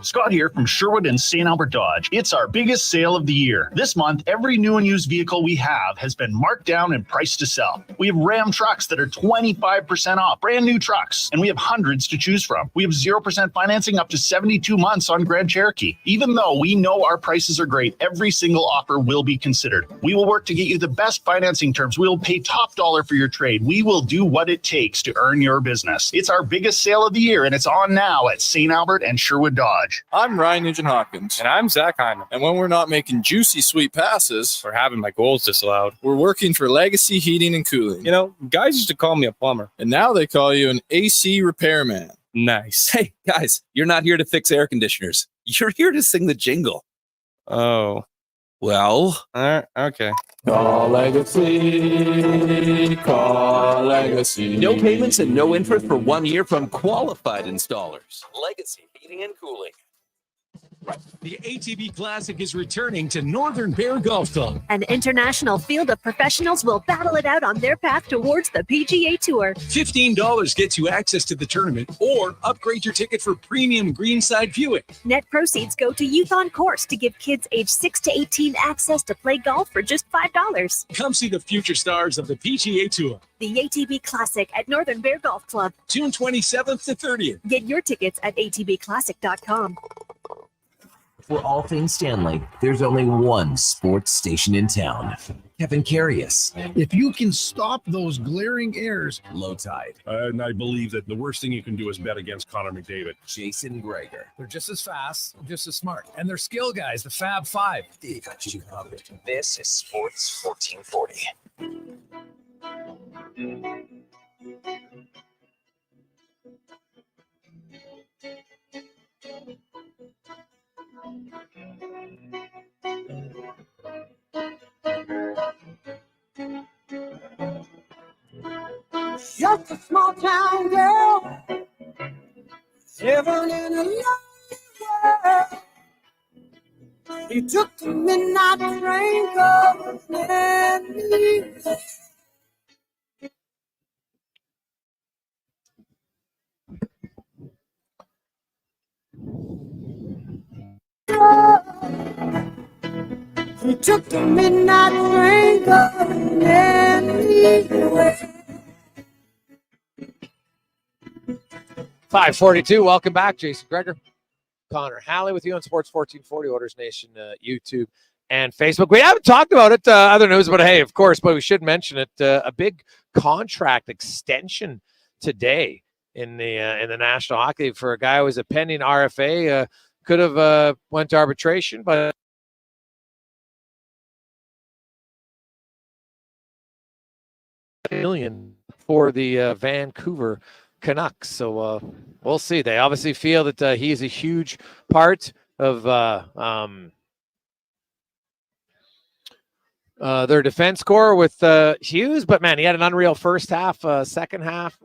Scott here from Sherwood and St. Albert Dodge. It's our biggest sale of the year. This month, every new and used vehicle we have has been marked down and priced to sell. We have Ram trucks that are 25% off, brand new trucks, and we have hundreds to choose from. We have 0% financing up to 72 months on Grand Cherokee. Even though we know our prices are great, every single offer will be considered. We will work to get you the best financing terms. We will pay top dollar for your trade. We will do what it takes to earn your business. It's our biggest sale of the year, and it's on now at St. Albert and Sherwood Dodge. I'm Ryan Nugent-Hopkins. And I'm Zach Hyman. And when we're not making juicy sweet passes or having my goals disallowed, we're working for Legacy Heating and Cooling. You know, guys used to call me a plumber. And now they call you an AC repairman. Nice. Hey, guys, you're not here to fix air conditioners. You're here to sing the jingle. Oh. Well. Okay. Call Legacy. Call Legacy. No payments and no interest for 1 year from qualified installers. Legacy Heating and Cooling. The ATB Classic is returning to Northern Bear Golf Club. An international field of professionals will battle it out on their path towards the PGA Tour. $15 gets you access to the tournament, or upgrade your ticket for premium greenside viewing. Net proceeds go to Youth on Course to give kids age 6 to 18 access to play golf for just $5. Come see the future stars of the PGA Tour. The ATB Classic at Northern Bear Golf Club. June 27th to 30th. Get your tickets at atbclassic.com. For all things Stanley, there's only one sports station in town. Kevin Carius. If you can stop those glaring errors. Low Tide. And I believe that the worst thing you can do is bet against Connor McDavid. Jason Gregor. They're just as fast, just as smart. And they're skill guys, the Fab Five. They got you covered. This is Sports 1440. Just a small town girl living in a lonely world. You took the midnight train going anywhere. You took the midnight train going anywhere. 5:42. Welcome back, Jason Gregor, Connor Halley with you on Sports 1440, Oilers Nation, YouTube and Facebook. We haven't talked about it. Other news, but hey, of course, but we should mention it. A big contract extension today in the National Hockey League for a guy who was a pending RFA. Could have went to arbitration, but $1 million for the Vancouver Canucks. So we'll see. They obviously feel that he is a huge part of their defense core with Hughes, but man, he had an unreal first half. Second half,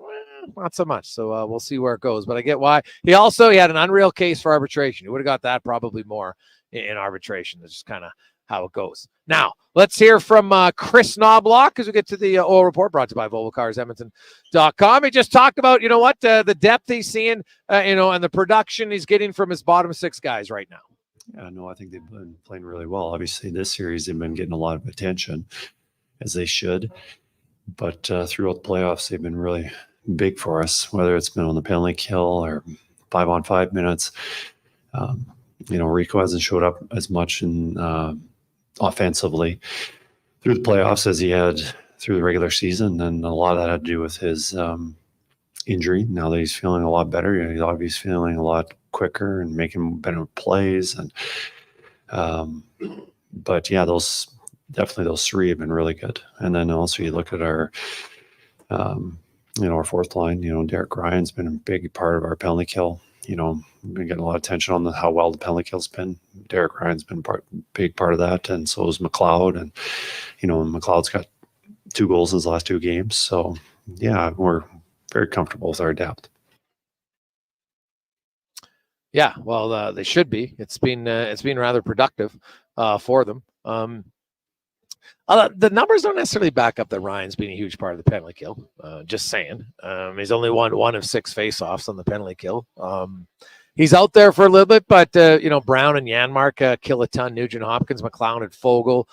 not so much. So we'll see where it goes. But I get why. He had an unreal case for arbitration. He would have got that probably more in arbitration. That's just kind of how it goes. Now, let's hear from Chris Knobloch as we get to the oil report brought to you by VolvoCarsEdmonton.com. He just talked about, the depth he's seeing, and the production he's getting from his bottom six guys right now. Yeah, no, I think they've been playing really well. Obviously, this series, they've been getting a lot of attention, as they should. But throughout the playoffs, they've been really big for us, whether it's been on the penalty kill or 5-on-5 minutes. Rico hasn't showed up as much in offensively through the playoffs as he had through the regular season, and a lot of that had to do with his injury. Now that he's feeling a lot better, he's obviously feeling a lot quicker and making better plays. And but yeah, those three have been really good. And then also you look at our our fourth line. Derek Ryan's been a big part of our penalty kill. We've been getting a lot of attention on how well the penalty kill's been. Derek Ryan's been big part of that, and so is McLeod. And McLeod's got 2 goals in his last 2 games. So yeah, we're very comfortable with our depth. Yeah, well, they should be. It's been rather productive for them. The numbers don't necessarily back up that Ryan's been a huge part of the penalty kill. Just saying. He's only won 1 of 6 faceoffs on the penalty kill. He's out there for a little bit, but Brown and Janmark kill a ton. Nugent Hopkins, McLeod, and Fogle,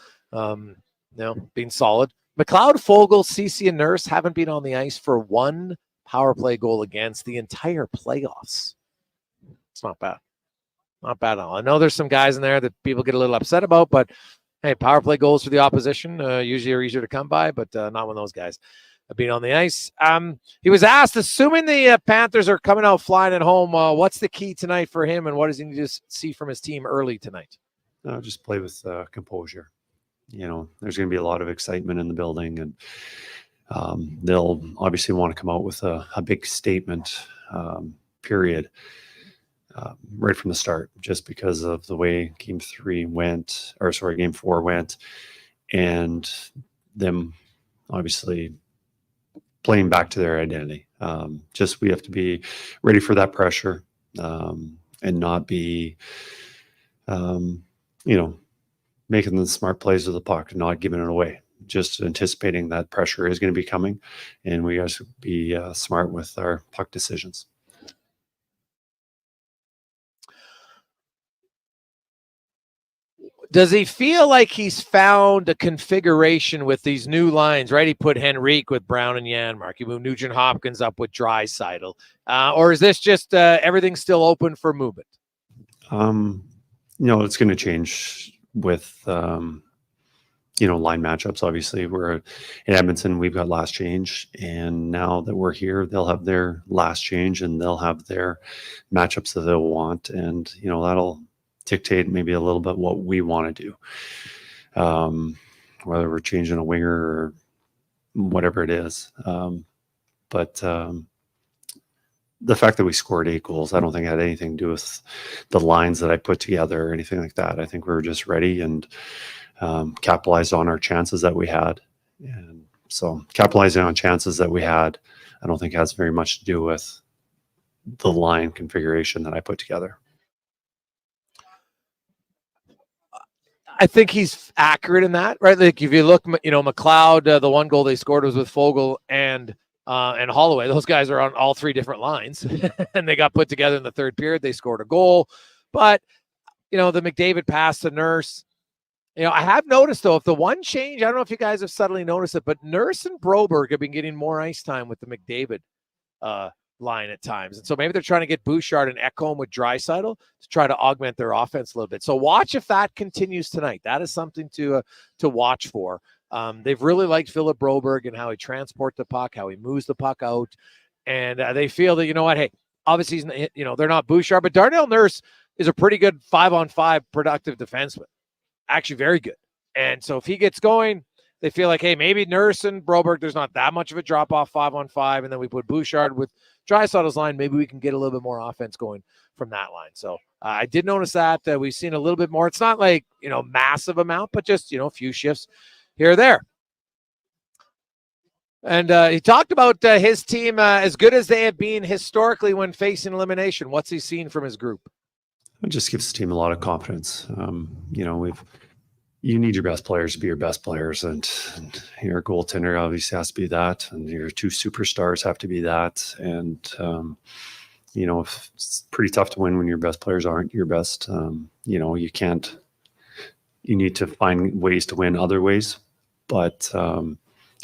being solid. McLeod, Fogle, Ceci, and Nurse haven't been on the ice for 1 power play goal against the entire playoffs. It's not bad. Not bad at all. I know there's some guys in there that people get a little upset about, but hey, power play goals for the opposition usually are easier to come by, but not when those guys have been on the ice. He was asked, assuming the Panthers are coming out flying at home, what's the key tonight for him, and what does he need to see from his team early tonight? Just play with composure. There's going to be a lot of excitement in the building, and they'll obviously want to come out with a big statement, period. Right from the start, just because of the way Game 4 went, and them obviously playing back to their identity. We have to be ready for that pressure, and not be, making the smart plays with the puck and not giving it away. Just anticipating that pressure is going to be coming, and we guys be smart with our puck decisions. Does he feel like he's found a configuration with these new lines, right? He put Henrique with Brown and Janmark. He moved Nugent Hopkins up with Draisaitl. Or is this just everything still open for movement? It's going to change with, line matchups. Obviously, we're in Edmonton. We've got last change. And now that we're here, they'll have their last change, and they'll have their matchups that they'll want. And, that'll dictate maybe a little bit what we want to do, whether we're changing a winger or whatever it is. But the fact that we scored 8 goals, I don't think it had anything to do with the lines that I put together or anything like that. I think we were just ready and capitalized on our chances that we had. And so capitalizing on chances that we had, I don't think has very much to do with the line configuration that I put together. I think he's accurate in that, right? Like if you look, McLeod, the one goal they scored was with Fogle and Holloway. Those guys are on all three different lines, and they got put together in the third period. They scored a goal, but the McDavid pass to Nurse. I have noticed though, if the one change, I don't know if you guys have subtly noticed it, but Nurse and Broberg have been getting more ice time with the McDavid line at times. And so maybe they're trying to get Bouchard and Ekholm with Draisaitl to try to augment their offense a little bit. So watch if that continues tonight. That is something to watch for. They've really liked Philip Broberg and how he transports the puck, how he moves the puck out. And they feel that, hey, obviously, they're not Bouchard, but Darnell Nurse is a pretty good 5-on-5 productive defenseman. Actually very good. And so if he gets going, they feel like, hey, maybe Nurse and Broberg, there's not that much of a drop-off 5-on-5, and then we put Bouchard with Draisaitl's line. Maybe we can get a little bit more offense going from that line. So I did notice that we've seen a little bit more. It's not like, massive amount, but just, a few shifts here or there. And he talked about his team as good as they have been historically when facing elimination. What's he seen from his group? It just gives the team a lot of confidence. You need your best players to be your best players, and your goaltender obviously has to be that, and your two superstars have to be that. And it's pretty tough to win when your best players aren't your best. You can't. You need to find ways to win other ways, but the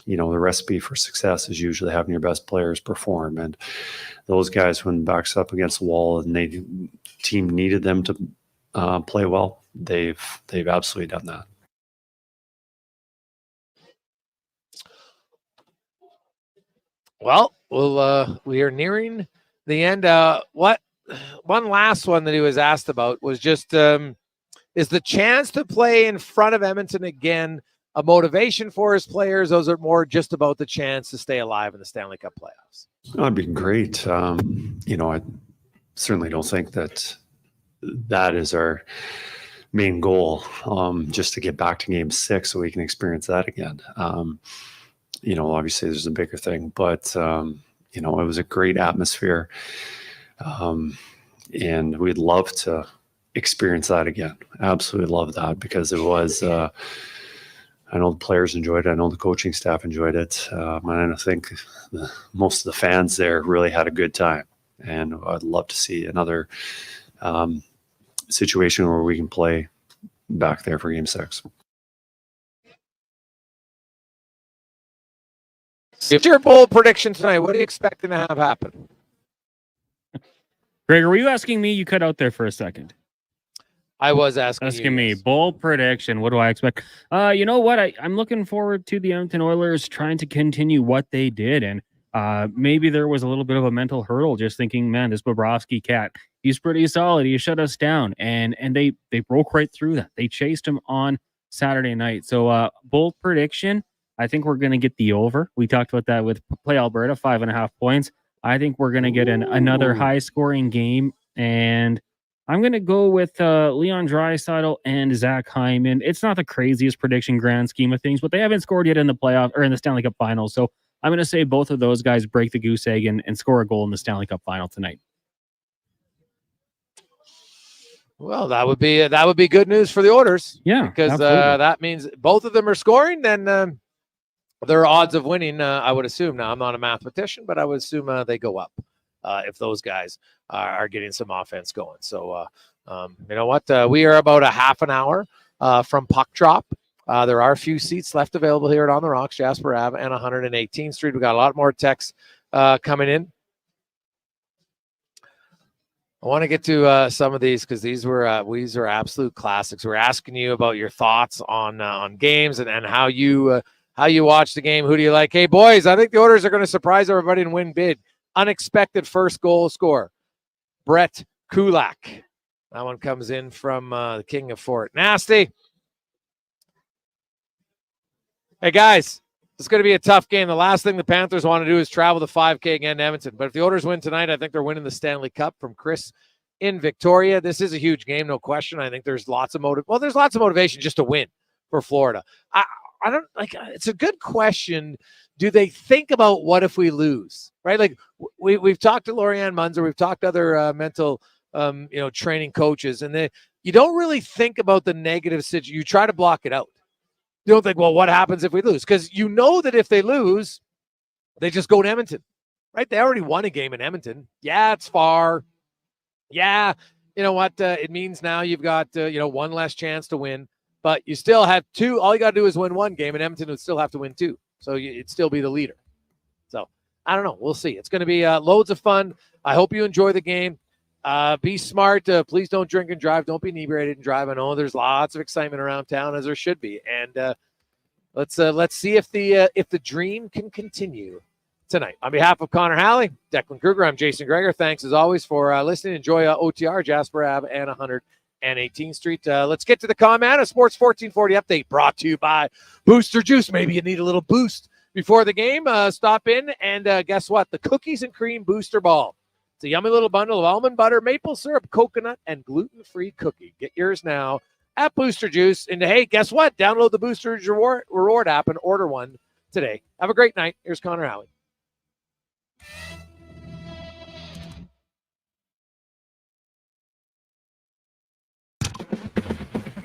recipe for success is usually having your best players perform. And those guys, when backs up against the wall and team needed them to play well, they've absolutely done that. Well, we are nearing the end. One last one that he was asked about was just is the chance to play in front of Edmonton again a motivation for his players? Those are more just about the chance to stay alive in the Stanley Cup playoffs. That'd be great. I certainly don't think that is our main goal, just to get back to Game 6 so we can experience that again. Obviously there's a bigger thing, but it was a great atmosphere, and we'd love to experience that again. Absolutely love that, because it was. I know the players enjoyed it. I know the coaching staff enjoyed it, and I think most of the fans there really had a good time. And I'd love to see another situation where we can play back there for Game 6. It's your bold prediction tonight. What are you expecting to have happen? Gregor, were you asking me? You cut out there for a second. I was asking me. Yes. Bold prediction. What do I expect? You know what? I'm looking forward to the Edmonton Oilers trying to continue what they did. And maybe there was a little bit of a mental hurdle just thinking, man, this Bobrovsky cat, he's pretty solid. He shut us down. And they broke right through that. They chased him on Saturday night. So bold prediction. I think we're going to get the over. We talked about that with Play Alberta, 5.5 points. I think we're going to get another high-scoring game, and I'm going to go with Leon Draisaitl and Zach Hyman. It's not the craziest prediction grand scheme of things, but they haven't scored yet in the playoff or in the Stanley Cup Finals. So I'm going to say both of those guys break the goose egg and score a goal in the Stanley Cup Final tonight. Well, that would be good news for the Oilers. Yeah, because that means both of them are scoring. Then their odds of winning, I would assume. Now, I'm not a mathematician, but I would assume they go up if those guys are getting some offense going. So, you know what? We are about a half an hour from puck drop. There are a few seats left available here at On the Rocks, Jasper Ave, and 118th Street. We got a lot more texts coming in. I want to get to some of these because these are absolute classics. We're asking you about your thoughts on games and how you watch the game. Who do you like? Hey, boys, I think the Oilers are going to surprise everybody and win big. Unexpected first goal scorer, Brett Kulak. That one comes in from the King of Fort Nasty. Hey, guys, it's going to be a tough game. The last thing the Panthers want to do is travel the 5K again to Edmonton. But if the Oilers win tonight, I think they're winning the Stanley Cup. From Chris in Victoria. This is a huge game, no question. I think there's lots of motivation just to win for Florida. I don't like. It's a good question. Do they think about what if we lose? Right? Like we've talked to Lorianne Munzer, we've talked to other mental training coaches, and you don't really think about the negative situation. You try to block it out. You don't think, well, what happens if we lose? Because you know that if they lose, they just go to Edmonton, right? They already won a game in Edmonton. Yeah, it's far. Yeah, you know what? It means now you've got, one less chance to win, but you still have two. All you got to do is win one game, and Edmonton would still have to win two. So it'd still be the leader. So I don't know. We'll see. It's going to be loads of fun. I hope you enjoy the game. Be smart. Please don't drink and drive. Don't be inebriated and drive. I know there's lots of excitement around town, as there should be. And let's see if the dream can continue tonight. On behalf of Connor Halley, Declan Kruger, I'm Jason Gregor. Thanks as always for listening. Enjoy OTR, Jasper Ave, and 118th Street. Let's get to the comment. A Sports 1440 update brought to you by Booster Juice. Maybe you need a little boost before the game. Stop in and guess what? The Cookies and Cream Booster Ball. It's a yummy little bundle of almond butter, maple syrup, coconut, and gluten-free cookie. Get yours now at Booster Juice. And hey, guess what? Download the Booster Reward app and order one today. Have a great night. Here's Connor Halley.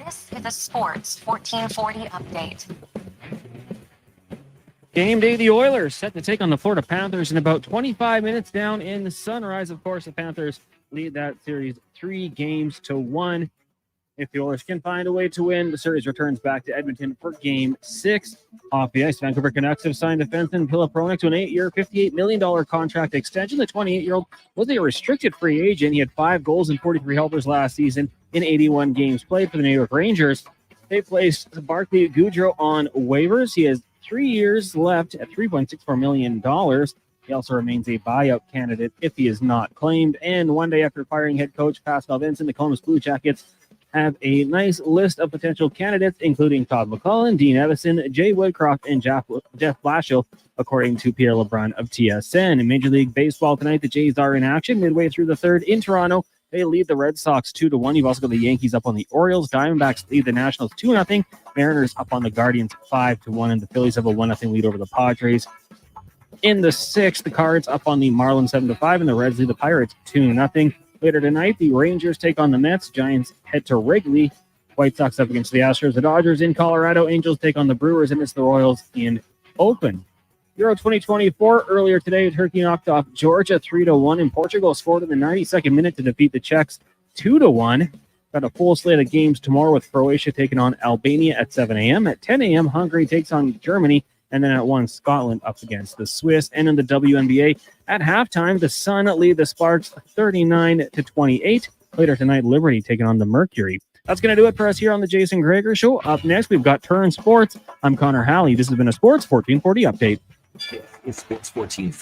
This is a Sports 1440 update. Game day, the Oilers set to take on the Florida Panthers in about 25 minutes down in the Sunrise. Of course, the Panthers lead that series 3-1. If the Oilers can find a way to win, the series returns back to Edmonton for Game 6. Off the ice, Vancouver Canucks have signed defenseman Philip Hronek to an 8-year, $58 million contract extension. The 28-year-old was a restricted free agent. He had 5 goals and 43 helpers last season in 81 games played for the New York Rangers. They placed Barclay Goodrow on waivers. He has 3 years left at $3.64 million. He also remains a buyout candidate if he is not claimed. And one day after firing head coach Pascal Vincent, the Columbus Blue Jackets have a nice list of potential candidates, including Todd McClellan, Dean Evison, Jay Woodcroft, and Jeff Blashill, according to Pierre LeBrun of TSN. In Major League Baseball tonight, the Jays are in action midway through the third in Toronto. They lead the Red Sox 2-1. You've also got the Yankees up on the Orioles. Diamondbacks lead the Nationals 2-0. Mariners up on the Guardians 5-1. And the Phillies have a 1-0 lead over the Padres. In the sixth, the Cards up on the Marlins 7-5. And the Reds lead the Pirates 2-0. Later tonight, the Rangers take on the Mets. Giants head to Wrigley. White Sox up against the Astros. The Dodgers in Colorado. Angels take on the Brewers. And it's the Royals in Oakland. Euro 2024, earlier today, Turkey knocked off Georgia 3-1, and Portugal scored in the 92nd minute to defeat the Czechs 2-1. Got a full slate of games tomorrow with Croatia taking on Albania at 7 a.m. At 10 a.m., Hungary takes on Germany, and then at 1, Scotland up against the Swiss. And in the WNBA, at halftime, the Sun lead the Sparks 39-28. Later tonight, Liberty taking on the Mercury. That's going to do it for us here on the Jason Gregor Show. Up next, we've got Turn Sports. I'm Connor Halley. This has been a Sports 1440 update. It's Sports 1440.